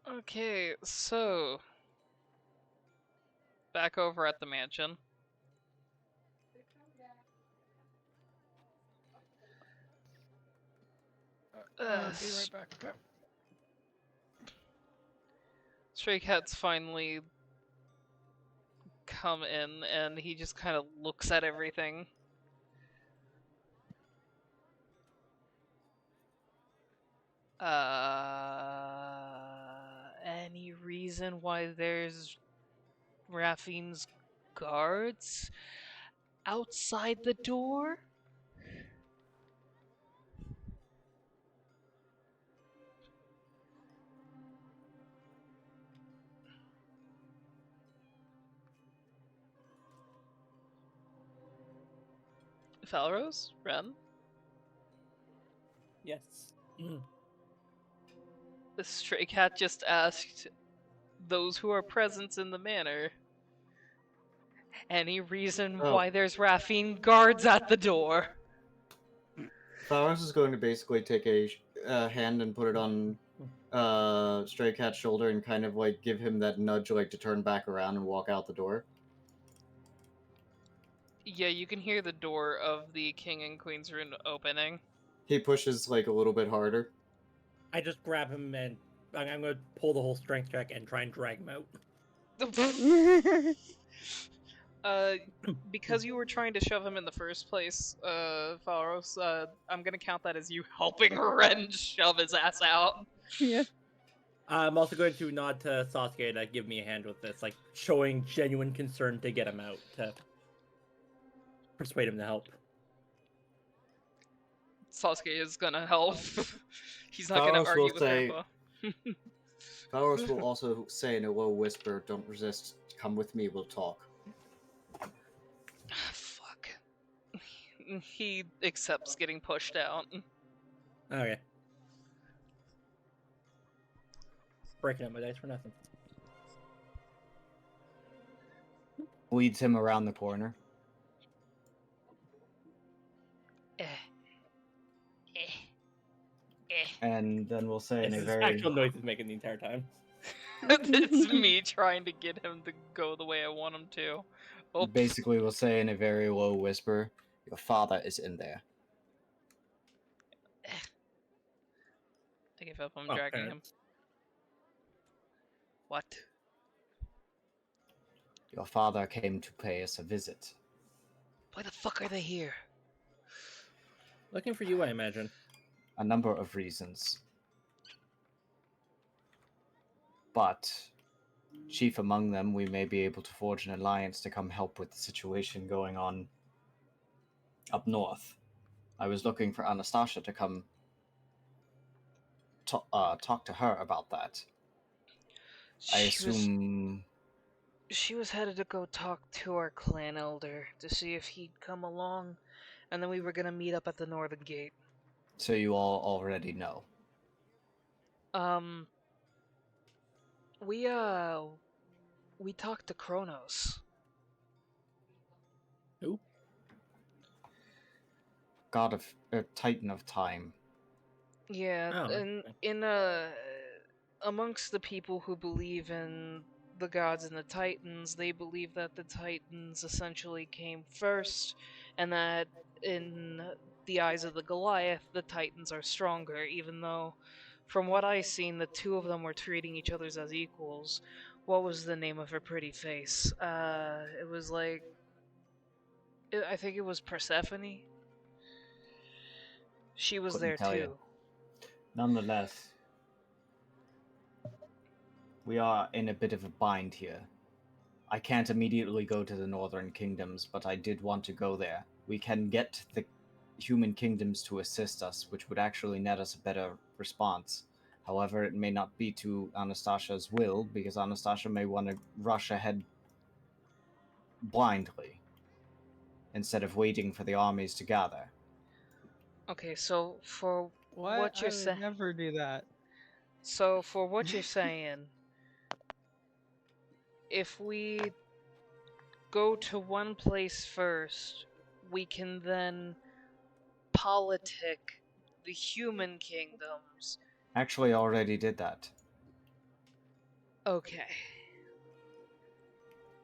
S8: Okay, so back over at the mansion.
S3: Be right back. Okay.
S8: Stray Cat's finally come in and he just kind of looks at everything. Any reason why there's Raffine's guards outside the door? Falros? Ren?
S7: Yes.
S8: The Stray Cat just asked those who are present in the manor. Any reason why there's Raffine guards at the door?
S5: Flowers is going to basically take a hand and put it on Stray Cat's shoulder and kind of like give him that nudge, like to turn back around and walk out the door.
S8: Yeah, you can hear the door of the King and Queen's room opening.
S5: He pushes like a little bit harder.
S7: I just grab him and I'm going to pull the whole strength check and try and drag him out.
S8: Because you were trying to shove him in the first place, Falros, I'm gonna count that as you helping Ren shove his ass out.
S4: Yeah.
S7: I'm also going to nod to Sasuke to give me a hand with this, like showing genuine concern to get him out, to persuade him to help.
S8: Sasuke is gonna help. He's not gonna argue with Grandpa.
S5: Falros will also say in a low whisper, "Don't resist. Come with me. We'll talk."
S8: Fuck. He accepts getting pushed out.
S7: Okay. breaking up my dice for nothing.
S5: Leads him around the corner.
S11: Eh.
S5: And then we'll say in
S7: It's
S5: a
S7: his
S5: very
S7: actual noise he's making the entire time.
S2: It's me trying to get him to go the way I want him to. Oops.
S5: basically we'll say in a very low whisper, your father is in there.
S2: I give up. I'm
S7: Oh,
S2: dragging
S7: okay.
S2: him. What?
S5: Your father came to pay us a visit.
S11: Why the fuck are they here?
S7: Looking for you, I imagine.
S5: A number of reasons. But chief among them, we may be able to forge an alliance to come help with the situation going on up north. I was looking for Anastasia to come talk to her about that. I assume
S11: She was headed to go talk to our clan elder to see if he'd come along, and then we were gonna meet up at the northern gate.
S5: so you all already know.
S11: We talked to Kronos.
S7: Who?
S5: God of Titan of Time.
S11: Yeah,
S7: Oh,
S11: and amongst the people who believe in the gods and the Titans, they believe that the Titans essentially came first, and that in the eyes of the Goliath, the Titans are stronger, even though, from what I seen, the two of them were treating each other as equals. What was the name of her pretty face? It was like, I think it was Persephone. She was
S5: Couldn't
S11: there
S5: tell
S11: too.
S5: you. Nonetheless, we are in a bit of a bind here. I can't immediately go to the northern kingdoms, but I did want to go there. We can get the human kingdoms to assist us, which would actually net us a better response. However, it may not be to Anastasia's will, because Anastasia may want to rush ahead blindly, instead of waiting for the armies to gather.
S11: Okay, so for
S3: What?
S11: you're
S3: I would
S11: saying,
S3: never do that.
S11: so for what you're saying, if we go to one place first, we can then politic the human kingdoms.
S5: Actually, already did that.
S11: Okay.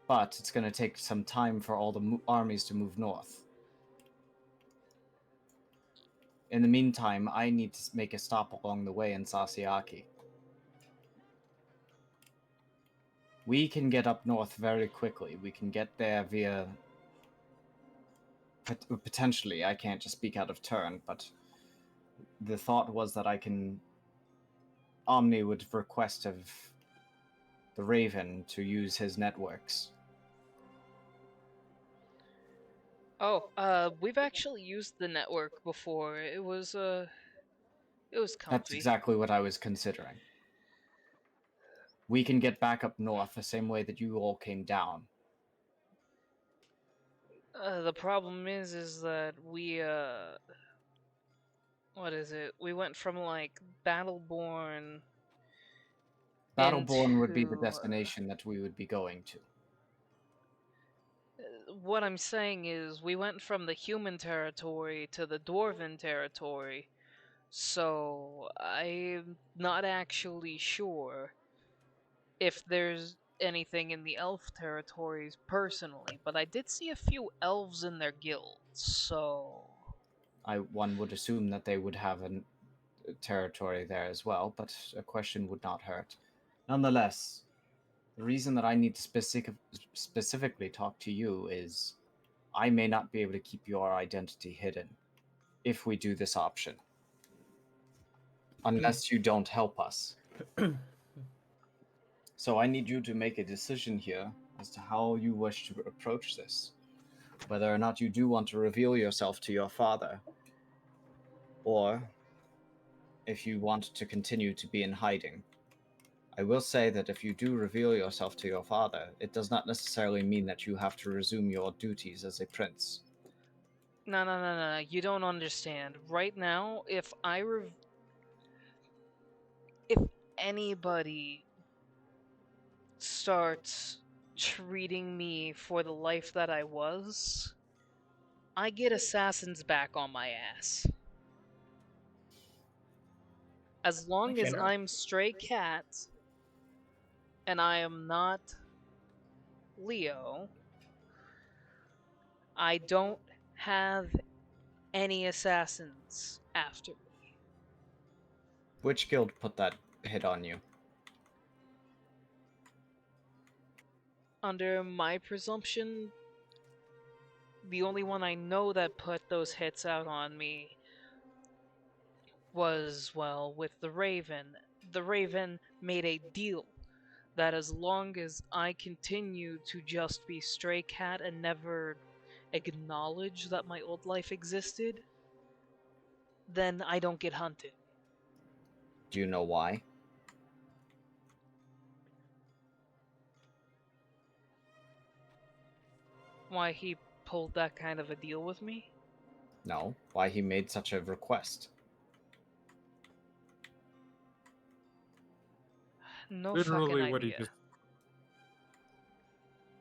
S5: But it's going to take some time for all the armies to move north. In the meantime, I need to make a stop along the way in Sasiaki. We can get up north very quickly. We can get there via... Potentially, I can't just speak out of turn, but the thought was that I can... Omni would request of the Raven to use his networks.
S11: Oh, we've actually used the network before. It was comfy.
S5: That's exactly what I was considering. We can get back up north the same way that you all came down.
S11: The problem is that we what is it? We went from like Battleborn.
S5: Battleborn would be the
S11: into,
S5: destination that we would be going to.
S11: What I'm saying is, we went from the human territory to the dwarven territory, so I'm not actually sure if there's anything in the elf territories personally, but I did see a few elves in their guilds, so...
S5: One would assume that they would have a territory there as well, but a question would not hurt. Nonetheless, the reason that I need to specifically talk to you is I may not be able to keep your identity hidden if we do this option. Unless you don't help us. So I need you to make a decision here as to how you wish to approach this. Whether or not you do want to reveal yourself to your father, or if you want to continue to be in hiding. I will say that if you do reveal yourself to your father, it does not necessarily mean that you have to resume your duties as a prince.
S11: No, you don't understand. Right now, if anybody start treating me for the life that I was, I get assassins back on my ass. As long as
S7: Understandable.
S11: I'm stray cat and I am not Leo, I don't have any assassins after me.
S5: Which guild put that hit on you?
S11: Under my presumption, the only one I know that put those hits out on me was, well, with the Raven. The Raven made a deal that as long as I continue to just be stray cat and never acknowledge that my old life existed, then I don't get hunted.
S5: Do you know why?
S11: Why he pulled that kind of a deal with me?
S5: No. Why he made such a request?
S11: No
S9: Literally
S11: fucking
S9: what he
S11: idea.
S9: just.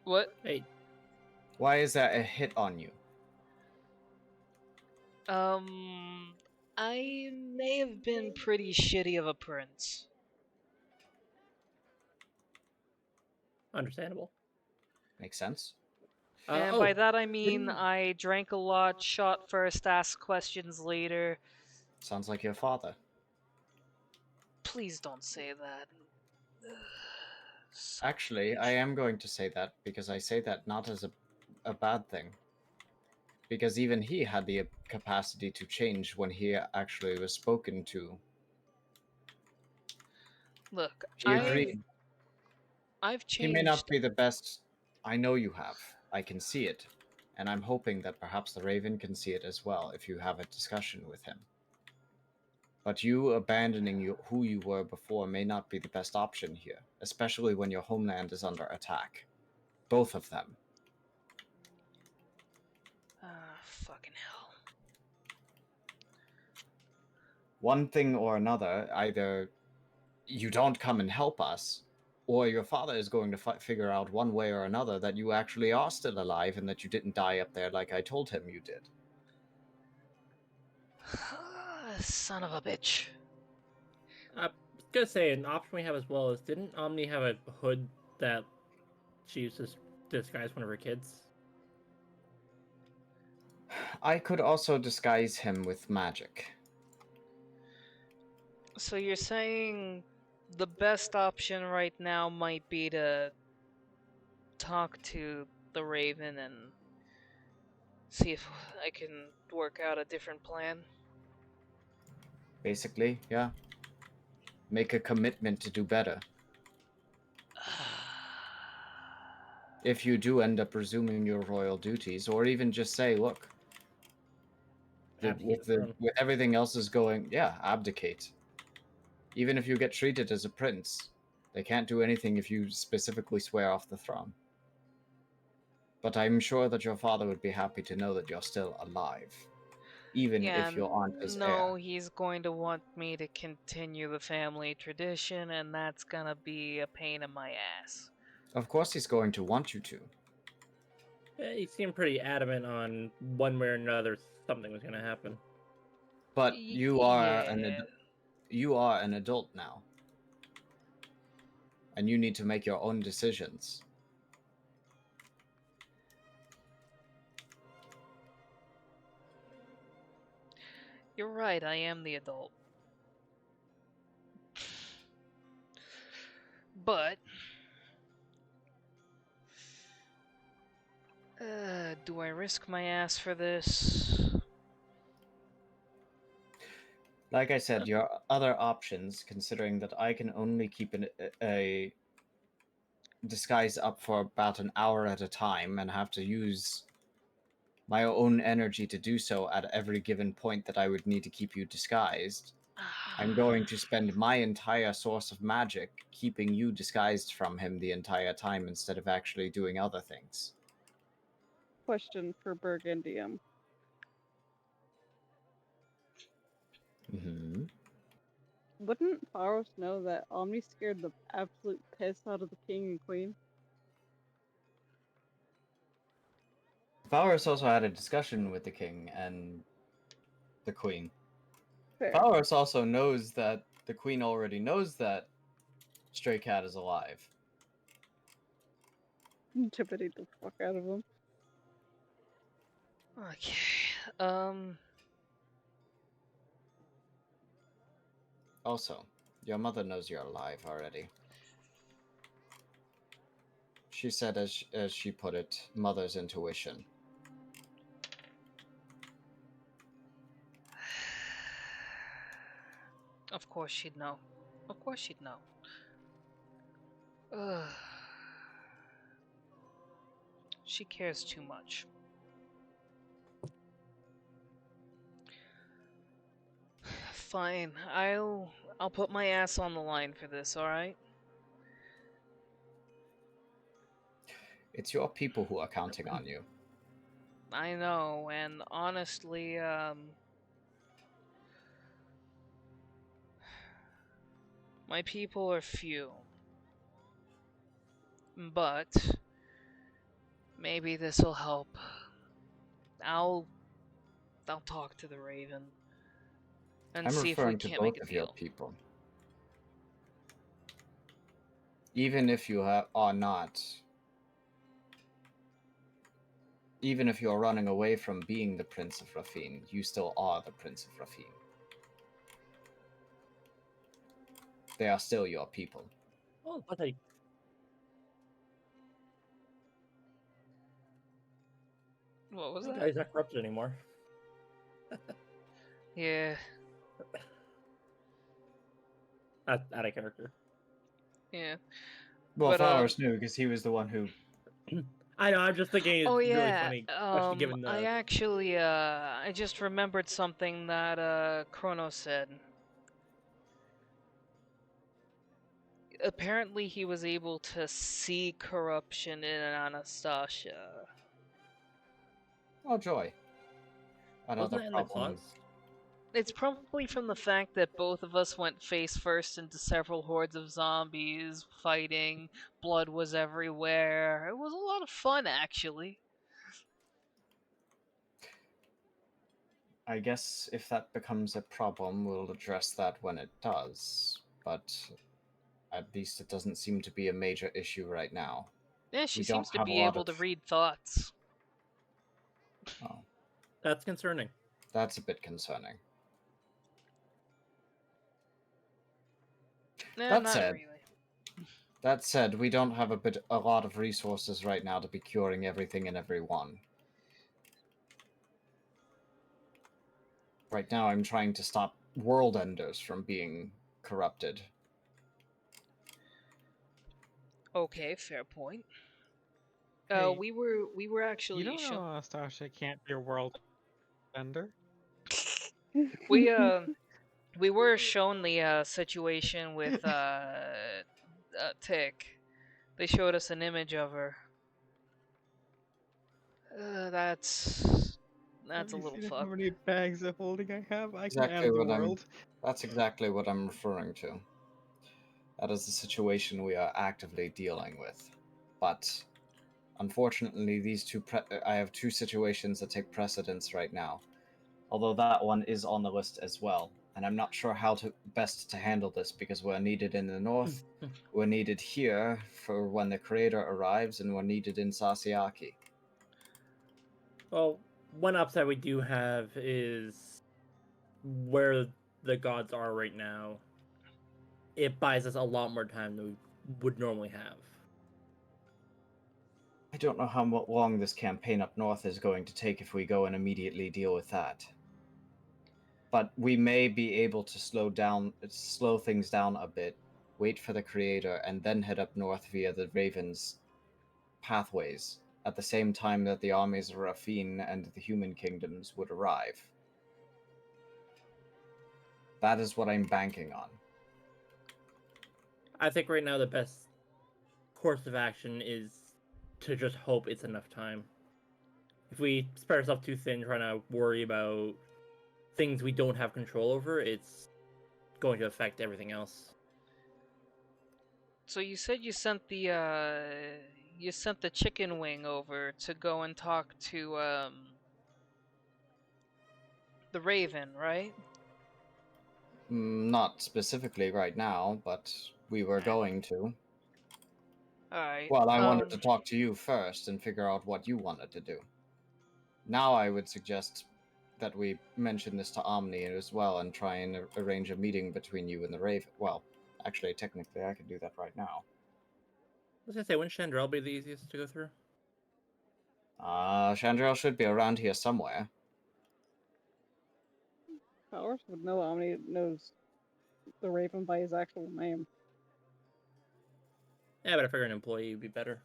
S11: What?
S7: Hey,
S5: Why is that a hit on you?
S11: I may have been pretty shitty of a prince.
S7: understandable.
S5: Makes sense.
S11: And by
S7: Oh,
S11: that I mean
S7: didn't-
S11: I drank a lot, shot first, asked questions later.
S5: Sounds like your father.
S11: Please don't say that.
S5: Actually, I am going to say that because I say that not as a bad thing. Because even he had the capacity to change when he actually was spoken to.
S11: Look,
S5: He agreed.
S11: I've
S5: He may not
S11: changed.
S5: be the best. I know you have. I can see it. And I'm hoping that perhaps the Raven can see it as well if you have a discussion with him. But you abandoning who you were before may not be the best option here, especially when your homeland is under attack. Both of them.
S11: Fucking hell.
S5: One thing or another, either you don't come and help us, or your father is going to figure out one way or another that you actually are still alive and that you didn't die up there like I told him you did.
S11: Son of a bitch.
S7: I was gonna say an option we have as well is didn't Omni have a hood that she used to disguise one of her kids?
S5: I could also disguise him with magic.
S11: So you're saying the best option right now might be to talk to the Raven and see if I can work out a different plan?
S5: Basically, yeah. Make a commitment to do better. If you do end up resuming your royal duties, or even just say, look, with everything else is going, yeah, abdicate. Even if you get treated as a prince, they can't do anything if you specifically swear off the throne. But I'm sure that your father would be happy to know that you're still alive, even if you aren't his
S11: no,
S5: heir.
S11: he's going to want me to continue the family tradition, and that's gonna be a pain in my ass.
S5: Of course he's going to want you to.
S7: He seemed pretty adamant on one way or another something was gonna happen.
S5: But you are an adult now. And you need to make your own decisions.
S11: You're right, I am the adult. But do I risk my ass for this?
S5: Like I said, your other options, considering that I can only keep a disguise up for about an hour at a time and have to use my own energy to do so at every given point that I would need to keep you disguised. I'm going to spend my entire source of magic keeping you disguised from him the entire time instead of actually doing other things.
S4: Question for Burgundium.
S5: Mm-hmm.
S4: Wouldn't Faros know that Omni scared the absolute piss out of the king and queen?
S5: Valorous also had a discussion with the king and the queen.
S4: Fair.
S5: Valorous also knows that the queen already knows that Stray Cat is alive.
S4: Intimidate the fuck out of him.
S8: Okay.
S5: Also, your mother knows you're alive already. She said, as she put it, mother's intuition.
S8: Of course she'd know. Of course she'd know. Ugh. She cares too much. Fine. I'll put my ass on the line for this, alright?
S5: It's your people who are counting on you.
S8: I know, and honestly, my people are few. But maybe this'll help. I'll talk to the Raven and
S5: I'm
S8: see if we
S5: referring to
S8: can't make
S5: both
S8: a
S5: of your
S8: deal.
S5: people. Even if you are not, even if you're running away from being the Prince of Rafine, you still are the Prince of Rafine. They are still your people.
S7: Oh, but I...
S8: What was
S7: The
S8: that?
S7: guy's not corrupted anymore.
S8: Yeah.
S7: Out of character.
S8: Yeah.
S5: Well,
S8: But,
S5: Flowers knew because he was the one who.
S7: I know. I'm just thinking it's
S8: Oh
S7: really
S8: yeah.
S7: funny, especially given the.
S8: I actually I just remembered something that Chrono said. Apparently he was able to see corruption in Anastasia.
S5: Oh, joy. Another
S7: Wasn't it in the
S5: problem.
S7: clause?
S8: It's probably from the fact that both of us went face first into several hordes of zombies fighting, blood was everywhere. It was a lot of fun, actually.
S5: I guess if that becomes a problem, we'll address that when it does. But at least it doesn't seem to be a major issue right now.
S8: Yeah, she
S5: We don't
S8: seems to
S5: have a
S8: be
S5: lot
S8: able to
S5: of-
S8: read thoughts.
S5: Oh,
S7: That's concerning.
S5: that's a bit concerning.
S8: Nah,
S5: That
S8: not
S5: said-
S8: really.
S5: That said, we don't have a lot of resources right now to be curing everything and everyone. Right now, I'm trying to stop world enders from being corrupted.
S8: Okay, fair point.
S3: Hey,
S8: we were actually
S3: You don't know Anastasia can't be a world ender.
S8: we were shown the situation with Tick. They showed us an image of her. That's
S3: Have
S8: a
S3: you
S8: little
S3: seen how
S8: fucked.
S3: many bags of holding I have? I can
S5: Exactly
S3: end the
S5: what I'm-
S3: world.
S5: That's exactly what I'm referring to. That is the situation we are actively dealing with. But unfortunately, I have two situations that take precedence right now. Although that one is on the list as well. And I'm not sure how best to handle this because we're needed in the north, we're needed here for when the creator arrives, and we're needed in Sasiaki.
S7: Well, one upside we do have is where the gods are right now. It buys us a lot more time than we would normally have.
S5: I don't know how long this campaign up north is going to take if we go and immediately deal with that. But we may be able to slow things down a bit, wait for the creator, and then head up north via the Raven's pathways, at the same time that the armies of Rafine and the human kingdoms would arrive. That is what I'm banking on.
S7: I think right now the best course of action is to just hope it's enough time. If we spread ourselves too thin trying to worry about things we don't have control over, it's going to affect everything else.
S8: So you said you sent the chicken wing over to go and talk to the Raven, right?
S5: Not specifically right now, but we were going to.
S8: Alright.
S5: Well, I wanted to talk to you first and figure out what you wanted to do. Now I would suggest that we mention this to Omni as well and try and arrange a meeting between you and the Raven. Well, actually, technically, I can do that right now.
S7: I was gonna say, wouldn't Chandrel be the easiest to go through?
S5: Chandrel should be around here somewhere.
S4: Powers would know Omni knows the Raven by his actual name.
S7: Yeah, but I figure an employee would be better.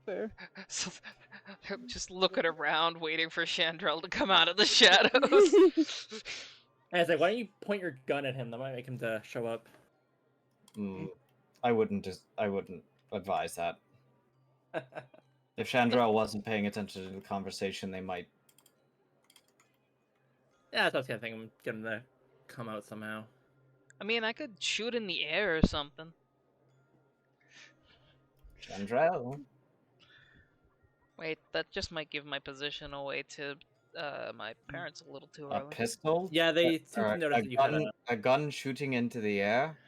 S4: Fair.
S8: So, just looking around, waiting for Chandrel to come out of the shadows.
S7: And it's like, why don't you point your gun at him? That might make him to show up.
S5: I wouldn't advise that. If Chandrel wasn't paying attention to the conversation, they might.
S7: Yeah, that's what I was gonna think. Get him to come out somehow.
S8: I mean, I could shoot in the air or something.
S5: Chandrel.
S8: Wait, that just might give my position away to my parents a little too
S5: A
S8: early.
S5: pistol?
S7: Yeah, they seem to notice that you had
S5: a gun shooting into the air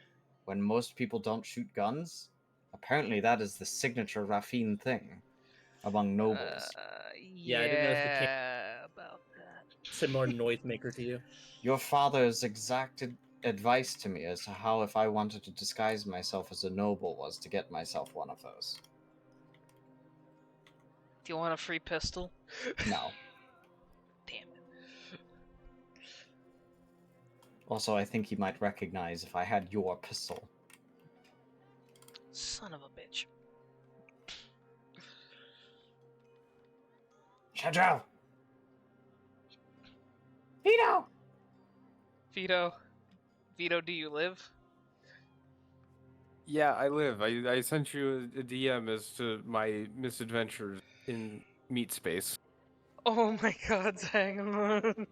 S5: when most people don't shoot guns? Apparently that is the signature Rafine thing among nobles.
S7: Yeah, I didn't notice the king
S8: about that.
S7: similar noisemaker to you.
S5: Your father's exacted advice to me as to how if I wanted to disguise myself as a noble was to get myself one of those.
S8: Do you want a free pistol?
S5: No.
S8: Damn it.
S5: Also, I think he might recognize if I had your pistol.
S8: Son of a bitch.
S5: Chandrel! Vito!
S8: Vito, do you live?
S9: Yeah, I live. I sent you a DM as to my misadventures in meat space.
S8: Oh my god, hang on.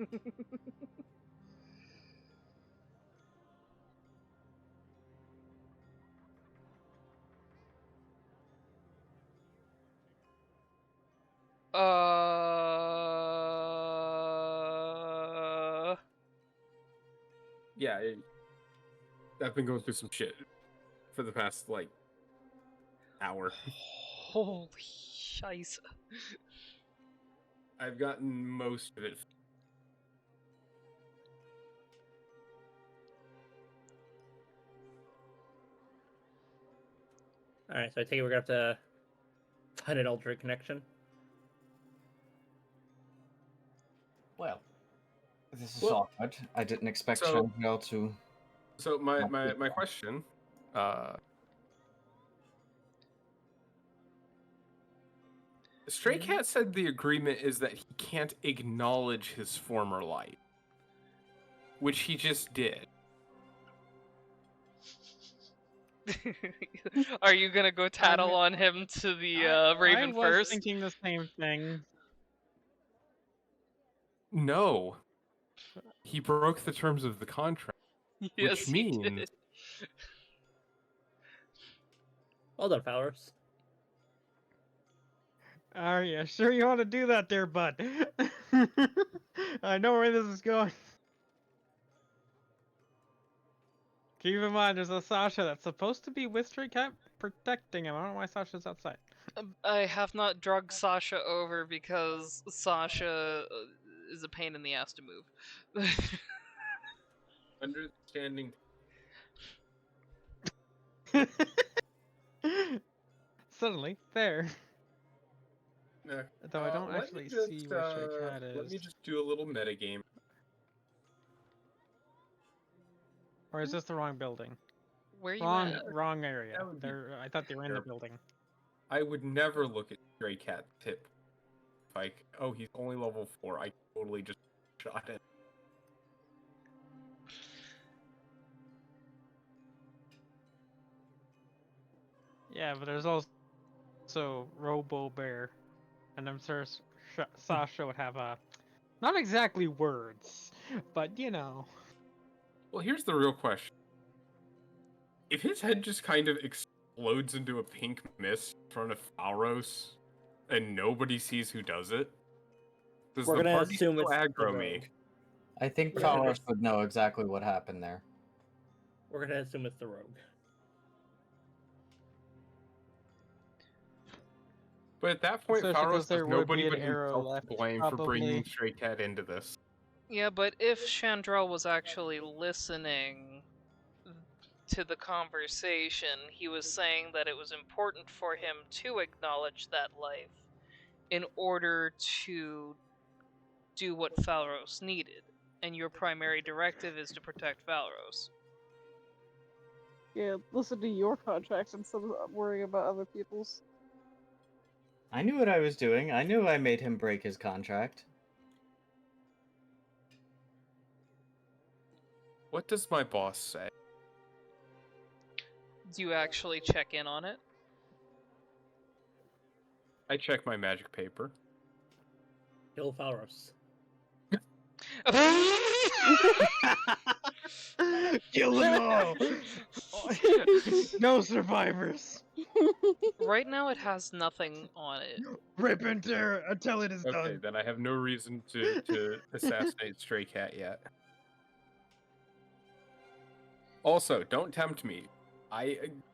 S9: Yeah, I've been going through some shit for the past, like, hour.
S8: Holy shiza.
S9: I've gotten most of it.
S7: Alright, so I take it we're gonna have to find an alternate connection.
S5: Well, this is awkward. I didn't expect Chandrel to...
S9: So my question, Stray Cat said the agreement is that he can't acknowledge his former life, which he just did.
S8: Are you gonna go tattle on him to the Raven
S3: I was
S8: first?
S3: thinking the same thing.
S9: No. He broke the terms of the contract.
S8: Yes,
S9: which
S8: he
S9: means
S8: did.
S7: Well done, Powers.
S3: Are you sure you want to do that there, bud? I know where this is going. Keep in mind, there's a Sasha that's supposed to be with Stray Cat protecting him. I don't know why Sasha's outside.
S8: I have not drugged Sasha over because Sasha is a pain in the ass to move.
S9: understanding.
S3: Suddenly, there. Though I don't
S9: let
S3: actually
S9: me just,
S3: see where Stray Cat is.
S9: Let me just do a little metagame.
S3: Or is this the wrong building?
S8: Where are you
S3: Wrong,
S8: at?
S3: wrong area.
S9: That would be
S3: I thought they were in the
S9: terrible.
S3: building.
S9: I would never look at Stray Cat tip. Like, oh, he's only level 4. I totally just shot it.
S3: Yeah, but there's also Robo Bear, and I'm sure Sasha would have not exactly words, but you know.
S9: Well, here's the real question. If his head just kind of explodes into a pink mist in front of Falros, and nobody sees who does it, does
S7: We're
S9: the
S7: gonna
S9: party
S7: assume
S9: still
S7: it's the
S9: aggro me?
S7: rogue.
S5: I think
S7: Yeah.
S5: Falros would know exactly what happened there.
S7: We're gonna assume it's the rogue.
S9: But at that point,
S3: Especially 'cause
S9: Falros
S3: there
S9: has
S3: would be
S9: nobody
S3: an
S9: but
S3: arrow
S9: himself to
S3: left,
S9: blame for bringing
S3: probably.
S9: Stray Cat into this.
S2: Yeah, but if Chandrel was actually listening to the conversation, he was saying that it was important for him to acknowledge that life in order to do what Falros needed. And your primary directive is to protect Falros.
S4: Yeah, listen to your contracts instead of worrying about other people's.
S5: I knew what I was doing. I knew I made him break his contract.
S9: What does my boss say?
S2: Do you actually check in on it?
S9: I check my magic paper.
S7: Kill Falros.
S3: Kill them all! No survivors!
S2: Right now it has nothing on it.
S3: Rip and tear until it is
S9: Okay,
S3: done.
S9: then I have no reason to assassinate Stray Cat yet. Also, don't tempt me.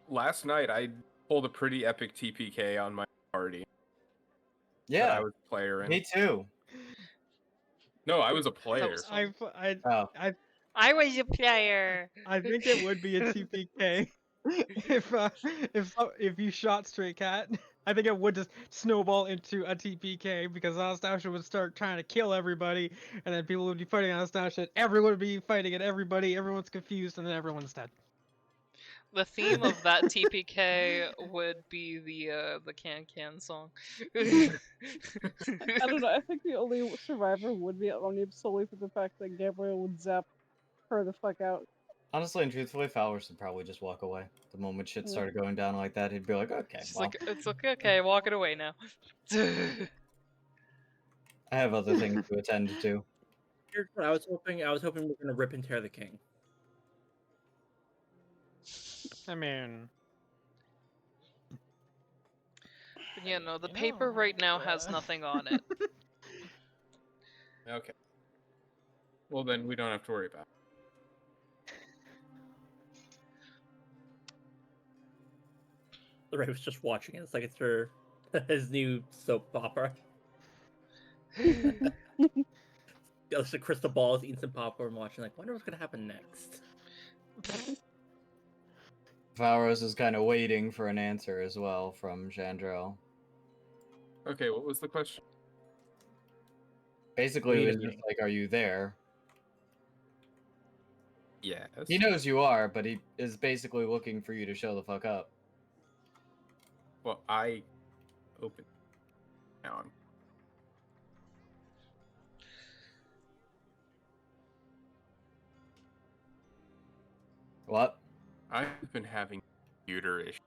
S9: Last night I pulled a pretty epic TPK on my party.
S5: Yeah,
S9: that I was a player in.
S5: me too.
S9: No, I was a player.
S2: was fun.
S5: Oh.
S2: I was a player.
S3: I think it would be a TPK if you shot Stray Cat. I think it would just snowball into a TPK because Anastasia would start trying to kill everybody, and then people would be fighting Anastasia. Everyone would be fighting at everybody. Everyone's confused, and then everyone's dead.
S2: The theme of that TPK would be the Can Can song.
S4: I don't know. I think the only survivor would be Omni solely for the fact that Gabriel would zap her the fuck out.
S5: Honestly and truthfully, Falros would probably just walk away. The moment shit
S4: Yeah.
S5: started going down like that, he'd be like, okay,
S2: It's
S5: well,
S2: like it's okay, walk it away now.
S5: I have other things to attend to.
S7: Here's what I was hoping we were gonna rip and tear the king.
S3: I mean,
S2: Yeah, no, the paper right now has nothing on it.
S9: Okay. Well, then we don't have to worry about it.
S7: Lorraine was just watching it. It's like it's her his new soap opera. Just a crystal ball is eating some popcorn, watching. Like, wonder what's gonna happen next.
S5: Falros is kind of waiting for an answer as well from Chandrel.
S9: Okay, what was the question?
S5: Basically, it was just like, are you there?
S9: Yes.
S5: He knows you are, but he is basically looking for you to show the fuck up.
S9: Well, I open now.
S5: What?
S9: I've been having computer issues.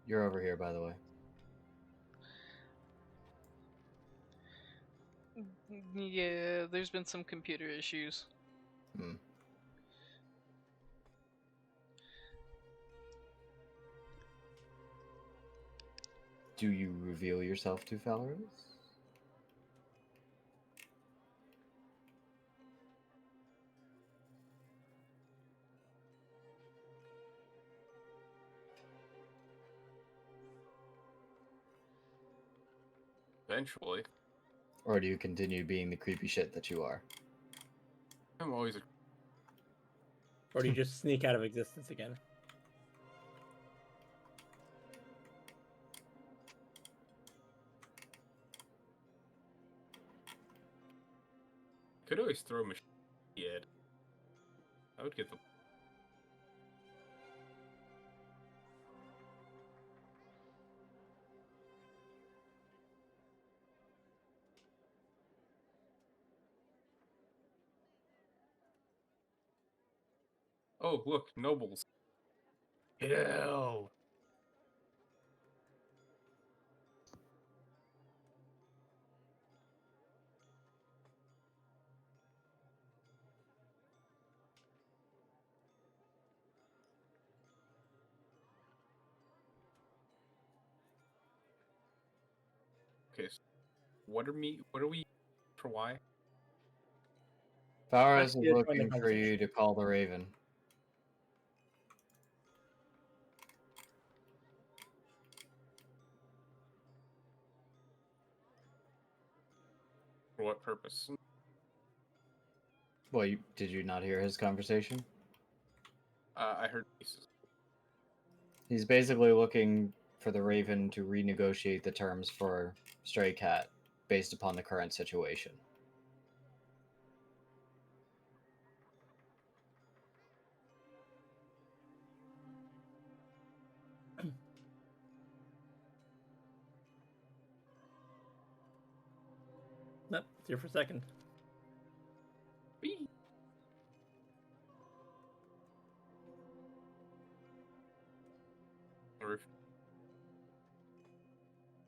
S5: You're over here, by the way.
S2: Yeah, there's been some computer issues.
S5: Hmm. Do you reveal yourself to Falros?
S9: Eventually.
S5: Or do you continue being the creepy shit that you are?
S9: I'm always a...
S7: Or do you just sneak out of existence again?
S9: Could always throw machine head. I would get the... Oh, look, nobles. Ew. Okay, so what are we for why?
S5: Faros is
S7: Actually, join the
S5: looking for you
S7: conversation.
S5: to call the Raven.
S9: For what purpose?
S5: Well, did you not hear his conversation?
S9: I heard pieces.
S5: He's basically looking for the Raven to renegotiate the terms for Stray Cat based upon the current situation.
S7: Nope, it's here for a second.
S9: Whee!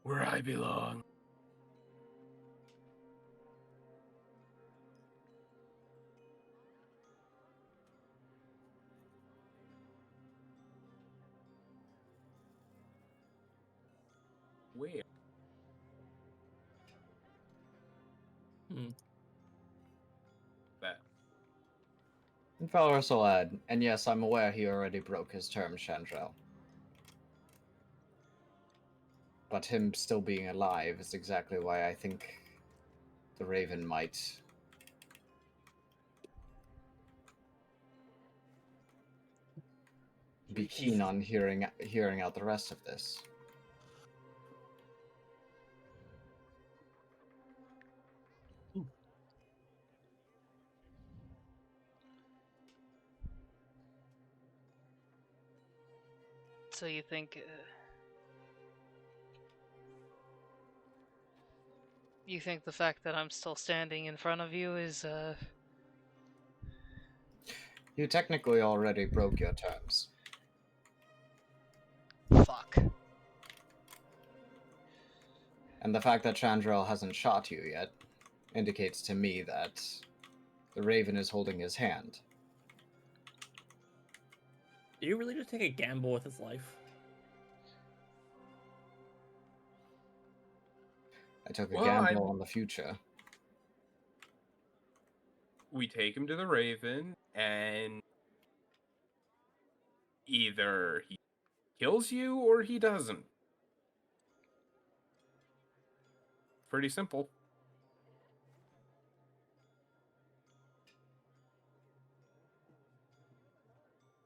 S9: Where I belong. Where? That.
S5: And Faros will add, and yes, I'm aware he already broke his terms, Chandrel. But him still being alive is exactly why I think the Raven might be keen on hearing out the rest of this.
S8: So you think the fact that I'm still standing in front of you is
S5: You technically already broke your terms.
S8: fuck.
S5: And the fact that Chandrel hasn't shot you yet indicates to me that the Raven is holding his hand.
S7: Do you really just take a gamble with his life?
S5: I took a gamble on the future.
S9: We take him to the Raven, and either he kills you or he doesn't. Pretty simple.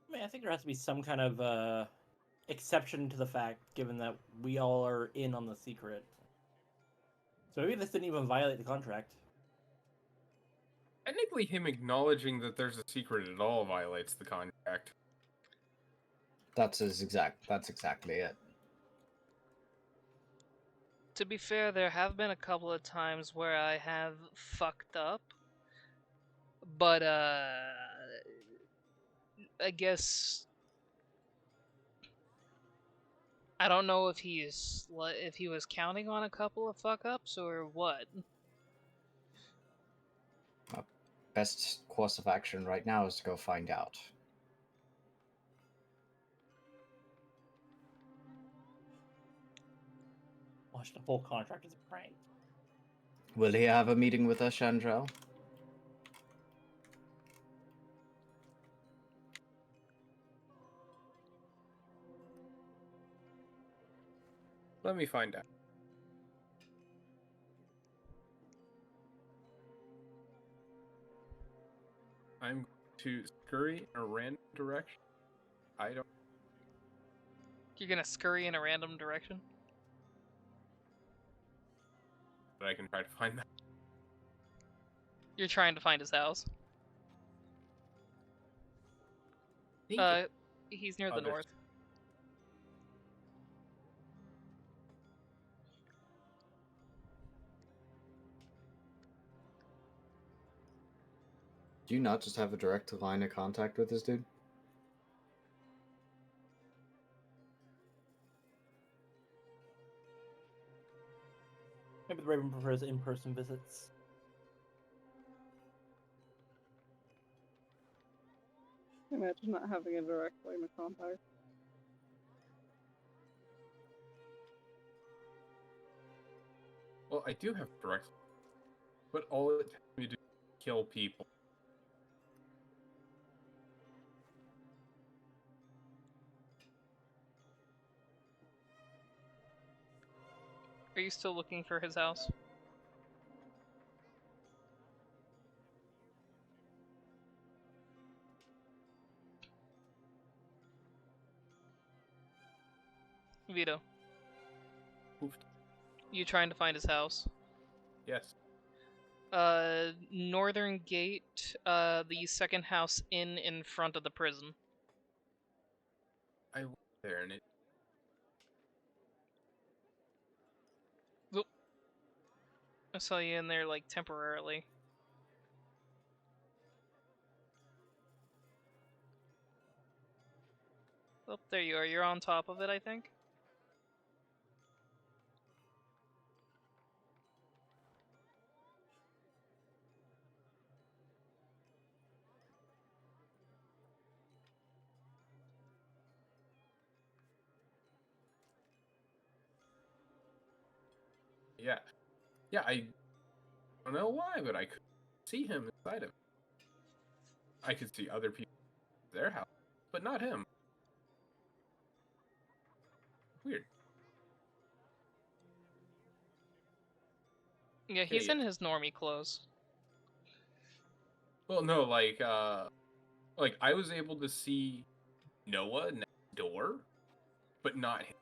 S7: I mean, I think there has to be some kind of exception to the fact, given that we all are in on the secret. So maybe this didn't even violate the contract.
S9: Technically, him acknowledging that there's a secret at all violates the contract.
S5: That's exactly it.
S8: To be fair, there have been a couple of times where I have fucked up, but I guess I don't know if he was counting on a couple of fuck ups or what.
S5: Best course of action right now is to go find out.
S7: Watch, the whole contract is a prank.
S5: Will he have a meeting with us, Chandrel?
S9: Let me find out. I'm going to scurry in a random direction. I don't.
S8: You're gonna scurry in a random direction?
S9: But I can try to find that.
S8: You're trying to find his house. He's near the north.
S5: Do you not just have a direct line of contact with this dude?
S7: Maybe the Raven prefers in-person visits.
S4: Imagine not having a direct line of contact.
S9: I do have direct, but all it tells me to do is kill people.
S2: Are you still looking for his house? Vito,
S9: Oofed.
S2: you trying to find his house?
S9: Yes.
S2: Northern gate, the second house in front of the prison.
S9: I went there and it.
S2: Oop. I saw you in there, like, temporarily. Oh, there you are. You're on top of it, I think.
S9: Yeah. Yeah, I don't know why, but I could see him inside of it. I could see other people in their house, but not him. Weird.
S2: Yeah, he's in
S9: Idiot.
S2: his normie clothes.
S9: Well, no, like I was able to see Noah next door, but not him.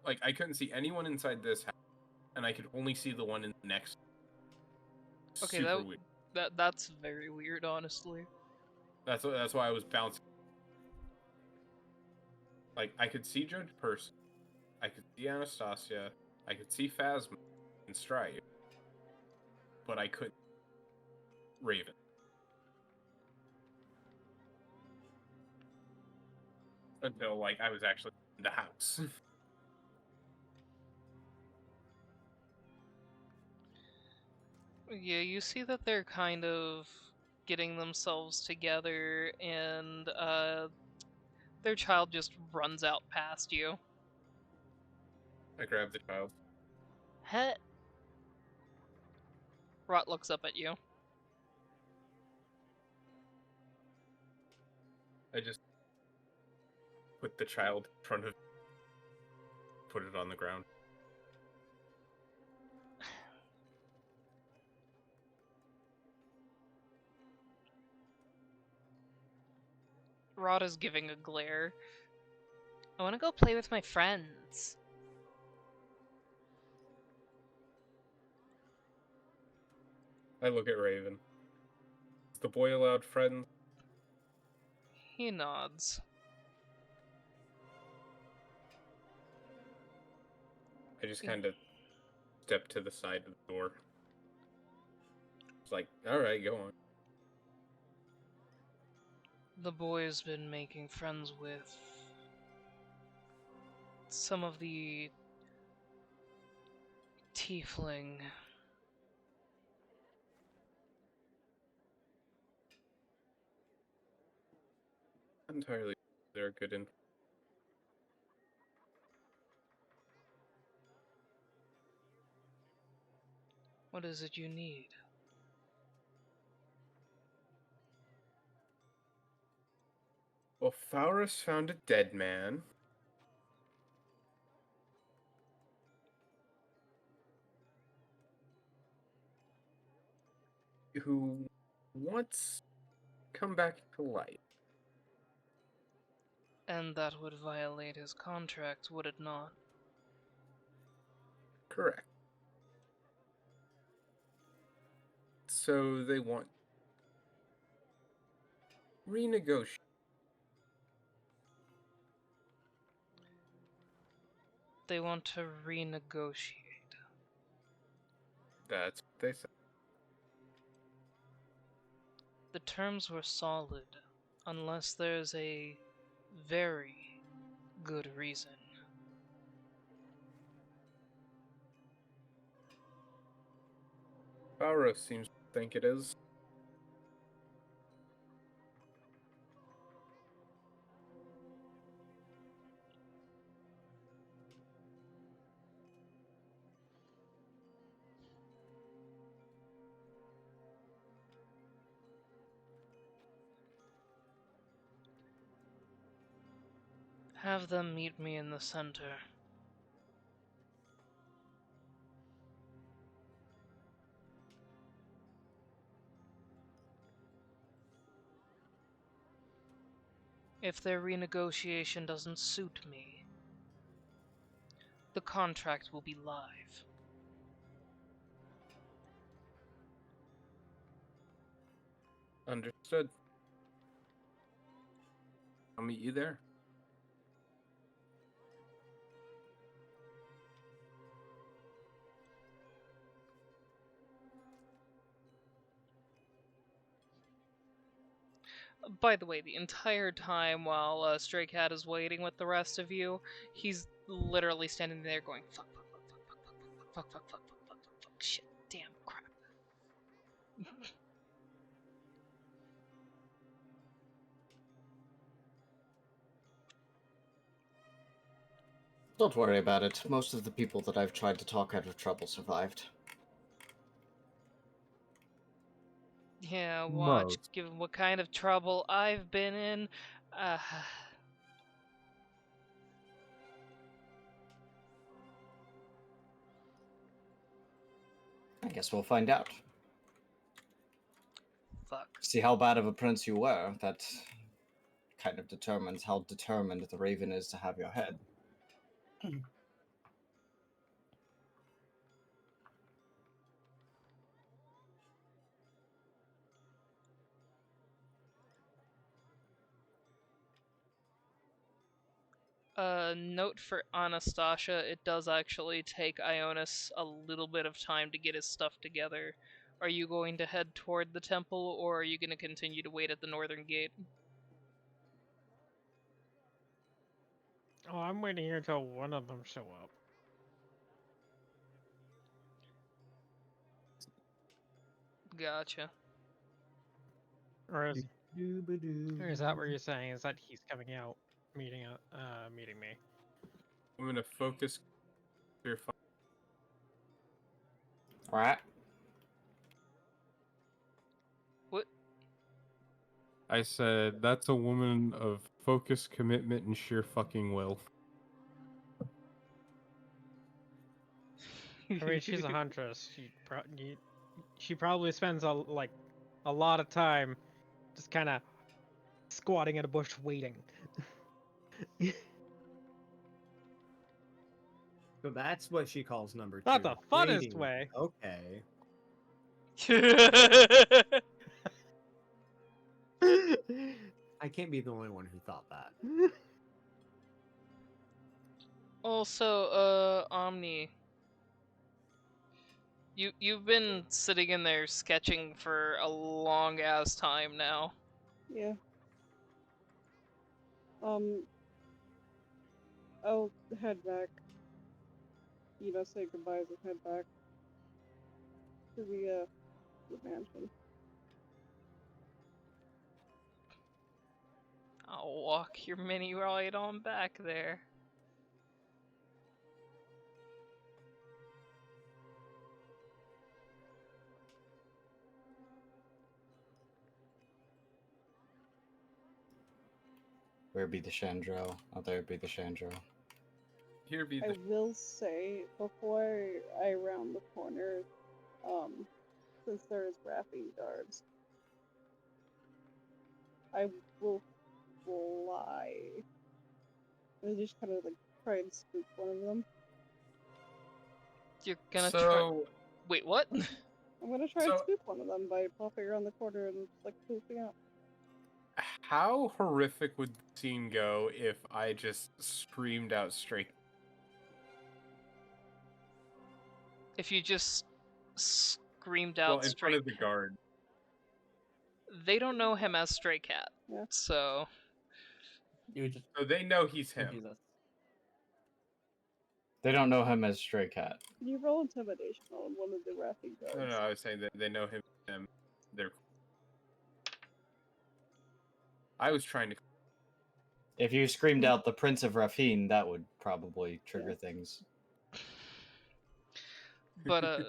S9: Like I couldn't see anyone inside this house, and I could only see the one in the next.
S2: Okay,
S9: Super weird.
S2: that's very weird, honestly.
S9: That's why I was bouncing. Like I could see Judge Person, I could see Anastasia, I could see Phasma and Stripe, but I couldn't Raven. Until like I was actually in the house.
S2: Yeah, you see that they're kind of getting themselves together, and their child just runs out past you.
S9: I grabbed the child.
S2: Heh. Rot looks up at you.
S9: I just put the child in front of, put it on the ground.
S2: Rod is giving a glare. I want to go play with my friends.
S9: I look at Raven. Is the boy allowed friends?
S2: He nods.
S9: I just kind of step to the side of the door. It's like, alright, go on.
S2: The boy's been making friends with some of the tiefling.
S9: Not entirely. They're good in.
S2: What is it you need?
S9: Well, Faurus found a dead man. Who wants come back to life.
S2: And that would violate his contract, would it not?
S9: Correct. So they want renegotiate.
S2: They want to renegotiate.
S9: That's what they said.
S2: The terms were solid, unless there's a very good reason.
S9: Faurus seems to think it is.
S11: Have them meet me in the center. If their renegotiation doesn't suit me, the contract will be live.
S9: Understood. I'll meet you there.
S11: By the way, the entire time while Stray Cat is waiting with the rest of you, he's literally standing there going, fuck, fuck, fuck, fuck, fuck, fuck, fuck, fuck, fuck, fuck, fuck, fuck, fuck, shit, damn, crap.
S5: Don't worry about it. Most of the people that I've tried to talk out of trouble survived.
S11: Yeah, watch,
S12: Most.
S11: given what kind of trouble I've been in, uh...
S5: I guess we'll find out.
S11: fuck.
S5: See how bad of a prince you were. That kind of determines how determined the Raven is to have your head.
S11: Note for Anastasia, it does actually take Ionis a little bit of time to get his stuff together. Are you going to head toward the temple, or are you going to continue to wait at the northern gate?
S3: Oh, I'm waiting here until one of them show up.
S11: Gotcha.
S3: Or is that what you're saying? Is that he's coming out, meeting me?
S9: I'm gonna focus. Clear fire.
S5: Alright?
S11: What?
S9: I said that's a woman of focus, commitment, and sheer fucking will.
S3: I mean, she's a huntress. She probably spends a lot of time just kind of squatting in a bush waiting.
S12: So that's what she calls number 2.
S3: Not the funnest
S12: waiting.
S3: way.
S12: Okay. I can't be the only one who thought that.
S11: Also, Omni. You've been sitting in there sketching for a long ass time now.
S4: Yeah. I'll head back. Say goodbyes and head back to the mansion.
S11: I'll walk your mini right on back there.
S5: Where be the Chandro? Oh, there be the Chandro.
S9: Here be
S4: I
S9: the.
S4: will say before I round the corner, since there's wrapping guards, I will fly. I just kind of try and spook one of them.
S11: You're gonna try.
S9: So
S11: Wait, what?
S4: I'm gonna try and spook one of them by popping around the corner and pooping out.
S9: how horrific would the scene go if I just screamed out straight?
S11: If you just screamed out
S9: in front of the guard.
S11: They don't know him as Stray Cat,
S4: Yeah.
S11: so
S7: You would just
S9: So they know he's him.
S7: confuse us.
S5: They don't know him as Stray Cat.
S4: Can you roll intimidation on one of the wrapping guards?
S9: No, I was saying that they know him. They're. I was trying to.
S5: If you screamed out the Prince of Rafine, that would probably trigger things.
S11: but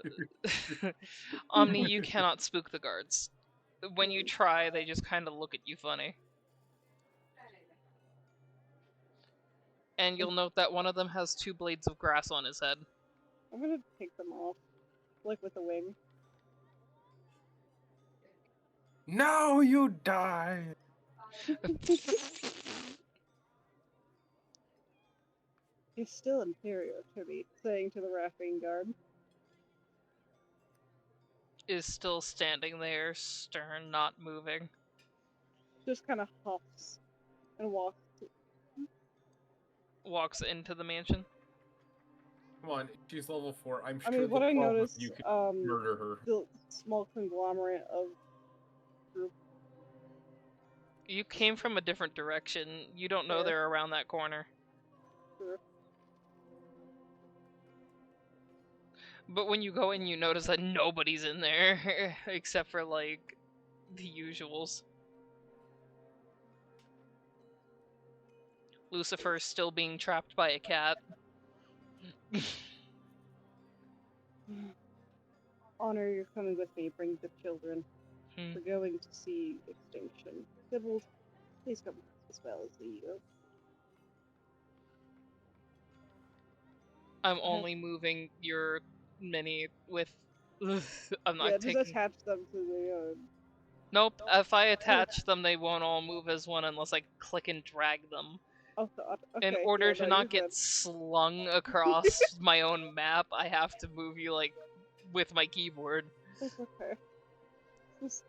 S11: Omni, you cannot spook the guards. When you try, they just kind of look at you funny.
S2: And you'll note that one of them has 2 blades of grass on his head.
S4: I'm gonna take them off, like with a wing.
S9: No, you die.
S4: He's still inferior to me, saying to the Raffine guard.
S2: Is still standing there, stern, not moving.
S4: Just kind of huffs and
S2: Walks into the mansion.
S9: Come on, she's level 4. I'm
S4: I
S9: sure
S4: mean, what
S9: the
S4: I
S9: 12 of
S4: noticed,
S9: you could murder her.
S4: the small conglomerate of group.
S2: You came from a different direction. You don't know
S4: Fair.
S2: they're around that corner.
S4: Sure.
S2: But when you go in, you notice that nobody's in there, except for, like, the usuals. Lucifer's still being trapped by a cat.
S4: Honor, you're coming with me. Bring the children. We're going to see extinction. Sybil, please come as well as the
S2: I'm only moving your mini with... I'm not
S4: yeah,
S2: taking...
S4: just attach them to the
S2: Nope, if I attach them, they won't all move as one unless I click and drag them.
S4: Oh god. Okay,
S2: In order
S4: yeah,
S2: to
S4: no,
S2: not
S4: you're
S2: get
S4: good.
S2: slung across my own map, I have to move you, like, with my keyboard.
S4: It's okay. Just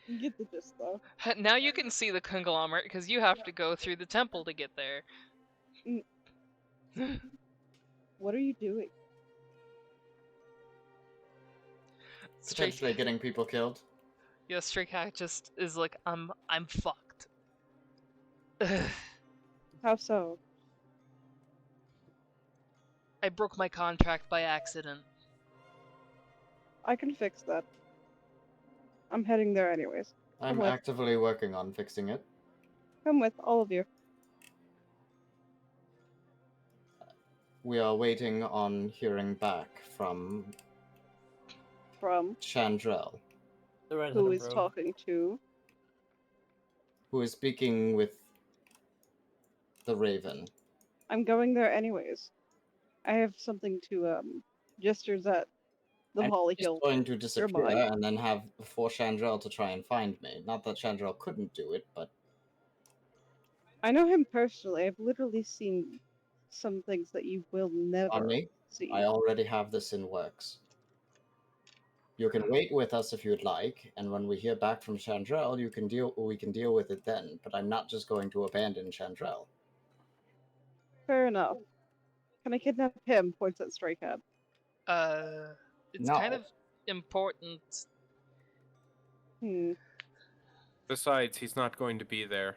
S4: you get the gist, though.
S2: Now you can see the conglomerate, because you have to go through the temple to get there.
S4: What are you doing?
S5: Potentially getting people killed.
S2: Yeah, Stray Cat just is like, I'm fucked.
S4: How so?
S2: I broke my contract by accident.
S4: I can fix that. I'm heading there anyways.
S5: I'm
S4: with.
S5: actively working on fixing it.
S4: Come with, all of you.
S5: We are waiting on hearing back from Chandrel,
S4: Who is talking to?
S5: who is speaking with the Raven.
S4: I'm going there anyways. I have something to gestures at the
S5: I'm
S4: Holly
S5: just
S4: Hill.
S5: going to disappear
S4: mine.
S5: and then have for Chandrel to try and find me. Not that Chandrel couldn't do it, but
S4: I know him personally. I've literally seen some things that you will never
S5: Omni,
S4: see.
S5: I already have this in works. You can wait with us if you'd like, and when we hear back from Chandrel, we can deal with it then, but I'm not just going to abandon Chandrel.
S4: Fair enough. Can I kidnap him? Points at Stray Cat.
S2: It's
S5: No.
S2: kind of important.
S9: Besides, he's not going to be there.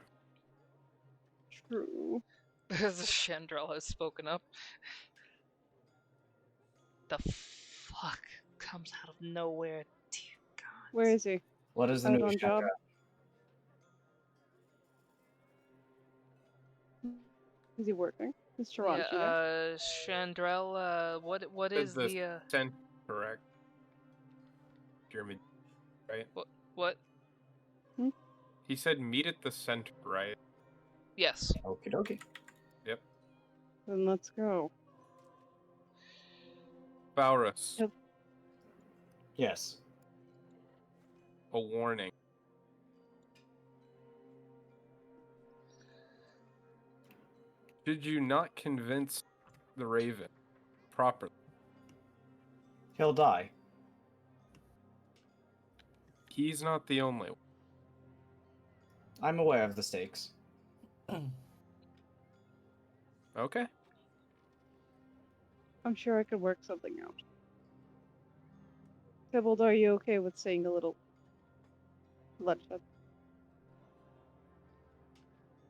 S4: True.
S2: Chandrel has spoken up. The fuck comes out of nowhere, dear God.
S4: Where is he?
S5: What is the
S4: Out
S5: news,
S4: on job? Is he working? Is Charanchi there?
S2: Chandrel, what is the
S9: Cent, correct? Jeremy, right?
S2: What?
S9: He said meet at the center, right?
S2: Yes.
S5: Okie dokie.
S9: Yep.
S4: Then let's go.
S9: Faurus.
S5: Yes.
S9: A warning. Did you not convince the Raven properly?
S5: He'll die.
S9: He's not the only one.
S5: I'm aware of the stakes.
S9: Okay.
S4: I'm sure I could work something out. Tybalt, are you okay with seeing a little bloodshed?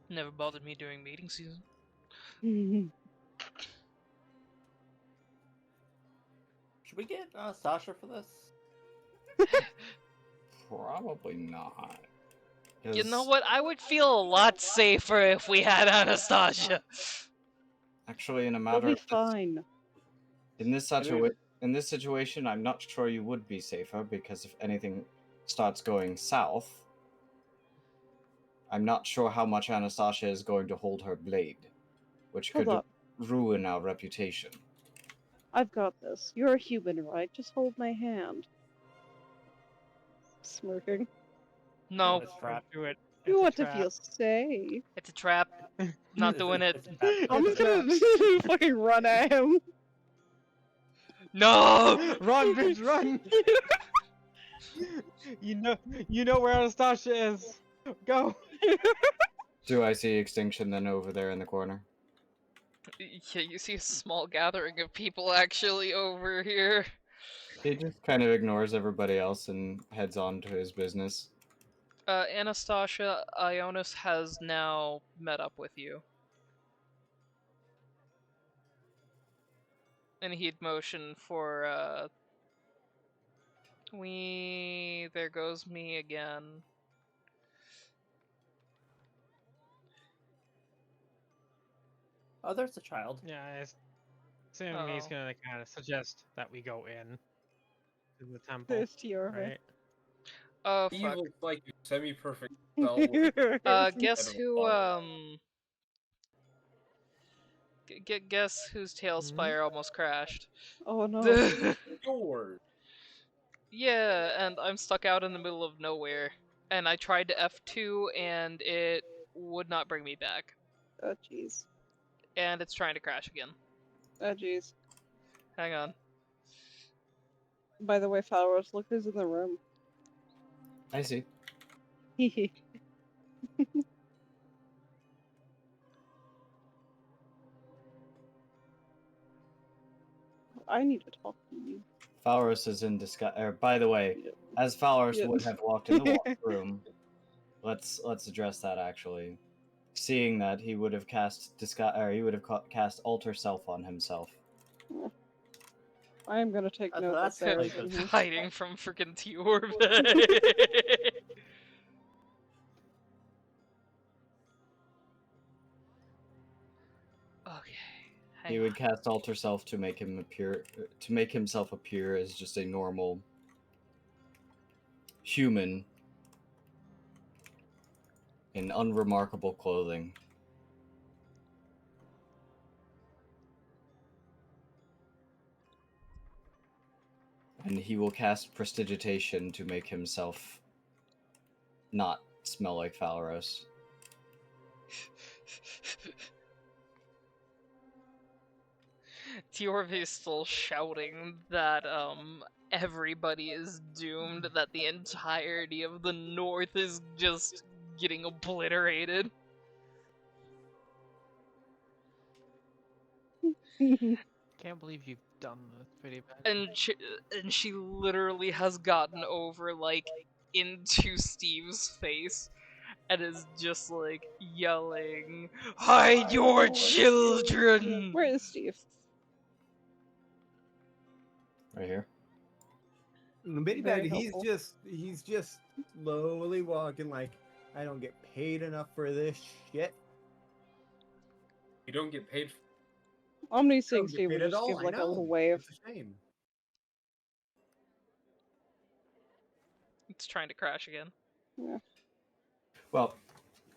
S2: Never bothered me during mating season.
S7: Should we get Sasha for this?
S5: Probably not.
S2: You know what? I would feel a lot safer if we had Anastasia.
S5: Actually, in a
S4: We'll
S5: matter
S4: be
S5: of
S4: fine.
S5: in this situation, I'm not sure you would be safer because if anything starts going south, I'm not sure how much Anastasia is going to hold her blade. which
S4: Hold
S5: could
S4: up.
S5: ruin our reputation.
S4: I've got this. You're a human, right? Just hold my hand. Smirking.
S2: No,
S7: It's trap.
S3: Do it.
S4: You
S3: It's
S4: want
S3: a
S4: to feel
S3: trap.
S4: safe.
S2: it's a trap. Not doing it.
S7: It's a trap.
S4: I'm
S3: It's
S4: just gonna fucking run at him.
S2: No!
S3: Run, bitch, run! You know where Anastasia is. Go.
S5: Do I see Extinction then over there in the corner?
S2: Yeah, you see a small gathering of people actually over here.
S5: He just kind of ignores everybody else and heads on to his business.
S2: Anastasia, Ionis has now met up with you. And he'd motion for, there goes me again.
S7: Oh, there's a child.
S3: Yeah, I assume he's
S2: Oh.
S3: gonna kind of suggest that we go in to the temple,
S4: There's Tiorva.
S3: right?
S2: Oh, fuck.
S9: Evil like your semi-perfect self.
S2: Guess
S9: Instead of
S2: who,
S9: love.
S2: guess whose tail spire almost crashed?
S4: Oh no.
S9: Yours.
S2: Yeah, and I'm stuck out in the middle of nowhere. And I tried to F2 and it would not bring me back.
S4: Oh jeez.
S2: And it's trying to crash again.
S4: Oh jeez.
S2: Hang on.
S4: By the way, Falros, look who's in the room.
S5: I see.
S4: Hehe. I need to talk to you.
S5: Falros is in disguise. By the way, as Falros would have walked in the room, let's address that actually. Seeing that he would have cast cast alter self on himself.
S4: I am gonna take note that
S7: That's
S4: Sarah's
S7: like
S4: in here.
S2: Hiding from freaking Tiorva. Okay.
S5: He would cast alter self to make himself appear as just a normal human in unremarkable clothing. And he will cast prestidigitation to make himself not smell like Falros.
S2: Tiorva is still shouting that everybody is doomed, that the entirety of the north is just getting obliterated.
S3: Can't believe you've done this, pretty bad.
S2: And she literally has gotten over like into Steve's face and is just like yelling, "Hide your children!"
S4: Where is Steve?
S5: Right here.
S12: Bitty
S4: Very
S12: Bag, he's
S4: helpful.
S12: just slowly walking like, I don't get paid enough for this shit.
S9: You don't get paid.
S4: Omni seeing
S12: Don't get
S4: Steve
S12: paid
S4: would
S12: at
S4: just
S12: all,
S4: give
S12: I
S4: like a little
S12: know.
S4: wave.
S12: It's a shame.
S2: It's trying to crash again.
S4: Yeah.
S5: Well,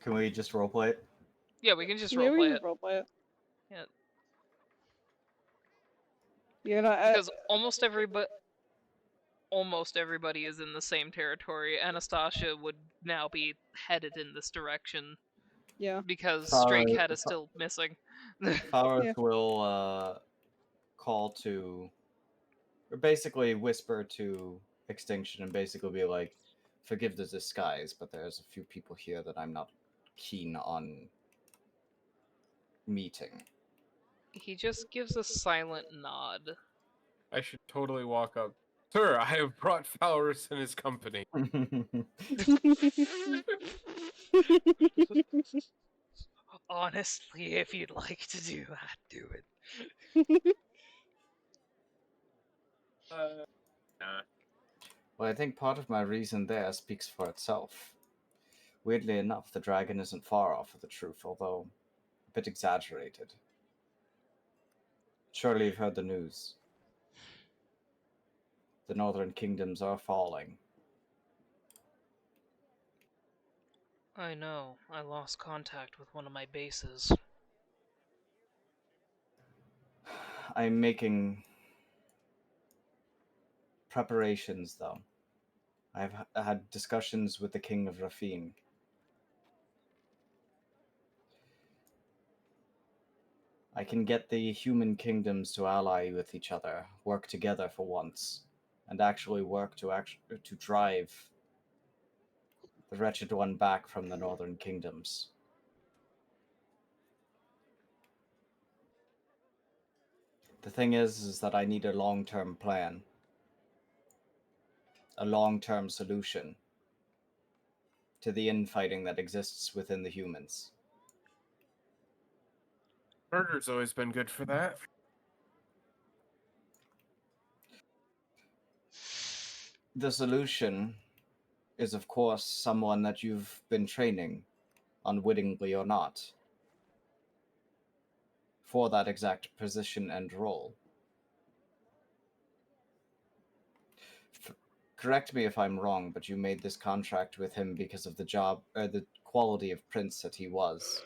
S5: can we just roleplay it?
S2: Yeah, we can just
S4: Maybe we
S2: roleplay
S4: can
S2: it.
S4: roleplay it.
S2: Yeah.
S4: Yeah, no,
S2: Because almost everybody is in the same territory. Anastasia would now be headed in this direction.
S4: Yeah.
S2: Because Stray Cat is still missing.
S5: Falros
S4: Yeah.
S5: will call to, or basically whisper to Extinction and basically be like, forgive the disguise, but there's a few people here that I'm not keen on meeting.
S2: He just gives a silent nod.
S9: I should totally walk up. Sir, I have brought Falrus and his company.
S2: Honestly, if you'd like to do that, do it.
S9: Nah.
S5: Well, I think part of my reason there speaks for itself. Weirdly enough, the dragon isn't far off of the truth, although a bit exaggerated. Surely you've heard the news. The northern kingdoms are falling.
S2: I know. I lost contact with one of my bases.
S5: I'm making preparations, though. I've had discussions with the King of Rafine. I can get the human kingdoms to ally with each other, work together for once, and actually work to drive the Wretched One back from the northern kingdoms. The thing is that I need a long-term plan, a long-term solution to the infighting that exists within the humans.
S9: Murder's always been good for that.
S5: The solution is, of course, someone that you've been training, unwittingly or not, for that exact position and role. Correct me if I'm wrong, but you made this contract with him because of the job, or the quality of prince that he was.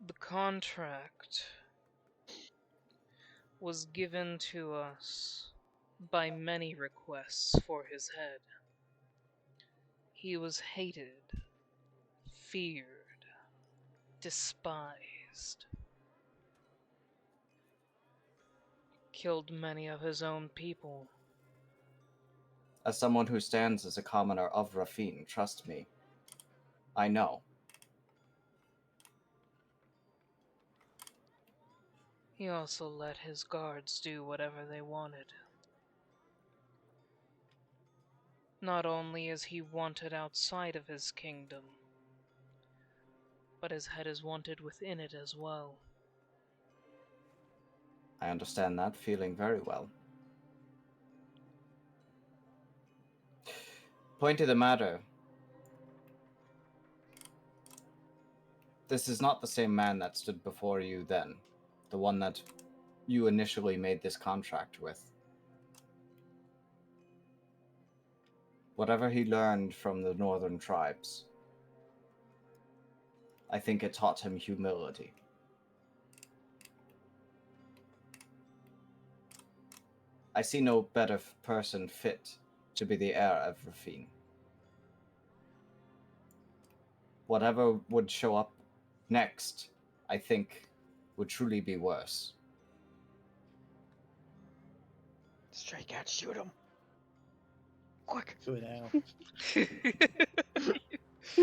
S11: The contract was given to us by many requests for his head. He was hated, feared, despised. Killed many of his own people.
S5: As someone who stands as a commoner of Rafine, trust me, I know.
S11: He also let his guards do whatever they wanted. Not only is he wanted outside of his kingdom, but his head is wanted within it as well.
S5: I understand that feeling very well. Point of the matter, this is not the same man that stood before you then, the one that you initially made this contract with. Whatever he learned from the northern tribes, I think it taught him humility. I see no better person fit to be the heir of Rafine. Whatever would show up next, I think, would truly be worse.
S3: Stray cat, shoot him. Quick.
S7: Do it now.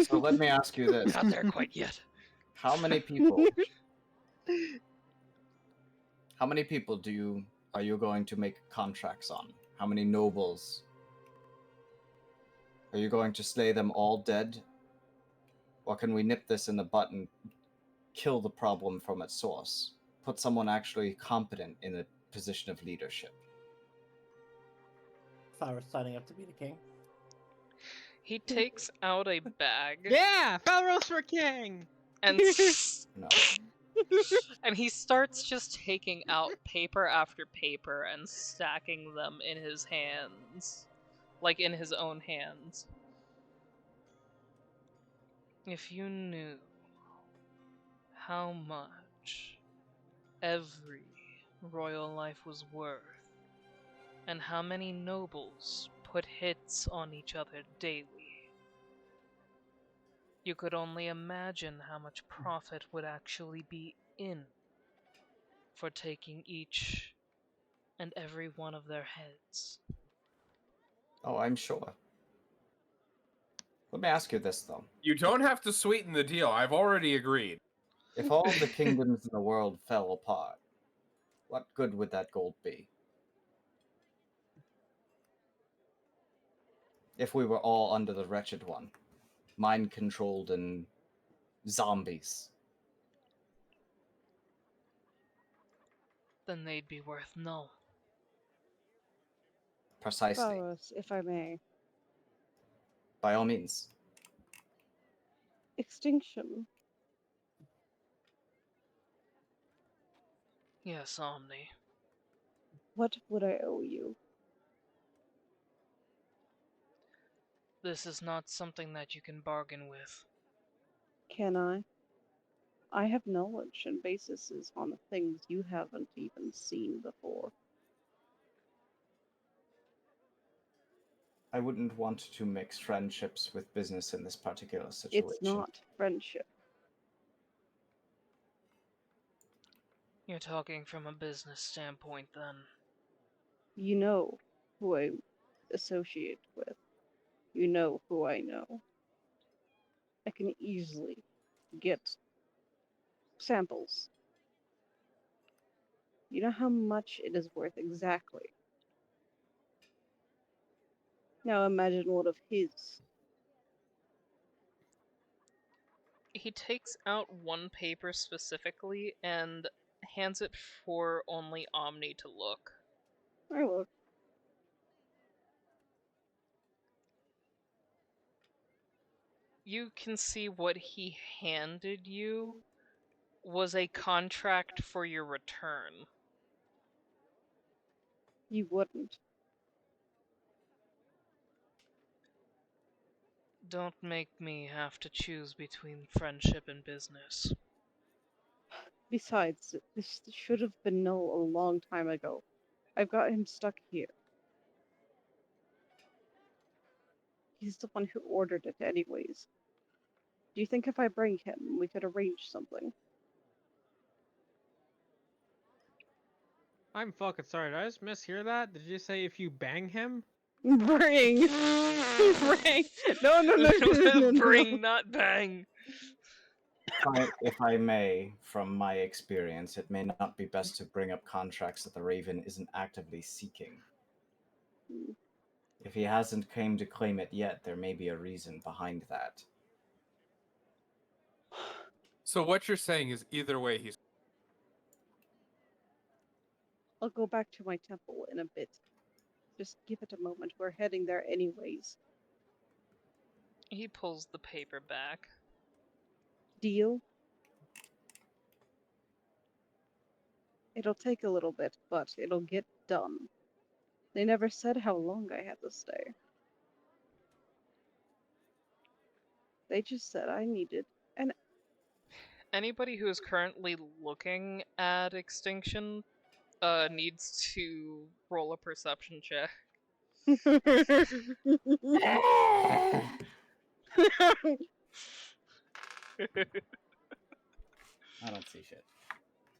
S5: So let me ask you this.
S11: Not there quite yet.
S5: How many people are you going to make contracts on? How many nobles? Are you going to slay them all dead? Or can we nip this in the butt and kill the problem from its source? Put someone actually competent in a position of leadership.
S7: If I were signing up to be the king.
S11: He takes out a bag
S3: Yeah, Falros for king.
S11: and
S5: No.
S11: and he starts just taking out paper after paper and stacking them in his hands, like in his own hands. If you knew how much every royal life was worth, and how many nobles put hits on each other daily, you could only imagine how much profit would actually be in for taking each and every one of their heads.
S5: Oh, I'm sure. Let me ask you this, though.
S9: You don't have to sweeten the deal. I've already agreed.
S5: If all the kingdoms in the world fell apart, what good would that gold be? If we were all under the Wretched One, mind-controlled and zombies.
S11: Then they'd be worth null.
S5: Precisely.
S4: Faros, if I may.
S5: By all means.
S4: Extinction.
S11: Yes, Omni.
S4: What would I owe you?
S11: The This is not something that you can bargain with.
S4: Can I? I have knowledge and bases on things you haven't even seen before.
S5: I wouldn't want to mix friendships with business in this particular situation.
S4: It's not friendship.
S11: You're talking from a business standpoint, then.
S4: You know who I associate with. You know who I know. I can easily get samples. You know how much it is worth exactly. Now imagine one of his.
S2: He takes out one paper specifically and hands it for only Omni to look.
S4: I look.
S2: You can see what he handed you was a contract for your return.
S4: You wouldn't.
S11: Don't make me have to choose between friendship and business.
S4: Besides, this should have been known a long time ago. I've got him stuck here. He's the one who ordered it anyways. Do you think if I bring him, we could arrange something?
S3: I'm fucking sorry. Did I just mishear that? Did you say if you bang him?
S4: Bring! Bring! No.
S2: Bring, not bang.
S5: If I may, from my experience, it may not be best to bring up contracts that the Raven isn't actively seeking. If he hasn't came to claim it yet, there may be a reason behind that.
S9: So what you're saying is either way he's...
S4: I'll go back to my temple in a bit. Just give it a moment. We're heading there anyways.
S2: He pulls the paper back.
S4: Deal? It'll take a little bit, but it'll get done. They never said how long I had to stay. They just said I needed an...
S2: Anybody who is currently looking at Extinction needs to roll a perception check.
S5: I don't see shit.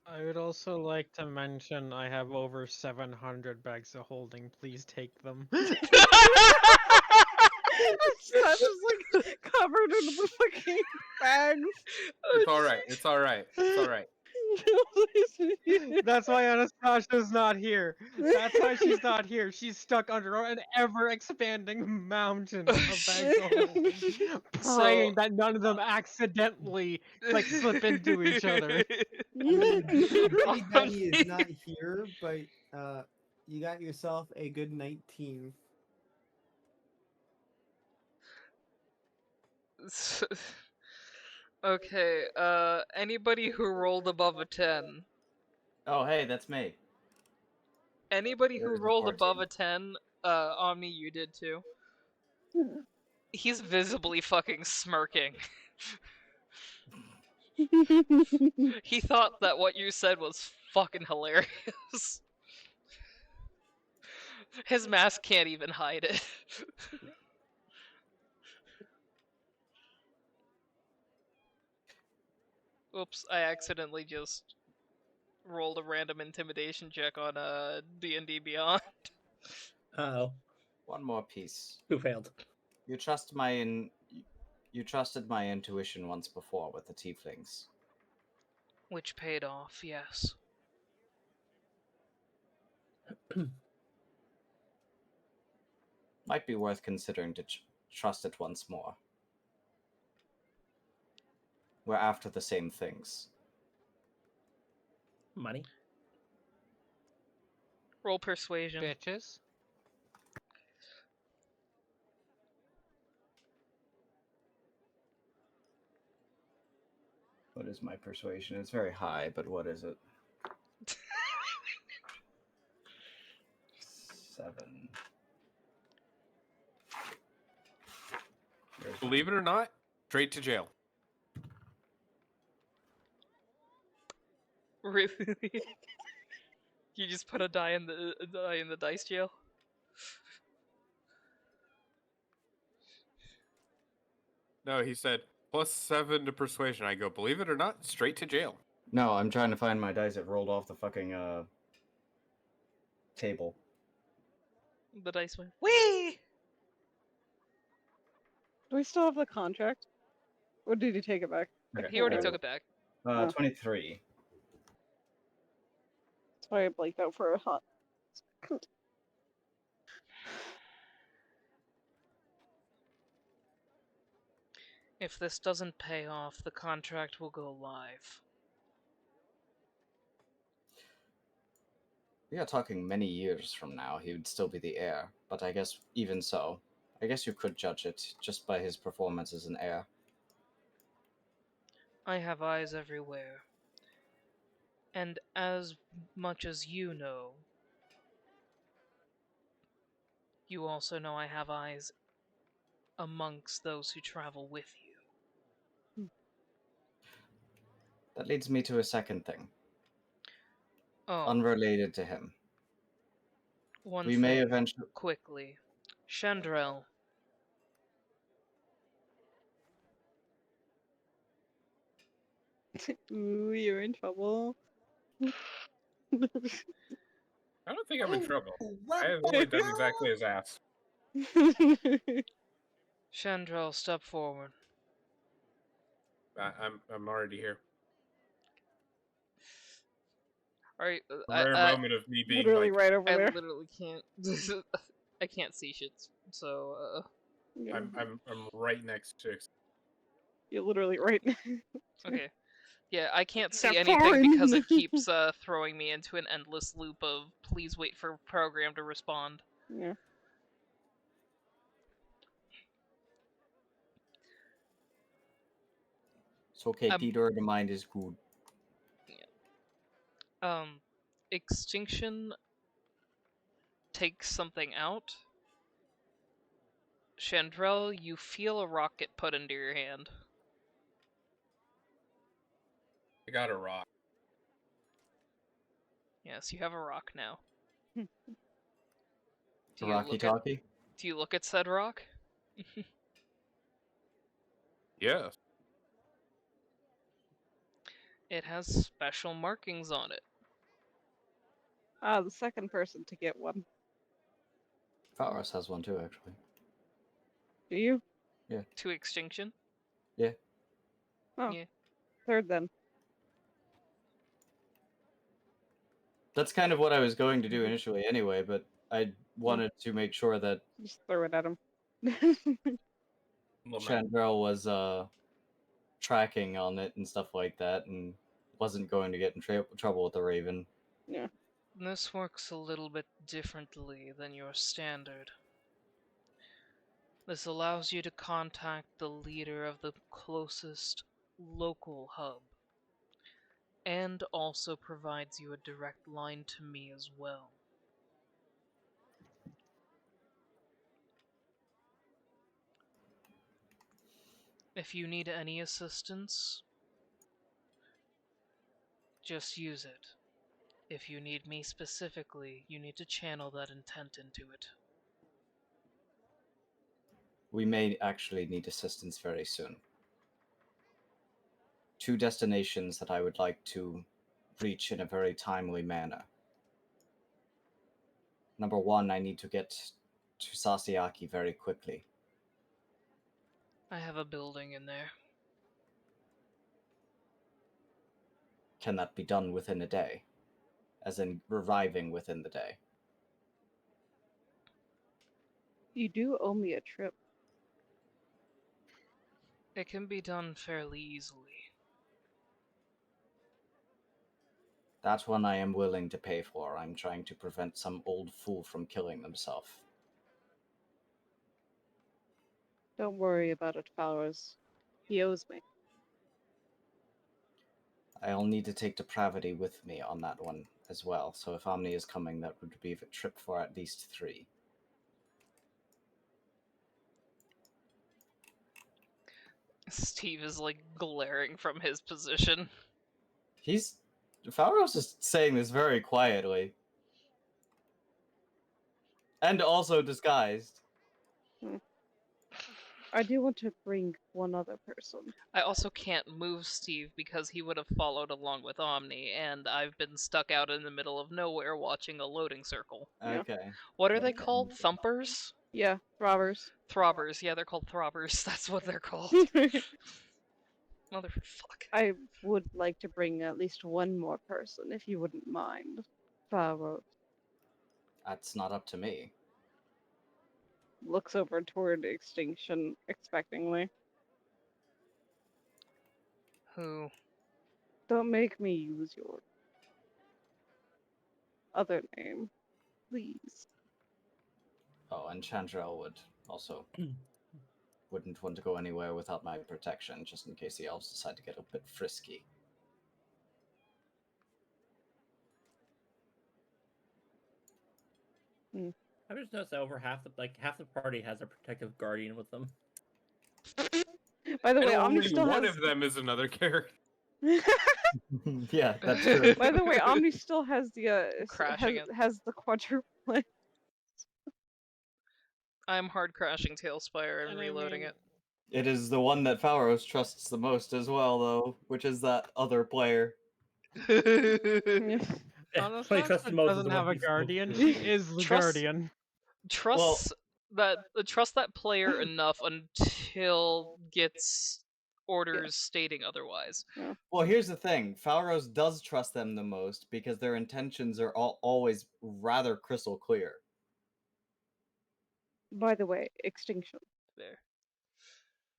S3: I would also like to mention I have over 700 bags of holding. Please take them.
S4: That is like covered in the fucking bags.
S9: It's alright, it's alright, it's alright.
S3: That's why Anastasia's not here. That's why she's not here. She's stuck under an ever-expanding mountain of bags of holding, praying that none of them accidentally like slip into each other.
S6: Betty Betty is not here, but you got yourself a good 19.
S2: Okay, anybody who rolled above a 10.
S5: Oh, hey, that's me.
S2: Anybody who
S5: There's the
S2: rolled
S5: 14.
S2: above a 10, Omni, you did too. He's visibly fucking smirking. He thought that what you said was fucking hilarious. His mask can't even hide it. Oops, I accidentally just rolled a random intimidation check on D&D Beyond.
S7: Uh-oh.
S5: One more piece.
S7: Who failed?
S5: You trusted my intuition once before with the tieflings.
S11: Which paid off, yes.
S5: Might be worth considering to trust it once more. We're after the same things.
S7: Money?
S2: Roll persuasion.
S3: Bitches.
S5: What is my persuasion? It's very high, but what is it? 7.
S9: Believe it or not, straight to jail.
S2: Really? You just put a die in the dice jail?
S9: No, he said +7 to persuasion. I go, believe it or not, straight to jail.
S5: No, I'm trying to find my dice that rolled off the fucking table.
S2: The dice went, whee!
S4: Do we still have the contract? Or did he take it back?
S5: Okay.
S2: He already took it back.
S5: 23.
S4: Sorry, I blanked out for a hot.
S2: If this doesn't pay off, the contract will go live.
S5: We are talking many years from now, he would still be the heir, but I guess even so, I guess you could judge it just by his performance as an heir.
S2: I have eyes everywhere. And as much as you know, you also know I have eyes amongst those who travel with you.
S5: That leads me to a second thing.
S2: Oh,
S5: Unrelated to him.
S2: one
S5: We
S2: thing,
S5: may eventually...
S2: quickly. Chandrel.
S4: Ooh, you're in trouble.
S9: I don't think I'm in trouble. I have only done exactly as asked.
S2: Chandrel, step forward.
S9: I'm already here.
S2: Alright,
S9: A rare moment of me being
S4: literally
S9: like,
S4: right over
S2: I
S4: there.
S2: literally can't. I can't see shit, so
S4: Yeah.
S9: I'm right next to.
S4: You're literally right.
S2: okay. Yeah, I can't see
S4: Step
S2: anything
S4: forward.
S2: because it keeps throwing me into an endless loop of please wait for program to respond.
S4: Yeah.
S5: It's okay, Peter, the mind is good.
S2: Extinction takes something out. Chandrel, you feel a rock get put into your hand.
S9: I got a rock.
S2: Yes, you have a rock now.
S5: Rocky talkie?
S2: Do you look at said rock?
S9: Yes.
S2: It has special markings on it.
S4: The second person to get one.
S5: Faros has one too, actually.
S4: Do you?
S5: Yeah.
S2: To extinction?
S5: Yeah.
S4: Oh.
S2: Yeah.
S4: Third then.
S5: That's kind of what I was going to do initially anyway, but I wanted to make sure that
S4: Just throw it at him.
S5: Chandrel was tracking on it and stuff like that, and wasn't going to get in trouble with the Raven.
S4: Yeah.
S2: This works a little bit differently than your standard. This allows you to contact the leader of the closest local hub, and also provides you a direct line to me as well. If you need any assistance, just use it. If you need me specifically, you need to channel that intent into it.
S5: We may actually need assistance very soon. 2 destinations that I would like to reach in a very timely manner. Number 1, I need to get to Sasiaki very quickly.
S2: I have a building in there.
S5: Can that be done within a day? As in arriving within the day?
S4: You do owe me a trip.
S2: It can be done fairly easily.
S5: That one I am willing to pay for. I'm trying to prevent some old fool from killing himself.
S4: Don't worry about it, Flowers. He owes me.
S5: I'll need to take depravity with me on that one as well, so if Omni is coming, that would be a trip for at least 3.
S2: Steve is like glaring from his position.
S5: Falros is saying this very quietly. And also disguised.
S4: I do want to bring one other person.
S2: I also can't move Steve because he would have followed along with Omni, and I've been stuck out in the middle of nowhere watching a loading circle.
S4: Yeah.
S5: Okay.
S2: What are they called? Thumpers?
S4: Yeah, robbers.
S2: Throbbers. Yeah, they're called throbbers. That's what they're called. Motherfuck.
S4: I would like to bring at least one more person, if you wouldn't mind. Faro
S5: That's not up to me.
S4: looks over toward Extinction expectingly.
S2: Who?
S4: Don't make me use your other name, please.
S5: Oh, and Chandrel would also wouldn't want to go anywhere without my protection, just in case the elves decide to get a bit frisky.
S7: I've just noticed that over half the party has a protective guardian with them.
S4: By the
S9: And
S4: way, Omni
S9: only
S4: still
S9: one
S4: has.
S9: of them is another character.
S5: Yeah, that's true.
S4: By the way, Omni still has the
S2: Crashing it.
S4: has the quadruple.
S2: I'm hard crashing Tailspire and
S3: And I
S2: reloading
S3: mean-
S2: it.
S5: It is the one that Falros trusts the most as well, though, which is that other player.
S3: Anastasia
S7: trust the most is
S3: doesn't
S7: the
S3: have
S7: one
S3: a
S7: he spoke
S3: guardian.
S7: to.
S3: She is the
S2: Trust-
S3: guardian.
S2: Trust that player enough until gets orders stating otherwise.
S5: Well, here's the thing. Falros does trust them the most because their intentions are always rather crystal clear.
S4: By the way, Extinction.
S2: There.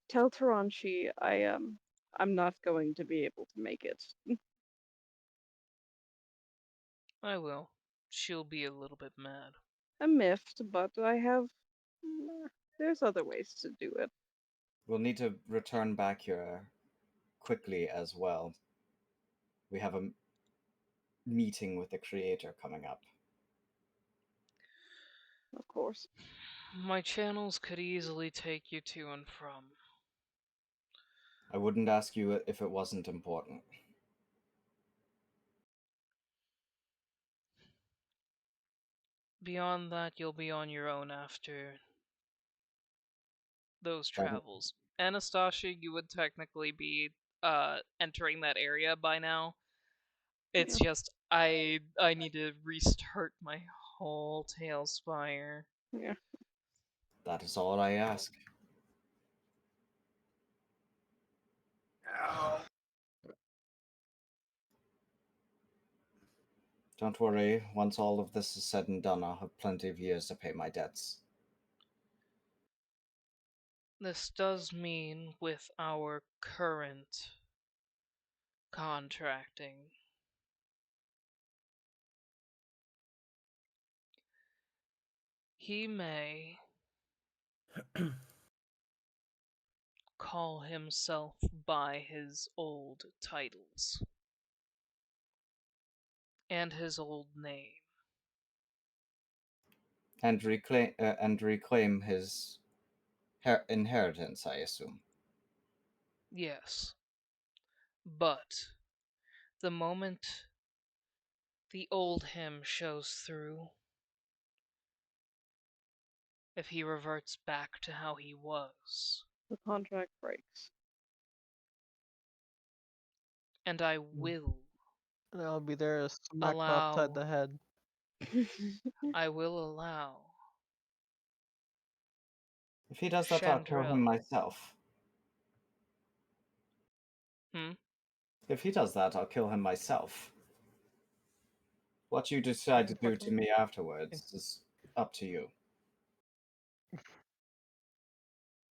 S4: Tell Taranshi I'm not going to be able to make it.
S2: I will. She'll be a little bit mad.
S4: I'm miffed, but I have. There's other ways to do it.
S5: We'll need to return back here quickly as well. We have a meeting with the creator coming up.
S4: Of course.
S2: My channels could easily take you to and from.
S5: I wouldn't ask you if it wasn't important.
S2: Beyond that, you'll be on your own after those
S5: That-
S2: travels. Anastasia, you would technically be entering that area by now. It's just I need to restart my whole Tailspire.
S4: Yeah.
S5: That is all I ask.
S6: Ow.
S5: Don't worry, once all of this is said and done, I'll have plenty of years to pay my debts.
S2: This does mean with our current contracting, he may call himself by his old titles and his old name.
S5: And reclaim his inheritance, I assume.
S2: Yes. But the moment the old him shows through, if he reverts back to how he was,
S4: The contract breaks.
S2: and I will,
S3: And I'll be there to smack him upside the head.
S2: I will allow
S5: If he does that, I'll kill him
S2: Chandrel.
S5: myself.
S2: Hmm?
S5: If he does that, I'll kill him myself. What you decide to do to me afterwards is up to you.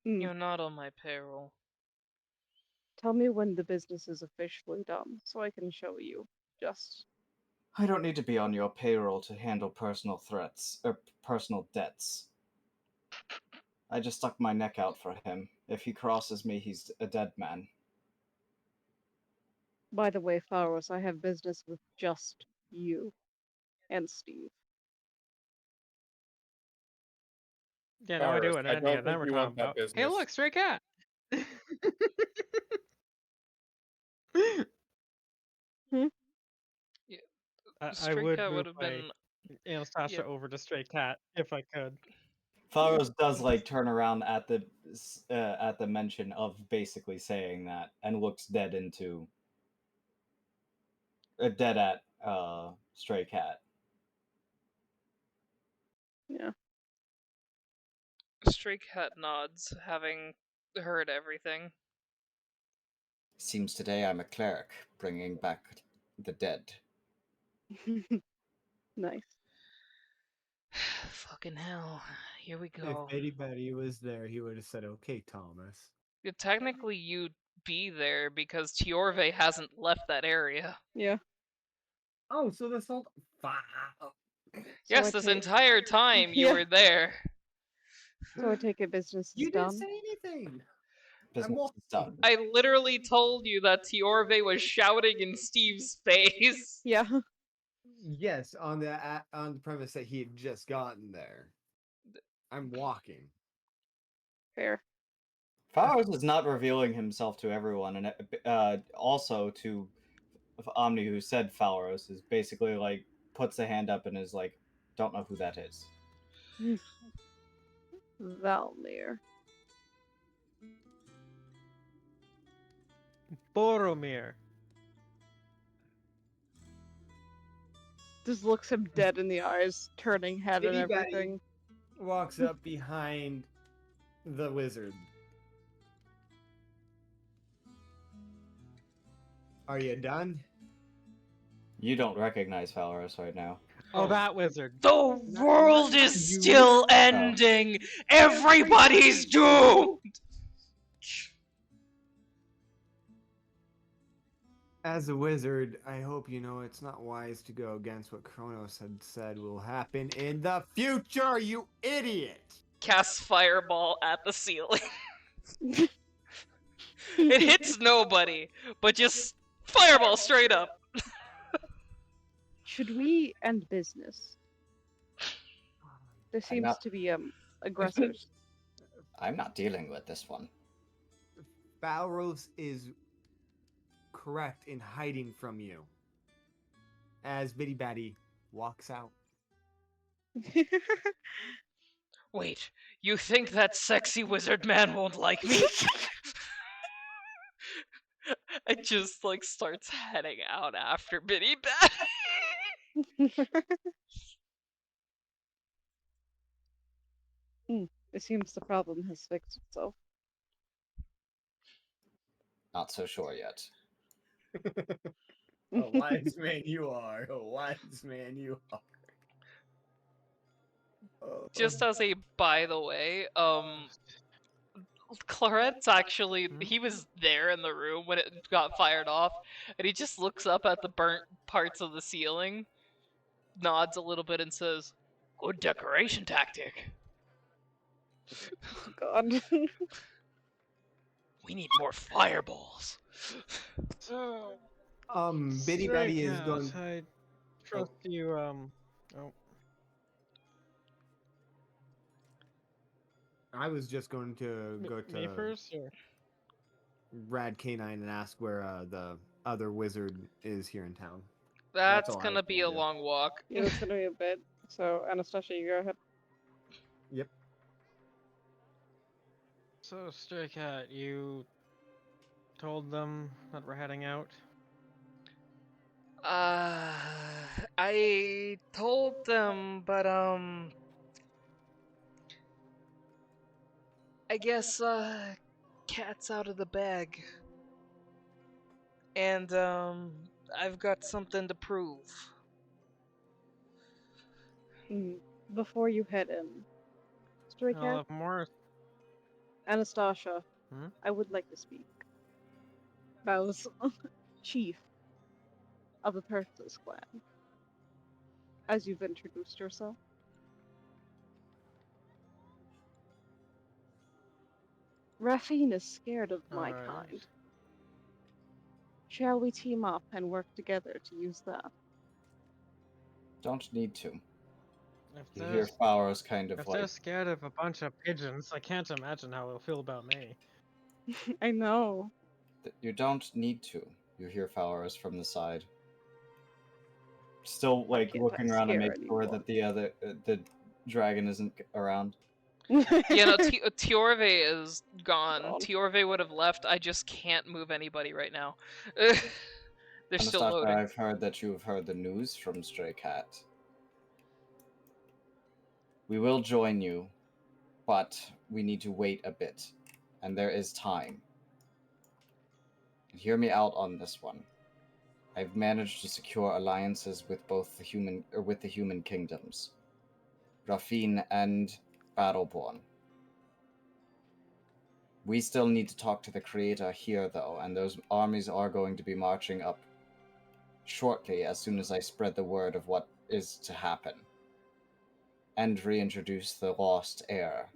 S2: You're not on my payroll.
S4: Tell me when the business is officially done, so I can show you. Just
S5: I don't need to be on your payroll to handle personal threats or personal debts. I just stuck my neck out for him. If he crosses me, he's a dead man.
S4: by the way, Faros, I have business with just you and Steve.
S3: Yeah, now I do
S9: Cyrus,
S3: it.
S9: I
S3: And
S9: don't
S3: yeah, now
S9: think
S3: we're
S9: you
S3: talking
S9: want that
S3: about. Hey,
S9: business.
S3: look, stray cat.
S2: Yeah,
S3: I
S2: Stray
S3: would
S2: Cat
S3: move
S2: would have
S3: my
S2: been.
S3: Anastasia
S2: Yep.
S3: over to Stray Cat if I could.
S5: Faros does like turn around at the mention of basically saying that and looks dead at Stray Cat.
S4: Yeah.
S2: Stray Cat nods, having heard everything.
S5: Seems today I'm a cleric, bringing back the dead.
S4: Nice.
S11: Fucking hell. Here we
S12: If
S11: go.
S12: Betty Betty was there, he would have said, "Okay, Thomas."
S2: Yeah, technically, you'd be there because Tiorve hasn't left that area.
S4: Yeah.
S12: Oh, so this whole
S2: Yes,
S4: I
S2: this
S4: take-
S2: entire time you
S4: Yeah.
S2: were there.
S4: So I take it business is
S12: you
S4: done.
S12: didn't say anything.
S5: Business is done.
S2: I literally told you that Tiorve was shouting in Steve's face.
S4: Yeah.
S12: Yes, on the premise that he had just gotten there. I'm walking.
S4: Fair.
S5: Faros is not revealing himself to everyone, and also to Omni, who said Faros, is basically like puts a hand up and is like, "Don't know who that is."
S4: Valmir.
S3: Boromir.
S4: Just looks him dead in the eyes, turning head and
S12: Bitty Batty
S4: everything.
S12: walks up behind the wizard. Are you done?
S5: You don't recognize Faros right now.
S3: Oh, that wizard.
S11: The world
S12: not
S11: is
S12: you.
S11: still ending! Everybody's doomed!
S12: As a wizard, I hope you know it's not wise to go against what Kronos had said will happen in the future, you idiot!
S2: Casts fireball at the ceiling. It hits nobody, but just fireball straight up.
S4: Should we end business? There seems
S5: not-
S4: to be aggressors.
S5: I'm not dealing with this one.
S12: Balros is correct in hiding from you. As Bitty Batty walks out.
S11: Wait, you think that sexy wizard man won't like me?
S2: It just like starts heading out after Bitty Batty.
S4: It seems the problem has fixed itself.
S5: Not so sure yet.
S12: A wise man you are. A wise man you are.
S2: Just as a by the way, Claret's actually he was there in the room when it got fired off, and he just looks up at the burnt parts of the ceiling, nods a little bit, and says, "Good decoration tactic."
S4: Oh, God.
S11: We need more fireballs.
S3: So,
S12: Bitty
S3: Stray
S12: Batty is
S3: Cat,
S12: going.
S3: I trust you. Oh,
S12: I was just going to go
S3: me
S12: to
S3: first, or
S12: Rad Canine and ask where the other wizard is here in town.
S2: That's
S12: all I
S2: gonna
S12: was
S2: be a
S12: gonna do.
S2: long walk.
S4: Yeah, it's gonna be a bit. So, Anastasia, you go ahead.
S12: Yep.
S3: so Stray Cat, you told them that we're heading out.
S2: I told them, but I guess cat's out of the bag. And I've got something to prove.
S4: Before you head in, Stray
S3: I'll
S4: Cat,
S3: have more.
S4: Anastasia,
S3: Hmm?
S4: I would like to speak. Bows, chief of the Perthless clan, as you've introduced yourself. Raphine is scared of my
S3: Alright.
S4: kind. Shall we team up and work together to use that?
S5: Don't need to.
S3: If
S5: You
S3: they're,
S5: hear Faros kind of
S3: if they're
S5: like,
S3: scared of a bunch of pigeons, I can't imagine how they'll feel about me.
S4: I know.
S5: You don't need to. You hear Fowers from the side. Still, like,
S4: Can't I
S5: looking around to
S4: scare
S5: make sure
S4: anyone?
S5: that the dragon isn't around.
S8: Yeah, no, Tiorve is gone.
S4: God.
S8: Tiorve would have left. I just can't move anybody right now. They're still
S5: Anastasia,
S8: loading.
S5: I've heard that you have heard the news from Stray Cat. We will join you, but we need to wait a bit, and there is time. And hear me out on this one. I've managed to secure alliances with both the human kingdoms, Rafine and Battleborn. We still need to talk to the Creator here, though, and those armies are going to be marching up shortly as soon as I spread the word of what is to happen, and reintroduce the lost heir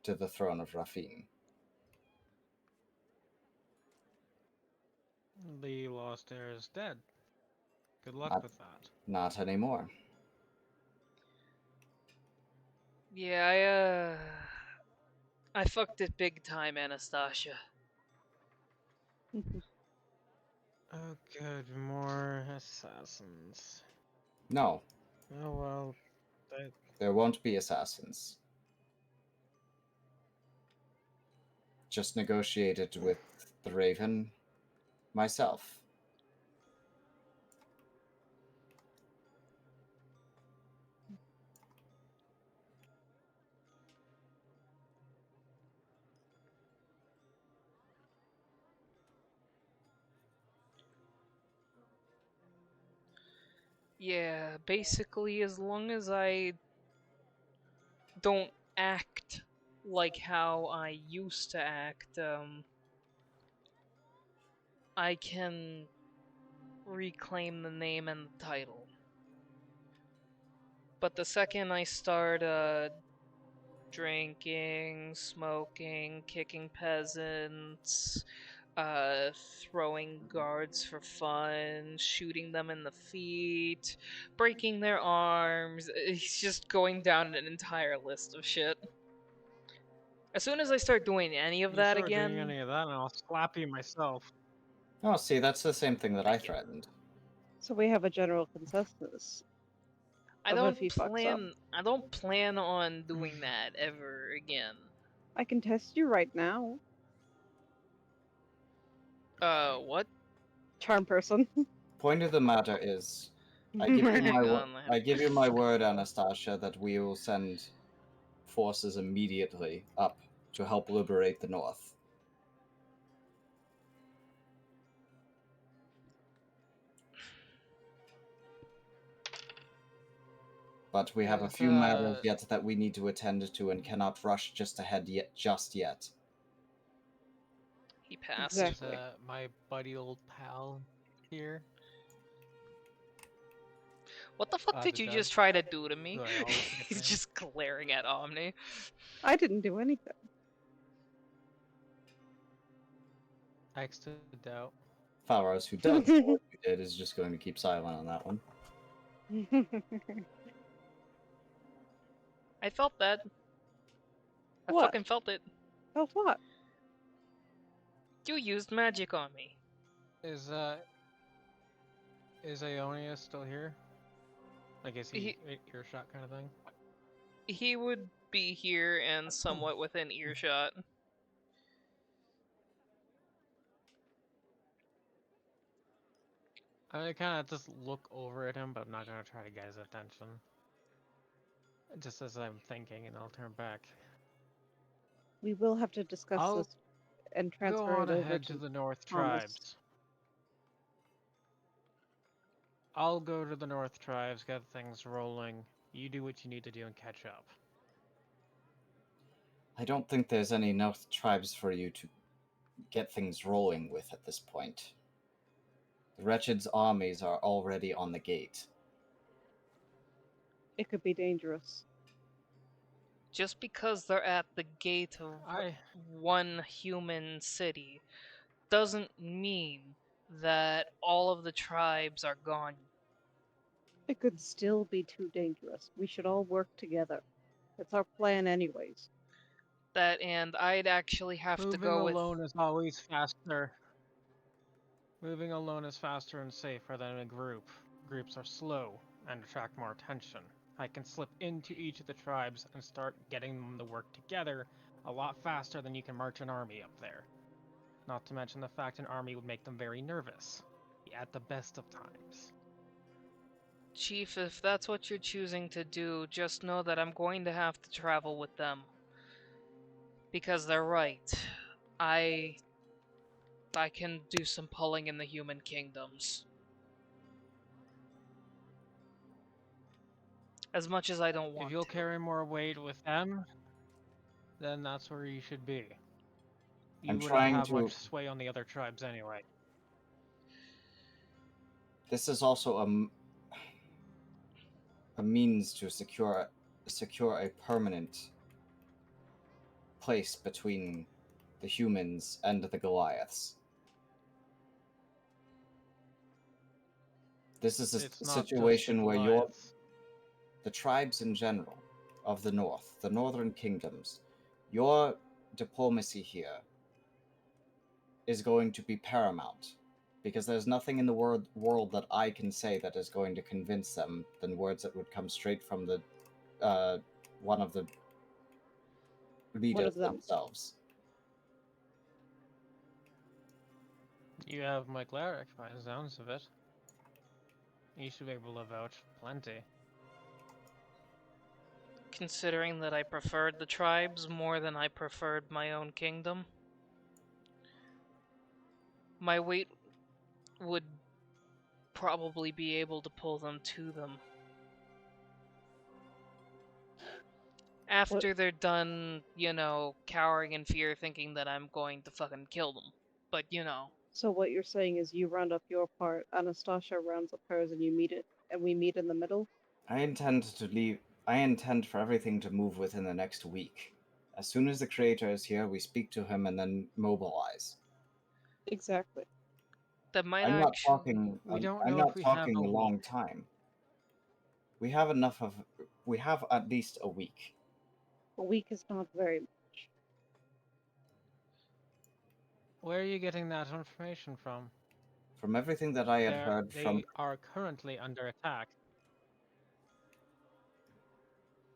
S5: to the throne of Rafine.
S3: The lost heir is dead. Good luck
S5: Not-
S3: with that.
S5: Not anymore.
S8: Yeah, I fucked it big time, Anastasia.
S3: Oh, good. More assassins.
S5: No,
S3: Oh well.
S5: there won't be assassins. Just negotiated with the Raven myself.
S8: Yeah, basically, as long as I don't act like how I used to act, I can reclaim the name and the title. But the second I start, drinking, smoking, kicking peasants, throwing guards for fun, shooting them in the feet, breaking their arms. He's just going down an entire list of shit. As soon as I start doing any of
S3: You
S8: that
S3: start doing
S8: again,
S3: any of that, and I'll slap you myself.
S5: Oh, see, that's the same thing that I threatened.
S4: So we have a general consensus.
S8: I
S4: Of
S8: don't
S4: if he fucks up.
S8: I don't plan on doing that ever again.
S4: I can test you right now.
S8: What?
S4: Charm person.
S5: Point of the matter is, I give you my word, Anastasia, that we will send forces immediately up to help liberate the North. But we have a few matters yet that we need to attend to and cannot rush just yet.
S8: He passed.
S4: Exactly.
S3: Is my buddy old pal here?
S8: What the fuck did
S3: The
S8: you
S3: judge,
S8: just try to do to me?
S3: who I always forget the
S8: He's
S3: name.
S8: just glaring at Omni.
S4: I didn't do anything.
S3: I stood out.
S5: Faros, who does know what you did, is just going to keep silent on that one.
S8: I felt that. I
S4: What?
S8: fucking felt it.
S4: Felt what?
S8: You used magic on me.
S3: Is Ionia still here? Like, is he earshot kind of thing?
S8: He would be here and somewhat within earshot.
S3: I kind of just look over at him, but I'm not gonna try to get his attention. Just as I'm thinking, and I'll turn back.
S4: We will have to discuss
S3: I'll
S4: this and
S3: Go
S4: transfer
S3: on
S4: it over
S3: ahead
S4: to
S3: to the North
S4: Thomas.
S3: Tribes. I'll go to the North Tribes, get things rolling. You do what you need to do and catch up.
S5: I don't think there's any North Tribes for you to get things rolling with at this point. The Wretched's armies are already on the gate.
S4: It could be dangerous.
S8: Just because they're at the gate of one human city doesn't mean that all of the tribes are gone.
S4: It could still be too dangerous. We should all work together. That's our plan anyways.
S8: That, and I'd actually have to
S3: Moving
S8: go with.
S3: alone is always faster. Moving alone is faster and safer than a group. Groups are slow and attract more attention. I can slip into each of the tribes and start getting them to work together a lot faster than you can march an army up there. Not to mention the fact an army would make them very nervous, at the best of times.
S8: Chief, if that's what you're choosing to do, just know that I'm going to have to travel with them. Because they're right. I can do some pulling in the human kingdoms. As much as I don't want
S3: If you'll
S8: to.
S3: carry more weight with them, then that's where you should be. You
S5: I'm
S3: wouldn't
S5: trying
S3: have
S5: to.
S3: much sway on the other tribes anyway.
S5: This is also a means to secure a permanent place between the humans and the Goliaths. This is a
S3: It's not just the
S5: situation where
S3: Goliaths.
S5: the tribes in general of the north, the northern kingdoms, your diplomacy here is going to be paramount, because there's nothing in the world that I can say that is going to convince them than words that would come straight from the one of the leaders themselves.
S3: You have my cleric, by the sounds of it. You should be able to vouch plenty.
S8: Considering that I preferred the tribes more than I preferred my own kingdom, my weight would probably be able to pull them to them. After they're done, cowering in fear thinking that I'm going to fucking kill them. But,
S4: So what you're saying is you round up your part, Anastasia rounds up hers, and we meet in the middle?
S5: I intend for everything to move within the next week. As soon as the creator is here, we speak to him and then mobilize.
S4: Exactly.
S8: That might
S5: I'm not
S8: actually...
S5: talking.
S3: We don't
S5: I'm
S3: know if
S5: not
S3: we have
S5: talking
S3: a
S5: a long
S3: week.
S5: time. We have enough of. We have at least a week.
S4: A week is not very much.
S3: Where are you getting that information from?
S5: From everything that I had heard
S3: They
S5: from.
S3: are currently under attack.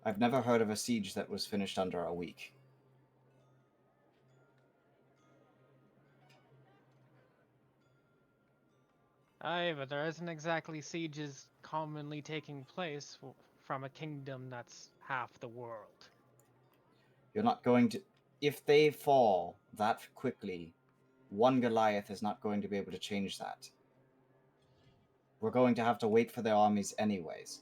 S5: I've never heard of a siege that was finished under a week.
S3: Aye, but there isn't exactly sieges commonly taking place from a kingdom that's half the world.
S5: You're not going to. If they fall that quickly, one Goliath is not going to be able to change that. We're going to have to wait for their armies anyways.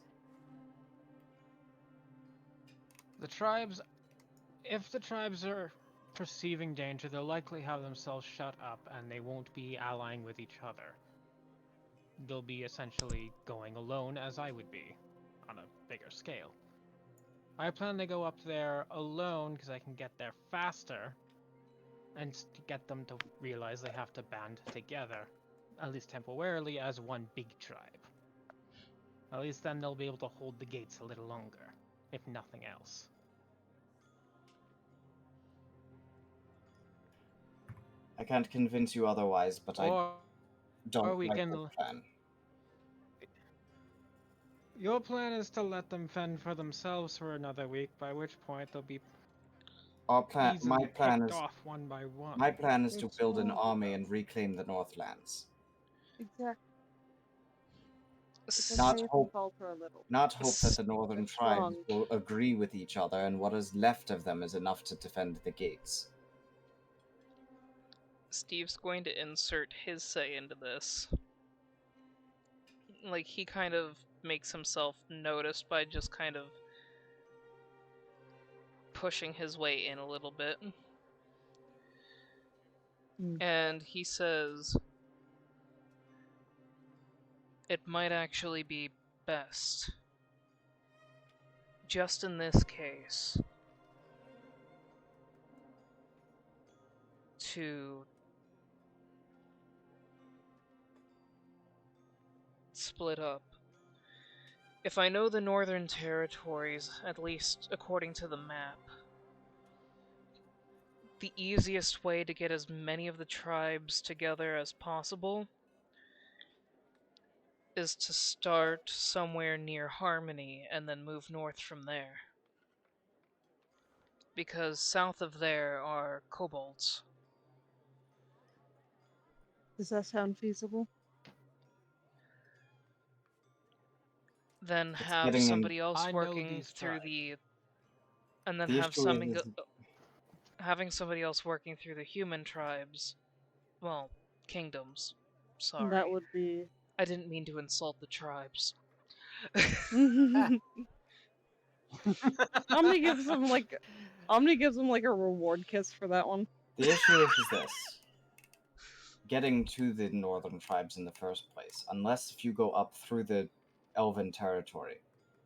S3: If the tribes are perceiving danger, they'll likely have themselves shut up and they won't be allying with each other. They'll be essentially going alone, as I would be, on a bigger scale. I plan to go up there alone because I can get there faster, and to get them to realize they have to band together, at least temporarily, as one big tribe. At least then they'll be able to hold the gates a little longer, if nothing else.
S5: I can't convince you otherwise, but I don't like this plan.
S3: Your plan is to let them fend for themselves for another week, by which point they'll be easily picked off one by one.
S5: My plan is to build an army and reclaim the Northlands.
S4: Exactly.
S5: Not hope that the northern tribes will agree with each other, and what is left of them is enough to defend the gates.
S8: Steve's going to insert his say into this. Like, he kind of makes himself noticed by just kind of pushing his way in a little bit. And he says, it might actually be best, just in this case, to split up. If I know the northern territories, at least according to the map, the easiest way to get as many of the tribes together as possible is to start somewhere near Harmony and then move north from there. Because south of there are kobolds.
S4: Does that sound feasible?
S8: Then
S5: It's
S8: have
S5: getting in.
S8: somebody else
S3: I know
S8: working
S3: these
S8: through
S3: tribes.
S8: the. And then
S5: The
S8: have
S5: issue
S8: somebody.
S5: is
S8: Having somebody else working through the human tribes. Well, kingdoms. Sorry.
S4: That would be.
S8: I didn't mean to insult the tribes.
S4: Omni gives him like a reward kiss for that one.
S5: the issue is this: getting to the northern tribes in the first place, unless if you go up through the Elven territory.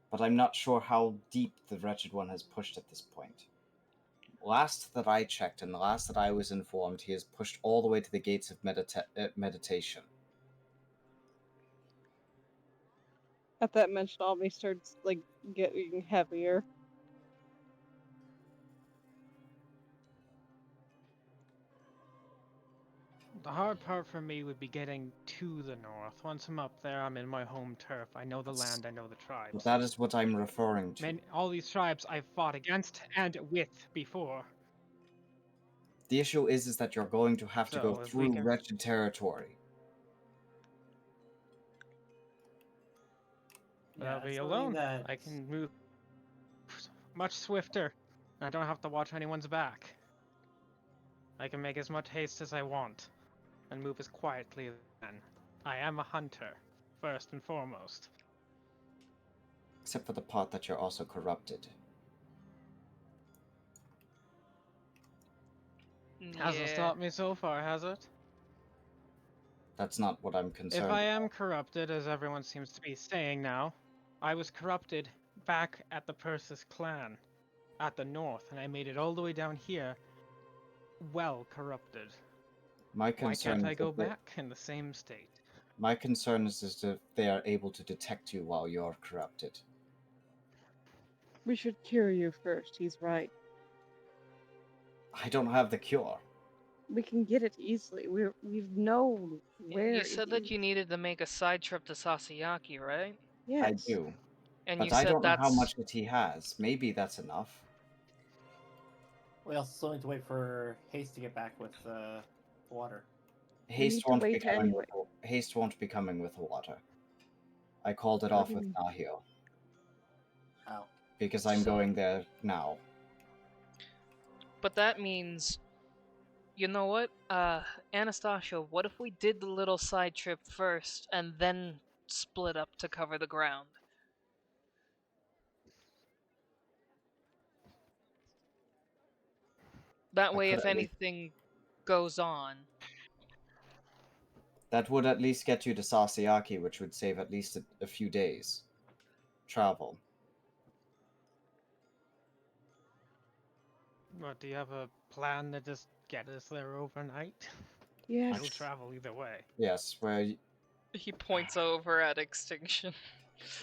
S5: But I'm not sure how deep the Wretched One has pushed at this point. Last that I checked, and the last that I was informed, he has pushed all the way to the gates of meditation.
S4: At that mention, Omni starts like getting heavier.
S3: The hard part for me would be getting to the north. Once I'm up there, I'm in my home turf. I know the land, I know the tribes.
S5: But that is what I'm referring to.
S3: All these tribes I've fought against and with before.
S5: The issue is that you're going to have to go
S3: So if we
S5: through
S3: can-
S5: Wretched territory.
S3: But
S13: Yeah,
S3: I'll be
S13: it's something
S3: alone.
S13: that
S3: I can move much swifter. I don't have to watch anyone's back. I can make as much haste as I want, and move as quietly as I can. I am a hunter, first and foremost.
S5: Except for the part that you're also corrupted.
S3: Hasn't stopped me so far, has it?
S5: That's not what I'm concerned
S3: If I am
S5: about.
S3: corrupted, as everyone seems to be saying now, I was corrupted back at the Persis clan, at the north, and I made it all the way down here, well corrupted.
S5: My
S3: Why
S5: concern
S3: can't I
S5: is
S3: go
S5: that they-
S3: back in the same state?
S5: My concern is that they are able to detect you while you're corrupted.
S4: We should cure you first. He's right.
S5: I don't have the cure.
S4: We can get it easily. We've known where.
S8: You said that you needed to make a side trip to Sasayaki, right?
S4: Yes.
S5: I do.
S8: And
S5: But
S8: you
S5: I
S8: said
S5: don't know how
S8: that's
S5: much that he has. Maybe that's enough.
S13: we also still need to wait for Haste to get back with water.
S5: Haste
S4: to
S5: won't be
S4: wait
S5: coming
S4: anyway.
S5: with haste won't be coming with water. I called it
S4: How
S5: off
S4: do
S5: with
S4: you-
S5: Nahio
S13: Oh.
S5: because I'm
S8: So-
S5: going there now.
S8: But that means, you know what, Anastasia, what if we did the little side trip first and then split up to cover the ground? That way,
S5: could
S8: if
S5: at least-
S8: anything goes on,
S5: That would at least get you to Sasayaki, which would save at least a few days travel.
S3: What, do you have a plan to just get us there overnight?
S4: Yes.
S3: We'll travel either way.
S5: Yes, where
S8: he points over at Extinction.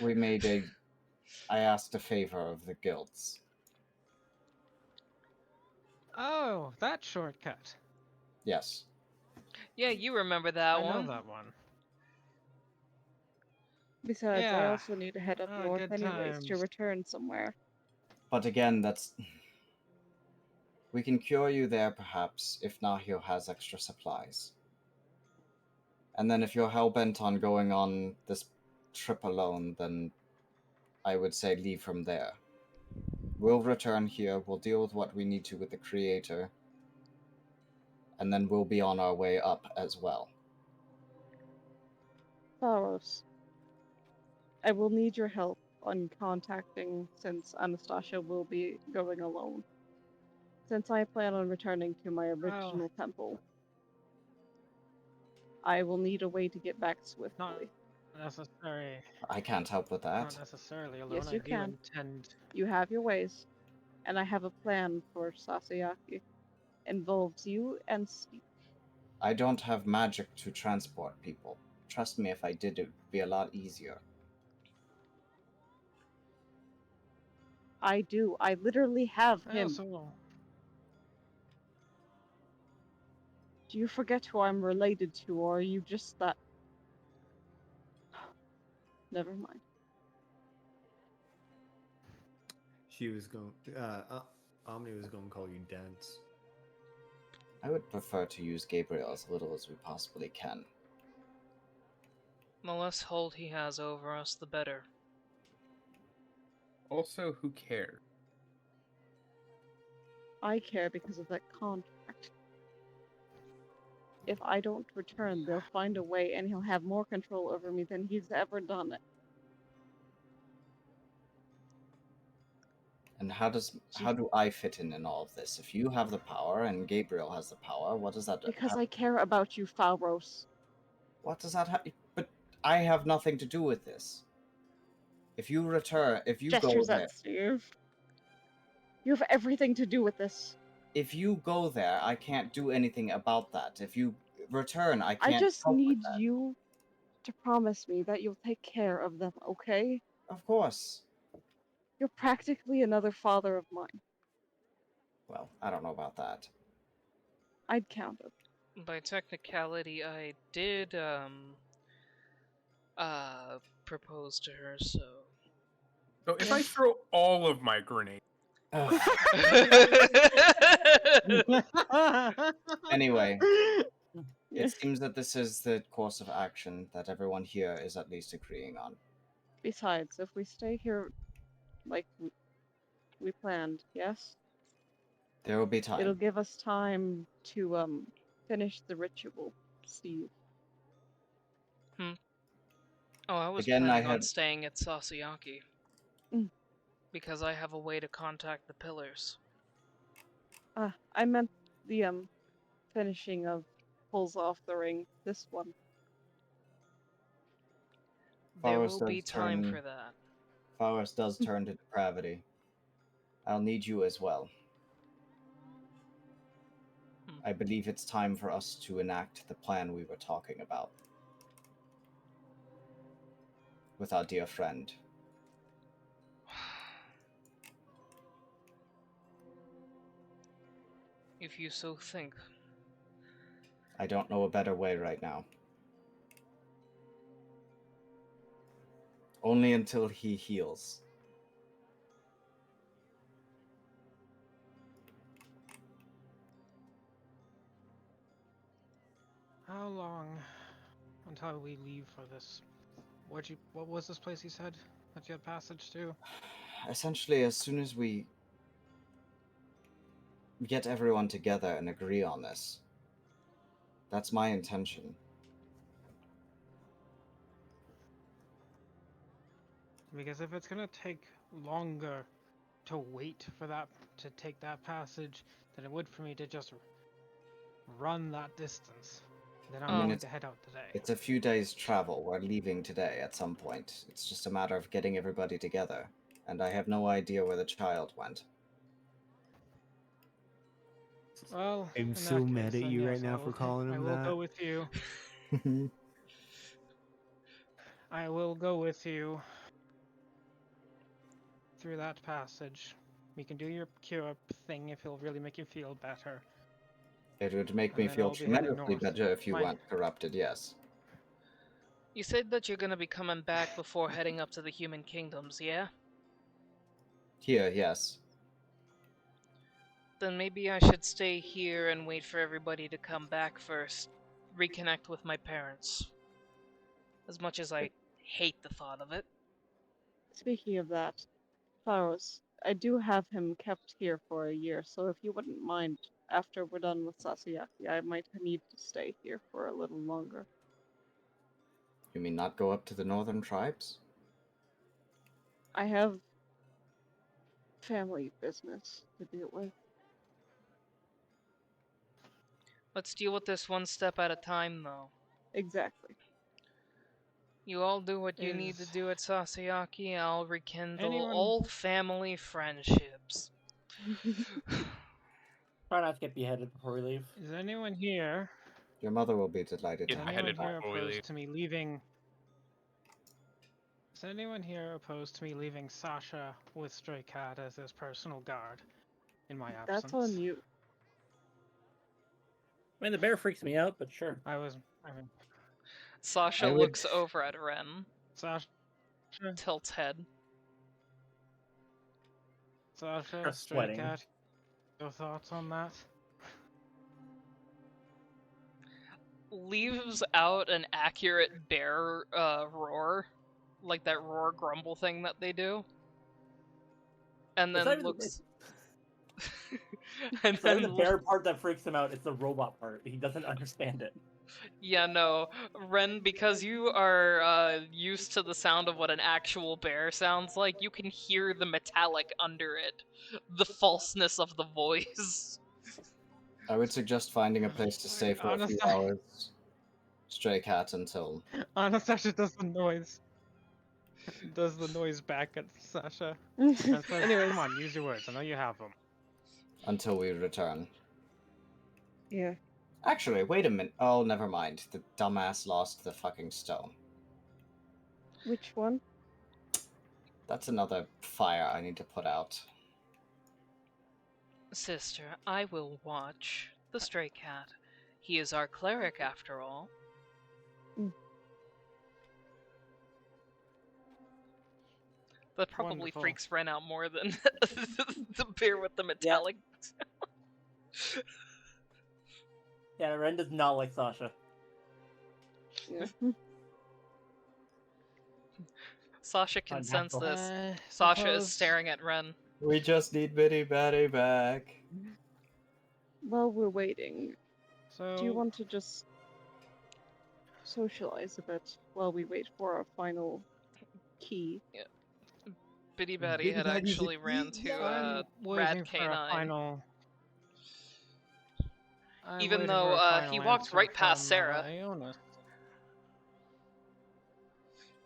S5: we made a. I asked a favor of the guilds.
S3: Oh, that shortcut.
S5: Yes.
S8: Yeah, you remember that
S3: I
S8: one.
S3: know that one.
S4: Besides, I
S3: Yeah.
S4: also need to head up
S3: Oh,
S4: north
S3: good
S4: anyways to
S3: times.
S4: return somewhere.
S5: But again, that's. We can cure you there, perhaps, if Nahio has extra supplies. And then if you're hell-bent on going on this trip alone, then I would say leave from there. We'll return here, we'll deal with what we need to with the Creator, and then we'll be on our way up as well.
S4: Tharos, I will need your help on contacting since Anastasia will be going alone. Since I plan on returning to my original temple, I will need a way to get back swiftly.
S3: Not necessary.
S5: I can't help with
S3: Not
S5: that.
S3: necessarily alone.
S4: Yes,
S3: I
S4: you
S3: do
S4: can.
S3: intend.
S4: You have your ways, and I have a plan for Sasayaki. Involves you and Steve.
S5: I don't have magic to transport people. Trust me, if I did, it would be a lot easier.
S4: I do. I literally have
S3: I
S4: him.
S3: also
S4: Do you forget who I'm related to, or are you just that? Never mind.
S12: She was going. Omni was going to call you dense.
S5: I would prefer to use Gabriel as little as we possibly can.
S8: The less hold he has over us, the better.
S9: Also, who cares?
S4: I care because of that contract. If I don't return, they'll find a way, and he'll have more control over me than he's ever done.
S5: And how do I fit in all of this? If you have the power and Gabriel has the power, what does that
S4: Because
S5: have?
S4: I care about you, Falros.
S5: What does that have? But I have nothing to do with this. If you return, if you go
S4: Gestures
S5: there,
S4: at Steve. You have everything to do with this.
S5: if you go there, I can't do anything about that. If you return, I
S4: I
S5: can't
S4: just
S5: help with
S4: need
S5: that.
S4: you to promise me that you'll take care of them, okay?
S5: Of course.
S4: You're practically another father of mine.
S5: Well, I don't know about that.
S4: I'd count it.
S8: By technicality, I did propose to her, so.
S9: So if I throw all of my grenades.
S5: Anyway, it seems that this is the course of action that everyone here is at least agreeing on.
S4: Besides, if we stay here like we planned, yes?
S5: There will be time.
S4: It'll give us time to finish the ritual, Steve.
S8: Oh, I was
S5: Again,
S8: planning on staying at Sasayaki.
S4: Mm.
S8: Because I have a way to contact the pillars.
S4: I meant the finishing of pulls off the ring. This one.
S8: There will be time for that.
S5: Faust does turn to depravity. I'll need you as well. I believe it's time for us to enact the plan we were talking about. With our dear friend.
S8: If you so think.
S5: I don't know a better way right now. Only until he heals.
S3: How long until we leave for this? What was this place you said that you had passage to?
S5: Essentially, as soon as we get everyone together and agree on this. That's my intention.
S3: Because if it's gonna take longer to wait for that to take that passage than it would for me to just run that distance, then I'm going to head out today.
S5: It's a few days' travel. We're leaving today at some point. It's just a matter of getting everybody together. And I have no idea where the child went.
S3: Well,
S12: I'm so mad at you right now for calling him that.
S3: I will go with you. I will go with you through that passage. We can do your cure thing if it'll really make you feel better.
S5: It would make me feel tremendously better if you weren't corrupted, yes.
S8: You said that you're gonna be coming back before heading up to the human kingdoms, yeah?
S5: Here, yes.
S8: Then maybe I should stay here and wait for everybody to come back first. Reconnect with my parents. As much as I hate the thought of it.
S4: Speaking of that, Faros, I do have him kept here for a year, so if you wouldn't mind, after we're done with Sasayaki, I might need to stay here for a little longer.
S5: You mean not go up to the northern tribes?
S4: I have family business to deal with.
S8: Let's deal with this one step at a time, though.
S4: Exactly.
S8: You all do what you need to do at Sasayaki, I'll rekindle old family friendships.
S13: Try not to get beheaded before we leave.
S3: Is anyone here?
S5: Your mother will be delighted.
S3: Is anyone here opposed to me leaving? Is anyone here opposed to me leaving Sasha with Stray Cat as his personal guard in my absence?
S4: That's on you.
S7: I mean, the bear freaks me out, but sure.
S3: I mean,
S2: Sasha
S5: I would-
S2: looks over at Ren,
S3: Sasha,
S2: tilts head.
S3: Stray
S7: sweating.
S3: Cat. Your thoughts on that?
S2: Leaves out an accurate bear roar, like that roar grumble thing that they do, and
S7: It's
S2: then
S7: not even-
S2: looks. And
S7: It's not even
S2: then
S7: the bear part that freaks him out, it's the robot part. He doesn't understand it.
S2: yeah, no, Ren, because you are used to the sound of what an actual bear sounds like, you can hear the metallic under it, the falseness of the voice.
S5: I would suggest finding a place to stay for a few
S3: Honestly-
S5: hours. Stray Cat until.
S3: Sasha does the noise. Does the noise back at Sasha. And says, come on, use your words. I know you have them.
S5: Until we return.
S4: Yeah.
S5: Actually, wait a minute. Oh, never mind. The dumbass lost the fucking stone.
S4: Which one?
S5: That's another fire I need to put out.
S2: Sister, I will watch the stray cat. He is our cleric, after all. That probably
S3: Wonderful.
S2: freaks Ren out more than the bear with the metallic.
S7: Yeah, Ren does not like Sasha.
S4: Yeah.
S2: Sasha can sense
S7: Unnatural.
S2: this. Sasha is staring at Ren.
S5: We just need Bitty Batty back.
S4: While we're waiting,
S3: So,
S4: do you want to just socialize a bit while we wait for our final key?
S2: Bitty Batty
S6: Bitty
S2: had
S6: Batty's
S2: actually
S6: a-
S2: ran to
S3: I'm
S2: Rad
S3: waiting for a
S2: K9.
S3: final. I'm
S2: Even
S3: waiting
S2: though,
S3: for a final
S2: he walked
S3: answer
S2: right past
S3: from,
S2: Sarah.
S3: Ionis.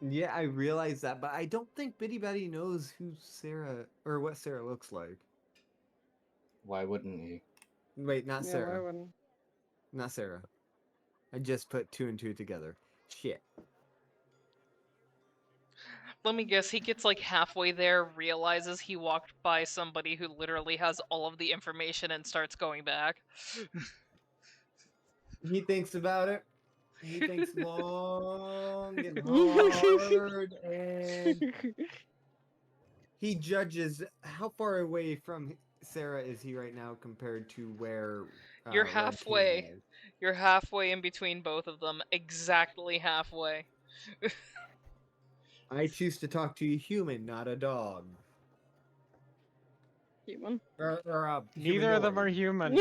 S12: Yeah, I realize that, but I don't think Bitty Batty knows who Sarah or what Sarah looks like.
S5: Why wouldn't he?
S12: Wait, not
S4: Yeah,
S12: Sarah.
S4: why wouldn't?
S12: Not Sarah. I just put two and two together. Shit.
S2: Let me guess, he gets like halfway there, realizes he walked by somebody who literally has all of the information and starts going back.
S12: He thinks about it. He thinks long and hard, and he judges how far away from Sarah is he right now compared to where
S2: You're
S12: Red
S2: halfway.
S12: King is.
S2: You're halfway in between both of them. Exactly halfway.
S12: I choose to talk to a human, not a dog.
S4: Human.
S12: Or a
S3: Neither of them are human.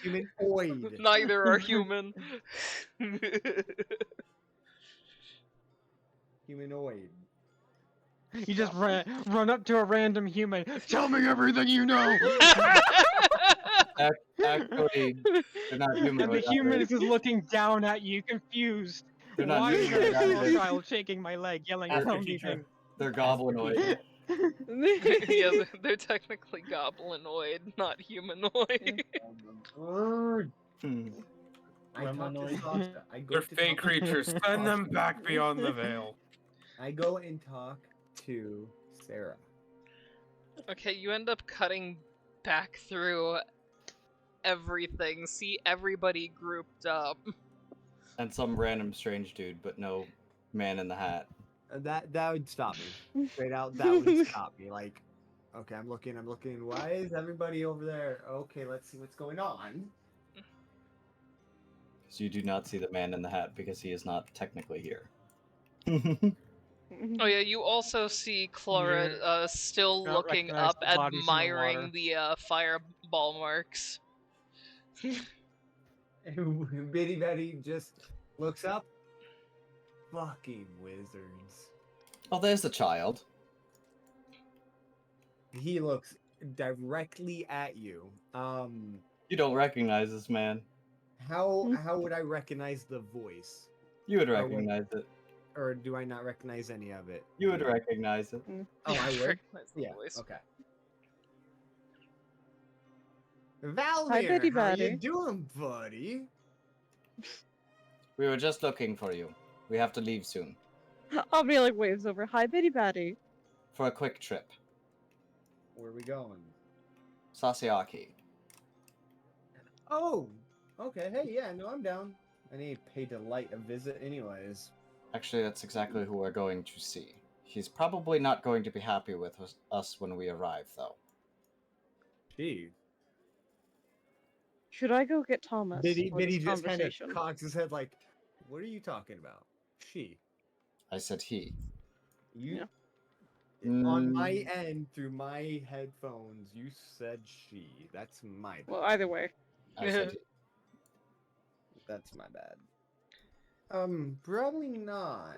S12: humanoid.
S2: Neither are human.
S12: Humanoid.
S3: You just run up to a random human. Tell me everything you know.
S5: Actually, they're not human.
S3: And the human is just looking down at you, confused.
S5: They're not
S3: Why is there a
S5: humanoid
S3: small
S5: either.
S3: child shaking my leg, yelling,
S7: Ask your
S3: "Tell me
S7: teacher.
S3: things."
S5: They're goblinoid.
S2: Yeah, they're technically goblinoid, not humanoid.
S5: Hmm.
S12: I talk to Sasha. I go
S9: They're
S12: to
S9: faint
S12: talk to
S9: creatures. Send them
S12: Sasha.
S9: back beyond the veil.
S12: I go and talk to Sarah.
S2: Okay, you end up cutting back through everything, see everybody grouped up.
S5: And some random strange dude, but no man in the hat.
S12: That would stop me. Straight out, that would stop me. Like, okay, I'm looking. Why is everybody over there? Okay, let's see what's going on.
S5: So you do not see the man in the hat because he is not technically here.
S2: Oh yeah, you also see Clara
S3: You
S2: still
S3: don't
S2: looking
S3: recognize
S2: up,
S3: the bodies in the
S2: admiring
S3: water.
S2: the fireball marks.
S12: And Bitty Betty just looks up. Fucking wizards.
S5: Oh, there's the child.
S12: He looks directly at you.
S5: You don't recognize this man.
S12: How would I recognize the voice?
S5: You would
S12: Or what-
S5: recognize it.
S12: Or do I not recognize any of it?
S5: You would recognize it.
S12: Oh, I would.
S2: Recognize the
S12: Yeah.
S2: voice.
S12: Okay. Valmir,
S4: Hi, Bitty
S12: how you
S4: Batty.
S12: doing, buddy?
S5: We were just looking for you. We have to leave soon.
S4: I'll be like waves over. Hi, Bitty Batty.
S5: For a quick trip.
S12: Where are we going?
S5: Sasiaki.
S12: Oh, Okay, hey, yeah, no, I'm down. I need to pay Delight a visit anyways.
S5: Actually, that's exactly who we're going to see. He's probably not going to be happy with us when we arrive, though.
S12: Gee.
S4: Should I go get Thomas
S12: Biddy
S4: for this
S12: just kind of
S4: conversation?
S12: cocks his head like, what are you talking about? She.
S5: I said he.
S12: You
S4: Yeah.
S12: on my end through my headphones, you said she. That's my bad.
S4: Well, either way.
S5: I said he.
S12: That's my bad. Probably not.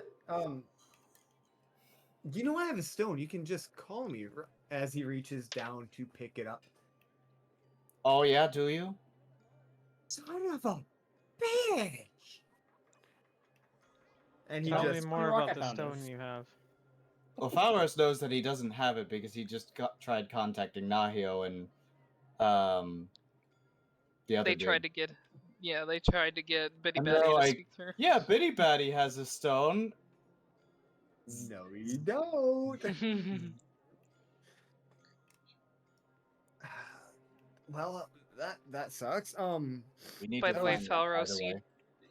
S12: You know I have a stone. You can just call me as he reaches down to pick it up.
S5: Oh yeah, do you?
S12: Son of a bitch! And he
S3: Tell me
S12: just
S3: more
S13: rock
S3: about
S13: I
S3: the
S13: found
S3: stone
S13: is.
S3: you have.
S5: Well, Falros knows that he doesn't have it because he just tried contacting Nahio and the other
S8: They
S5: dude.
S8: tried to get, yeah, they tried to get Bitty
S5: And
S8: Batty
S5: they're
S8: to
S5: like,
S8: speak through.
S5: yeah, Bitty Batty has a stone.
S12: no, you don't. Well, that sucks.
S5: We need
S8: By
S5: to
S8: the way,
S5: find that, by
S8: Falros,
S5: the way.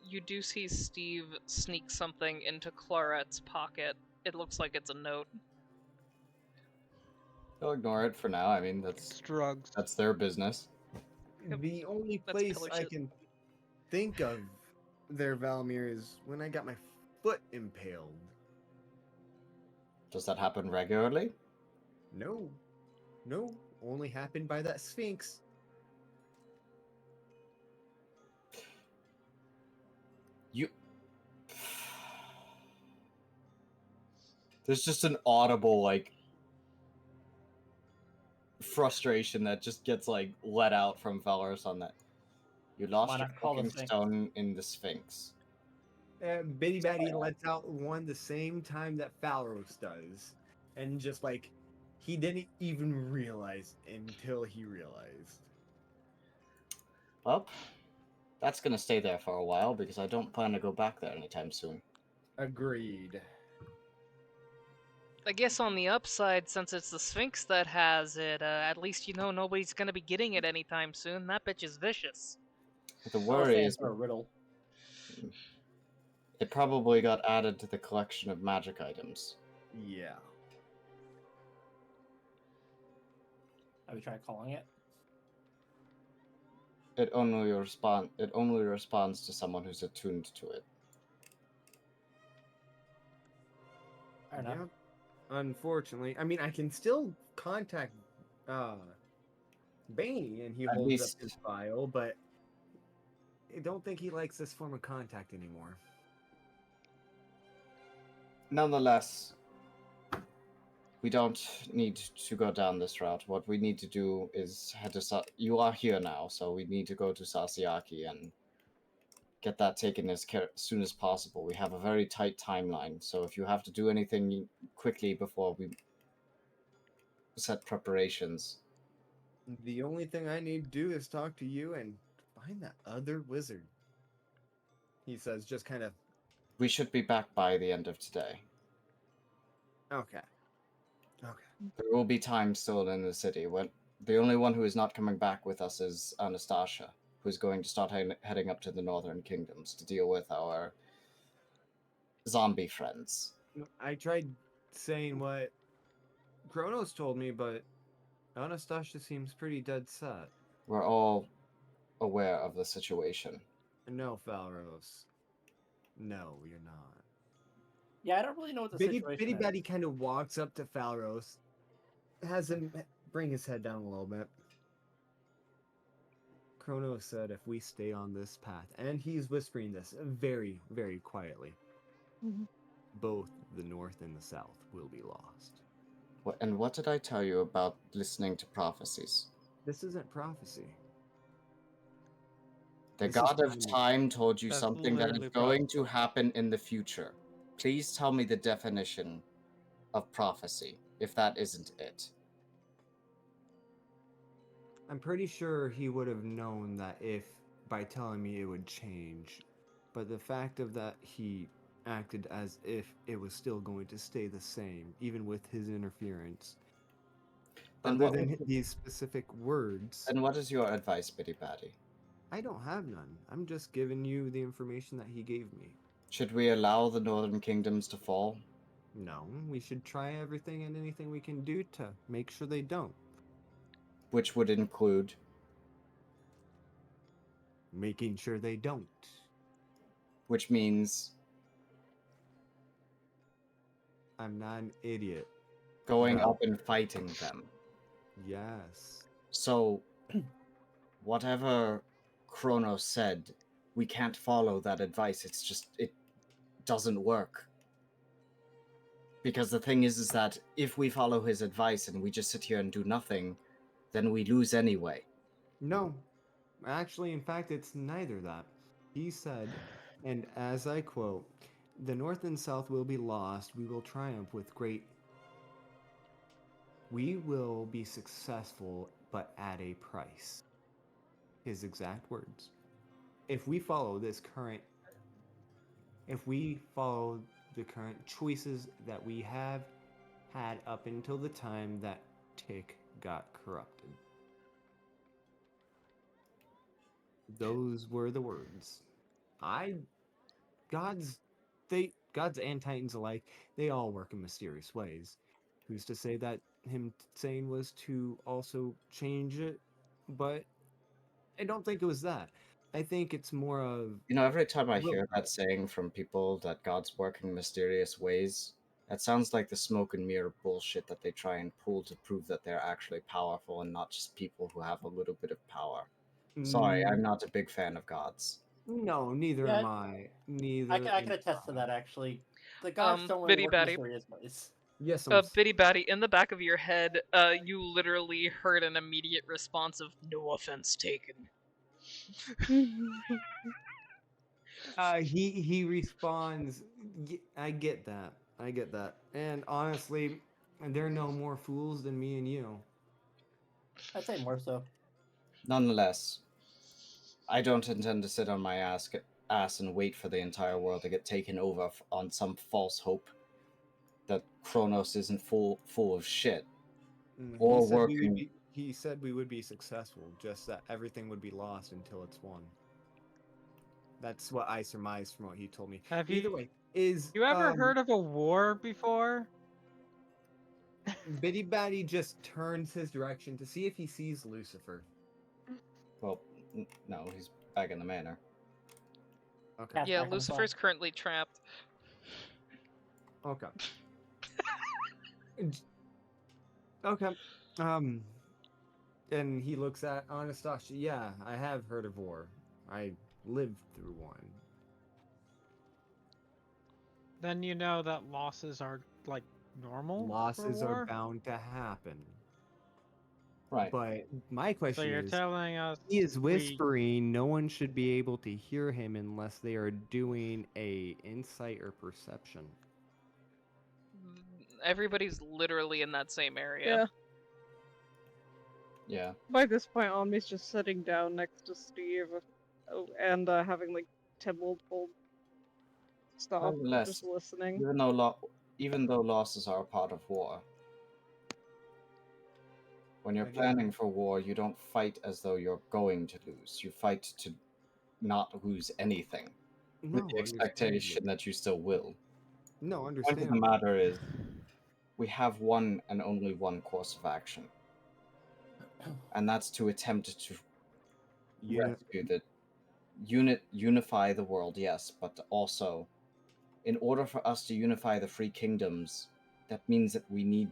S8: you do see Steve sneak something into Clarette's pocket. It looks like it's a note.
S5: They'll ignore it for now. I mean,
S3: It's drugs.
S5: that's their business.
S12: the only
S8: That's
S12: place
S8: pillar
S12: I
S8: shit.
S12: can think of there, Valmir, is when I got my foot impaled.
S5: Does that happen regularly?
S12: No, only happened by that Sphinx.
S5: You. There's just an audible like frustration that just gets like let out from Falros on that. You lost
S13: Why
S5: your
S13: not call the
S5: fucking
S13: Sphinx?
S5: stone in the Sphinx.
S12: Bitty Batty lets out one the same time that Falros does, and just like he didn't even realize until he realized.
S5: Well, that's gonna stay there for a while because I don't plan to go back there anytime soon.
S12: Agreed.
S8: I guess on the upside, since it's the Sphinx that has it, at least you know nobody's gonna be getting it anytime soon. That bitch is vicious.
S5: The
S13: I'll
S5: worry
S13: say
S5: is
S13: answer a riddle.
S5: it probably got added to the collection of magic items.
S12: Yeah.
S13: Have you tried calling it?
S5: It only responds to someone who's attuned to it.
S13: Fair enough.
S12: Yep. Unfortunately, I mean, I can still contact Bane, and he
S5: At
S12: holds
S5: least-
S12: up his file, but I don't think he likes this form of contact anymore.
S5: Nonetheless, we don't need to go down this route. What we need to do is head to you are here now, so we need to go to Sasiaki and get that taken as soon as possible. We have a very tight timeline, so if you have to do anything quickly before we set preparations.
S12: The only thing I need to do is talk to you and find that other wizard. He says, just kind of.
S5: We should be back by the end of today.
S12: Okay.
S5: There will be time still in the city. The only one who is not coming back with us is Anastasia, who is going to start heading up to the Northern Kingdoms to deal with our zombie friends.
S12: I tried saying what Kronos told me, but Anastasia seems pretty dead set.
S5: We're all aware of the situation.
S12: No, Falros. No, you're not.
S13: Yeah, I don't really know what the
S12: Bitty
S13: situation is.
S12: Batty kind of walks up to Falros, has him bring his head down a little bit. Kronos said if we stay on this path, and he's whispering this very, very quietly, both the north and the south will be lost.
S5: And what did I tell you about listening to prophecies?
S12: This isn't prophecy.
S5: The
S12: This is
S5: god of
S12: timing.
S5: time told you
S3: That's
S5: something that is
S3: literally
S5: going to happen in the future. Please tell me the definition of prophecy, if that isn't it.
S12: I'm pretty sure he would have known that if, by telling me it would change, but the fact of that he acted as if it was still going to stay the same, even with his interference.
S5: Then
S12: Other
S5: what
S12: than
S5: would-
S12: these specific words,
S5: And what is your advice, Bitty Batty?
S12: I don't have none. I'm just giving you the information that he gave me.
S5: Should we allow the northern kingdoms to fall?
S12: No, we should try everything and anything we can do to make sure they don't.
S5: Which would include
S12: making sure they don't.
S5: Which means
S12: I'm not an idiot.
S5: going
S12: No.
S5: up and fighting them.
S12: Yes.
S5: So, whatever Kronos said, we can't follow that advice. It's just, it doesn't work. Because the thing is that if we follow his advice and we just sit here and do nothing, then we lose anyway.
S12: No. Actually, in fact, it's neither that. He said, and as I quote, "The North and South will be lost. We will triumph with great. We will be successful, but at a price." His exact words. If we follow the current choices that we have had up until the time that Tick got corrupted. Those were the words. Gods and Titans alike, they all work in mysterious ways. Who's to say that him saying was to also change it? But I don't think it was that. I think it's more of...
S5: every time I hear that saying from people that God's working in mysterious ways, that sounds like the smoke and mirror bullshit that they try and pull to prove that they're actually powerful and not just people who have a little bit of power. Sorry, I'm not a big fan of gods.
S12: No, neither am I. Neither.
S13: I can attest to that, actually. The gods don't really
S2: Bitty
S13: work in
S2: Batty.
S13: mysterious ways.
S12: Yes,
S2: Bitty Batty, in the back of your head, you literally heard an immediate response of "No offense taken."
S12: He responds, I get that. I get that. And honestly, they're no more fools than me and you.
S13: I'd say more so.
S5: Nonetheless, I don't intend to sit on my ass and wait for the entire world to get taken over on some false hope that Kronos isn't full of shit. Or working.
S12: He said we would be successful, just that everything would be lost until it's won. That's what I surmised from what he told me. Either way,
S3: you ever heard of a war before?
S12: Bitty Batty just turns his direction to see if he sees Lucifer.
S5: Well, no, he's back in the manor.
S12: Okay.
S2: Yeah, Lucifer's currently trapped.
S12: Okay. Okay. And he looks at Anastasia. Yeah, I have heard of war. I lived through one.
S3: Then you know that losses are like normal.
S12: Losses are bound to happen.
S5: Right.
S12: But my question
S3: So you're
S12: is,
S3: telling us
S12: he is whispering. No one should be able to hear him unless they are doing a insight or perception.
S2: Everybody's literally in that same area.
S4: Yeah.
S5: Yeah.
S4: By this point, Omni's just sitting down next to Steve and having like Tybalt hold stuff, just listening.
S5: Even though losses are a part of war, when you're planning for war, you don't fight as though you're going to lose. You fight to not lose anything, with the expectation that you still will.
S12: No,
S5: The point of the
S12: understandable.
S5: matter is, we have one and only one course of action, and that's to attempt to rescue the unify the world. Yes, but also, in order for us to unify the Free Kingdoms, that means that we need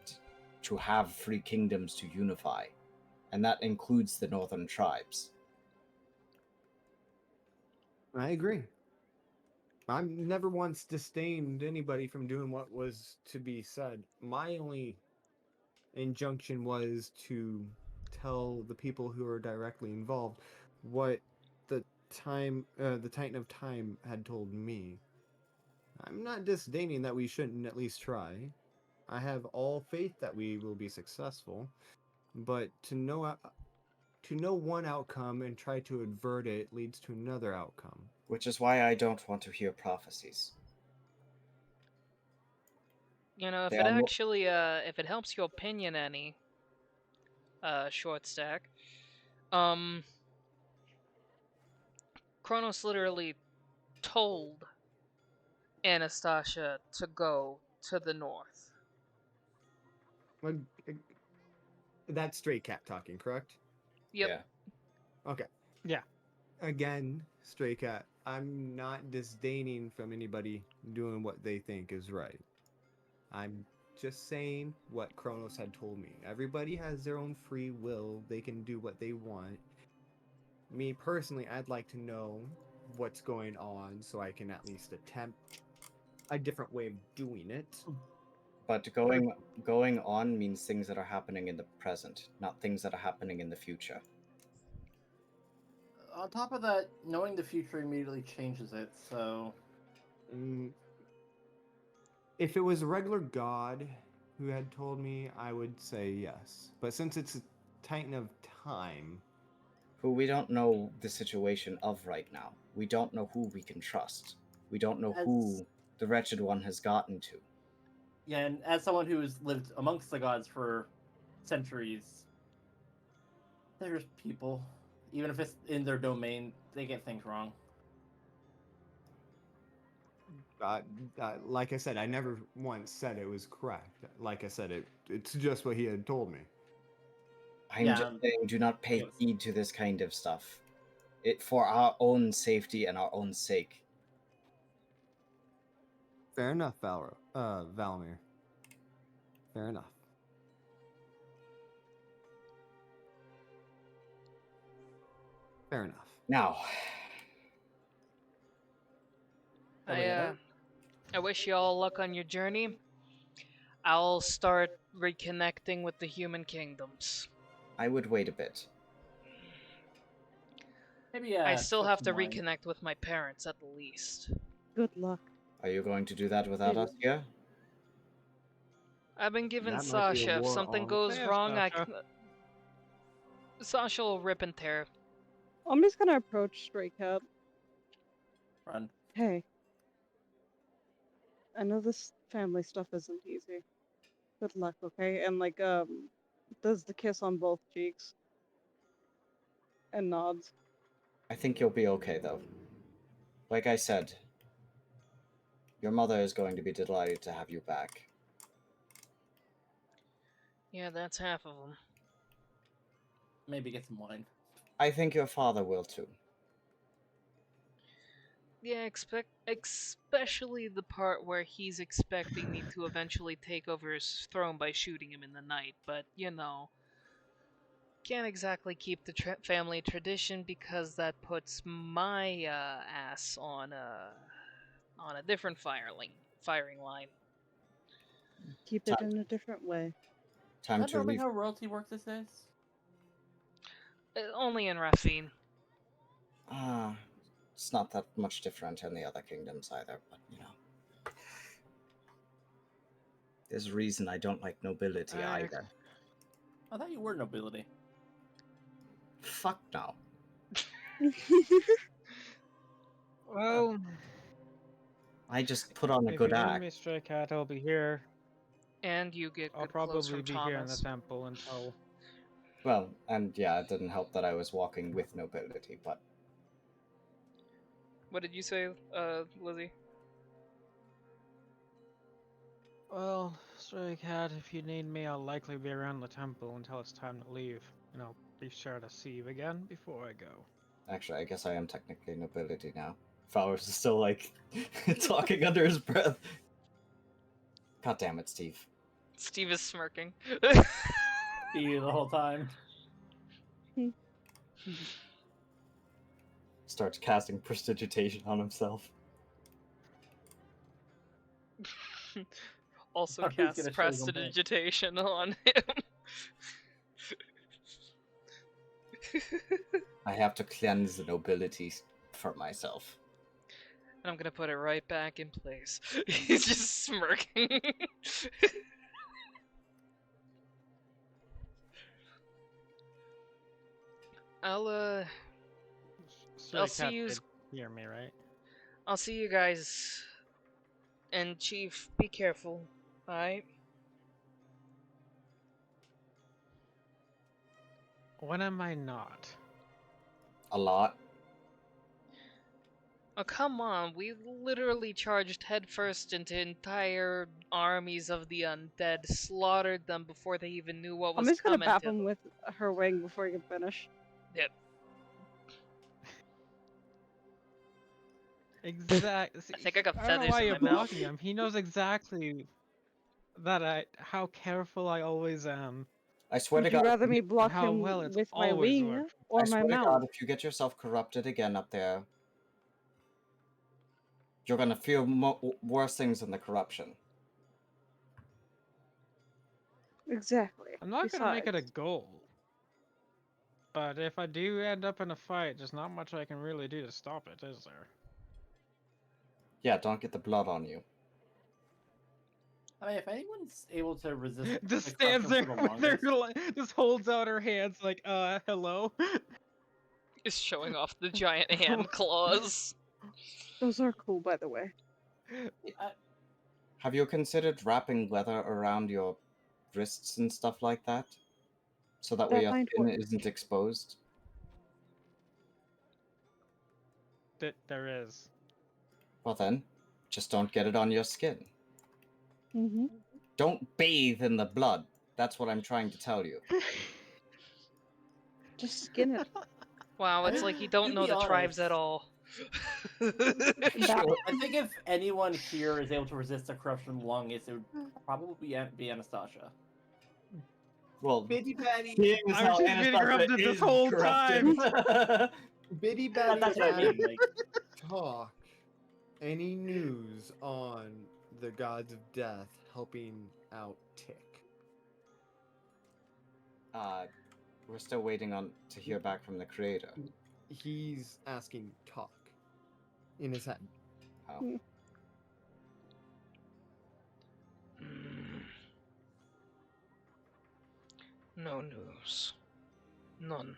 S5: to have Free Kingdoms to unify, and that includes the northern tribes.
S12: I agree. I've never once disdained anybody from doing what was to be said. My only injunction was to tell the people who are directly involved what the Titan of Time had told me. I'm not disdaining that we shouldn't at least try. I have all faith that we will be successful, but to know one outcome and try to avert it leads to another outcome.
S5: Which is why I don't want to hear prophecies.
S2: If it actually, if it helps your opinion any, short stack,
S8: Kronos literally told Anastasia to go to the north.
S12: Like, that's Stray Cat talking, correct?
S8: Yep.
S5: Yeah.
S12: Okay.
S3: Yeah.
S12: Again, Stray Cat, I'm not disdaining from anybody doing what they think is right. I'm just saying what Kronos had told me. Everybody has their own free will. They can do what they want. Me personally, I'd like to know what's going on so I can at least attempt a different way of doing it.
S5: But going on means things that are happening in the present, not things that are happening in the future.
S13: On top of that, knowing the future immediately changes it, so...
S12: If it was a regular god who had told me, I would say yes. But since it's a Titan of Time...
S5: Who we don't know the situation of right now. We don't know who we can trust. We don't know who the Wretched One has gotten to.
S13: Yeah, and as someone who has lived amongst the gods for centuries, there's people, even if it's in their domain, they get things wrong.
S12: Like I said, I never once said it was correct. Like I said, it's just what he had told me.
S5: I'm just saying, do not pay heed to this kind of stuff. It for our own safety and our own sake.
S12: Fair enough, Valamir. Fair enough. Fair enough.
S5: Now,
S8: I wish you all luck on your journey. I'll start reconnecting with the human kingdoms.
S5: I would wait a bit.
S13: Maybe
S8: I still have to reconnect with my parents at the least.
S4: Good luck.
S5: Are you going to do that without us here?
S8: I've been given
S12: That might be a
S8: Sasha. If
S12: war
S8: something
S12: on-
S8: goes
S3: Yeah,
S8: wrong,
S3: Sasha.
S8: Sasha will rip and tear.
S4: I'm just gonna approach Stray Cat.
S13: Run.
S4: Hey. I know this family stuff isn't easy. Good luck, okay? And like, does the kiss on both cheeks. And nods.
S5: I think you'll be okay, though. Like I said, your mother is going to be delighted to have you back.
S8: Yeah, that's half of them.
S13: Maybe get some wine.
S5: I think your father will too.
S8: Yeah, especially the part where he's expecting me to eventually take over his throne by shooting him in the night, but can't exactly keep the family tradition because that puts my ass on a different firing line.
S4: Keep it in a different way.
S5: Time
S13: Is that
S5: to
S13: normally
S5: leave.
S13: how royalty works these days?
S8: Only in Rafine.
S5: It's not that much different in the other kingdoms either, but there's a reason I don't like nobility either.
S13: I thought you were nobility.
S5: Fuck no.
S3: Well,
S5: I just put on a
S3: if
S5: good
S3: you need
S5: act.
S3: me, Stray Cat, I'll be here.
S8: And you get
S3: I'll
S8: good clothes
S3: probably
S8: from
S3: be here in the
S8: Thomas.
S3: temple until.
S5: Well, and yeah, it didn't help that I was walking with nobility, but
S8: What did you say, Lizzie?
S3: Well, Stray Cat, if you need me, I'll likely be around the temple until it's time to leave. And I'll be sure to see you again before I go.
S5: actually, I guess I am technically nobility now. Flowers is still like talking under his breath. God damn it, Steve.
S8: Steve is smirking.
S13: You the whole time.
S5: Starts casting prestidigitation on himself.
S8: Also
S13: I was
S8: casts
S13: gonna show you something.
S8: prestidigitation on him.
S5: I have to cleanse the nobility for myself.
S8: And I'm gonna put it right back in place. He's just smirking. I'll
S3: Stray
S8: see
S3: Cat
S8: you.
S3: did hear me, right?
S8: I'll see you guys. And Chief, be careful. Alright?
S3: When am I not?
S5: A lot.
S8: Oh, come on. We literally charged headfirst into entire armies of the undead, slaughtered them before they even knew what
S4: I'm
S8: was
S4: just gonna
S8: coming
S4: bap
S8: to
S4: him
S8: them.
S4: with her wing before you finish.
S8: Yep.
S3: Exactly.
S8: I think I got
S3: I don't know
S8: feathers
S3: why
S8: in
S3: you're
S8: my mouth.
S3: blocking him. He knows exactly how careful I always am.
S5: I swear
S4: Would
S5: to
S4: you
S5: God,
S4: rather me
S3: and
S4: block
S3: how
S4: him
S3: well it's
S4: with my
S3: always
S4: wing
S3: worked.
S4: or
S5: I
S4: my
S5: swear to
S4: mouth?
S5: God, if you get yourself corrupted again up there, you're gonna feel worse things than the corruption.
S4: Exactly.
S3: I'm not gonna make it a
S4: Besides,
S3: goal. But if I do end up in a fight, there's not much I can really do to stop it, is there?
S5: Yeah, don't get the blood on you.
S13: I mean, if anyone's able to resist
S3: Just
S13: the
S3: stands
S13: corruption
S3: there
S13: for the
S3: with her,
S13: longest,
S3: just holds out her hands like, hello?
S8: Is showing off the giant hand claws.
S4: those are cool, by the way.
S5: Have you considered wrapping leather around your wrists and stuff like that? So that way
S4: That
S5: your
S4: might
S5: skin
S4: work.
S5: isn't exposed?
S3: There is.
S5: Well then, just don't get it on your skin.
S4: Mm-hmm.
S5: Don't bathe in the blood. That's what I'm trying to tell you.
S4: Just skin it.
S8: Wow, it's like you don't
S13: to
S8: know
S13: be
S8: the tribes at
S13: honest,
S8: all.
S4: That-
S13: I think if anyone here is able to resist the corruption the longest, it would probably be Anastasia.
S5: Well,
S12: Bitty Batty.
S5: being as
S3: I'm
S5: how
S3: just being corrupted this whole time.
S12: Bitty Batty.
S13: That's what I mean. Like,
S12: Talk. Any news on the gods of death helping out Tick?
S5: We're still waiting to hear back from the creator.
S12: He's asking Talk in his head.
S5: Oh.
S11: No news. None.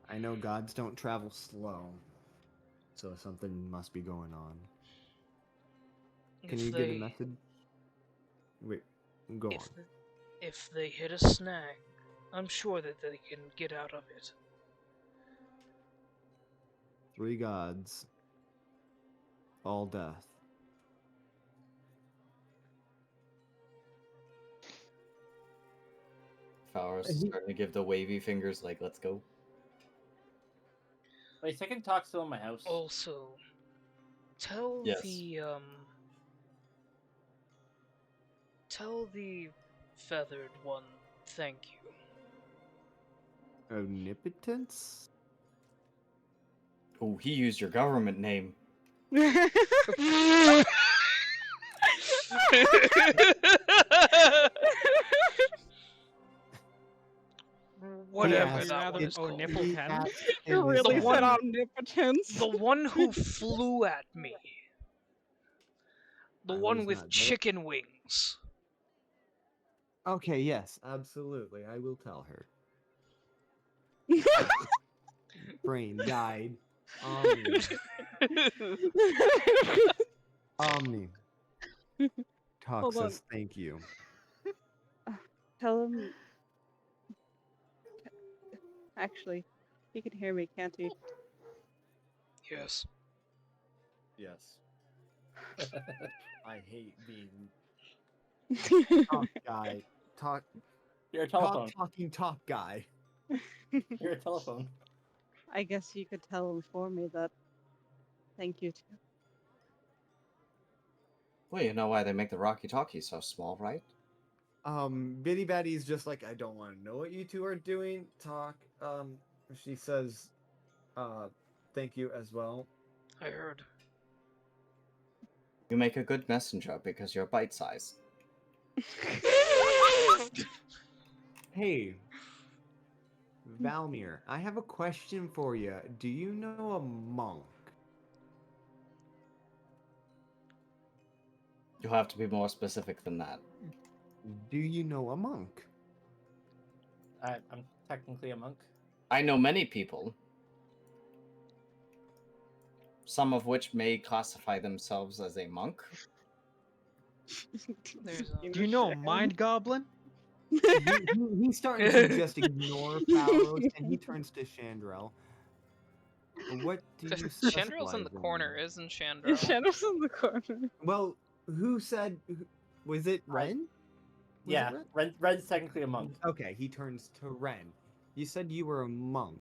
S12: I know gods don't travel slow, so something must be going on. Can
S11: If
S12: you
S11: they,
S12: give a method? Wait, go on.
S11: If they hit a snag, I'm sure that they can get out of it.
S12: 3 gods. All death.
S5: Fowler's starting to give the wavy fingers like, let's go.
S13: wait, second talk still in my house.
S11: Also, tell
S5: Yes.
S11: tell the feathered one thank you.
S12: Omnipotence?
S5: Oh, he used your government name.
S11: Whatever
S12: Yes,
S11: that one
S3: it's
S11: is called.
S3: omnipotent.
S4: You really
S11: The
S4: said
S11: one-
S4: omnipotence.
S11: The one who flew at me. The
S12: I
S11: one
S12: was
S11: with
S12: not there.
S11: chicken wings.
S12: Okay, yes, absolutely. I will tell her. Brain died. Omni. Omni. Talk
S4: Hold on.
S12: says thank you.
S4: Tell him. Actually, he can hear me, can't he?
S11: Yes.
S12: Yes. I hate being talk guy. Talk
S13: You're a telephone.
S12: talking talk guy.
S13: You're a telephone.
S4: I guess you could tell him for me that. Thank you too.
S5: Well, you know why they make the Rocky Talkie so small, right?
S12: Bitty Batty's just like, I don't want to know what you two are doing. Talk. She says, thank you as well.
S11: I heard.
S5: You make a good messenger because you're bite-sized.
S12: Hey, Valmir, I have a question for you. Do you know a monk?
S5: You'll have to be more specific than that.
S12: Do you know a monk?
S13: I'm technically a monk.
S5: I know many people, some of which may classify themselves as a monk.
S11: There's
S3: Do you know a mind goblin?
S12: He's starting to just ignore Pharos, and he turns to Chandrel. What do you
S2: Chandral's in the
S12: specialize
S2: corner, isn't Chandra?
S4: Shadow's in the corner.
S12: Well, who said? Was it Ren? Was
S13: Yeah,
S12: it Ren?
S13: Ren's technically a monk.
S12: Okay, he turns to Ren. You said you were a monk.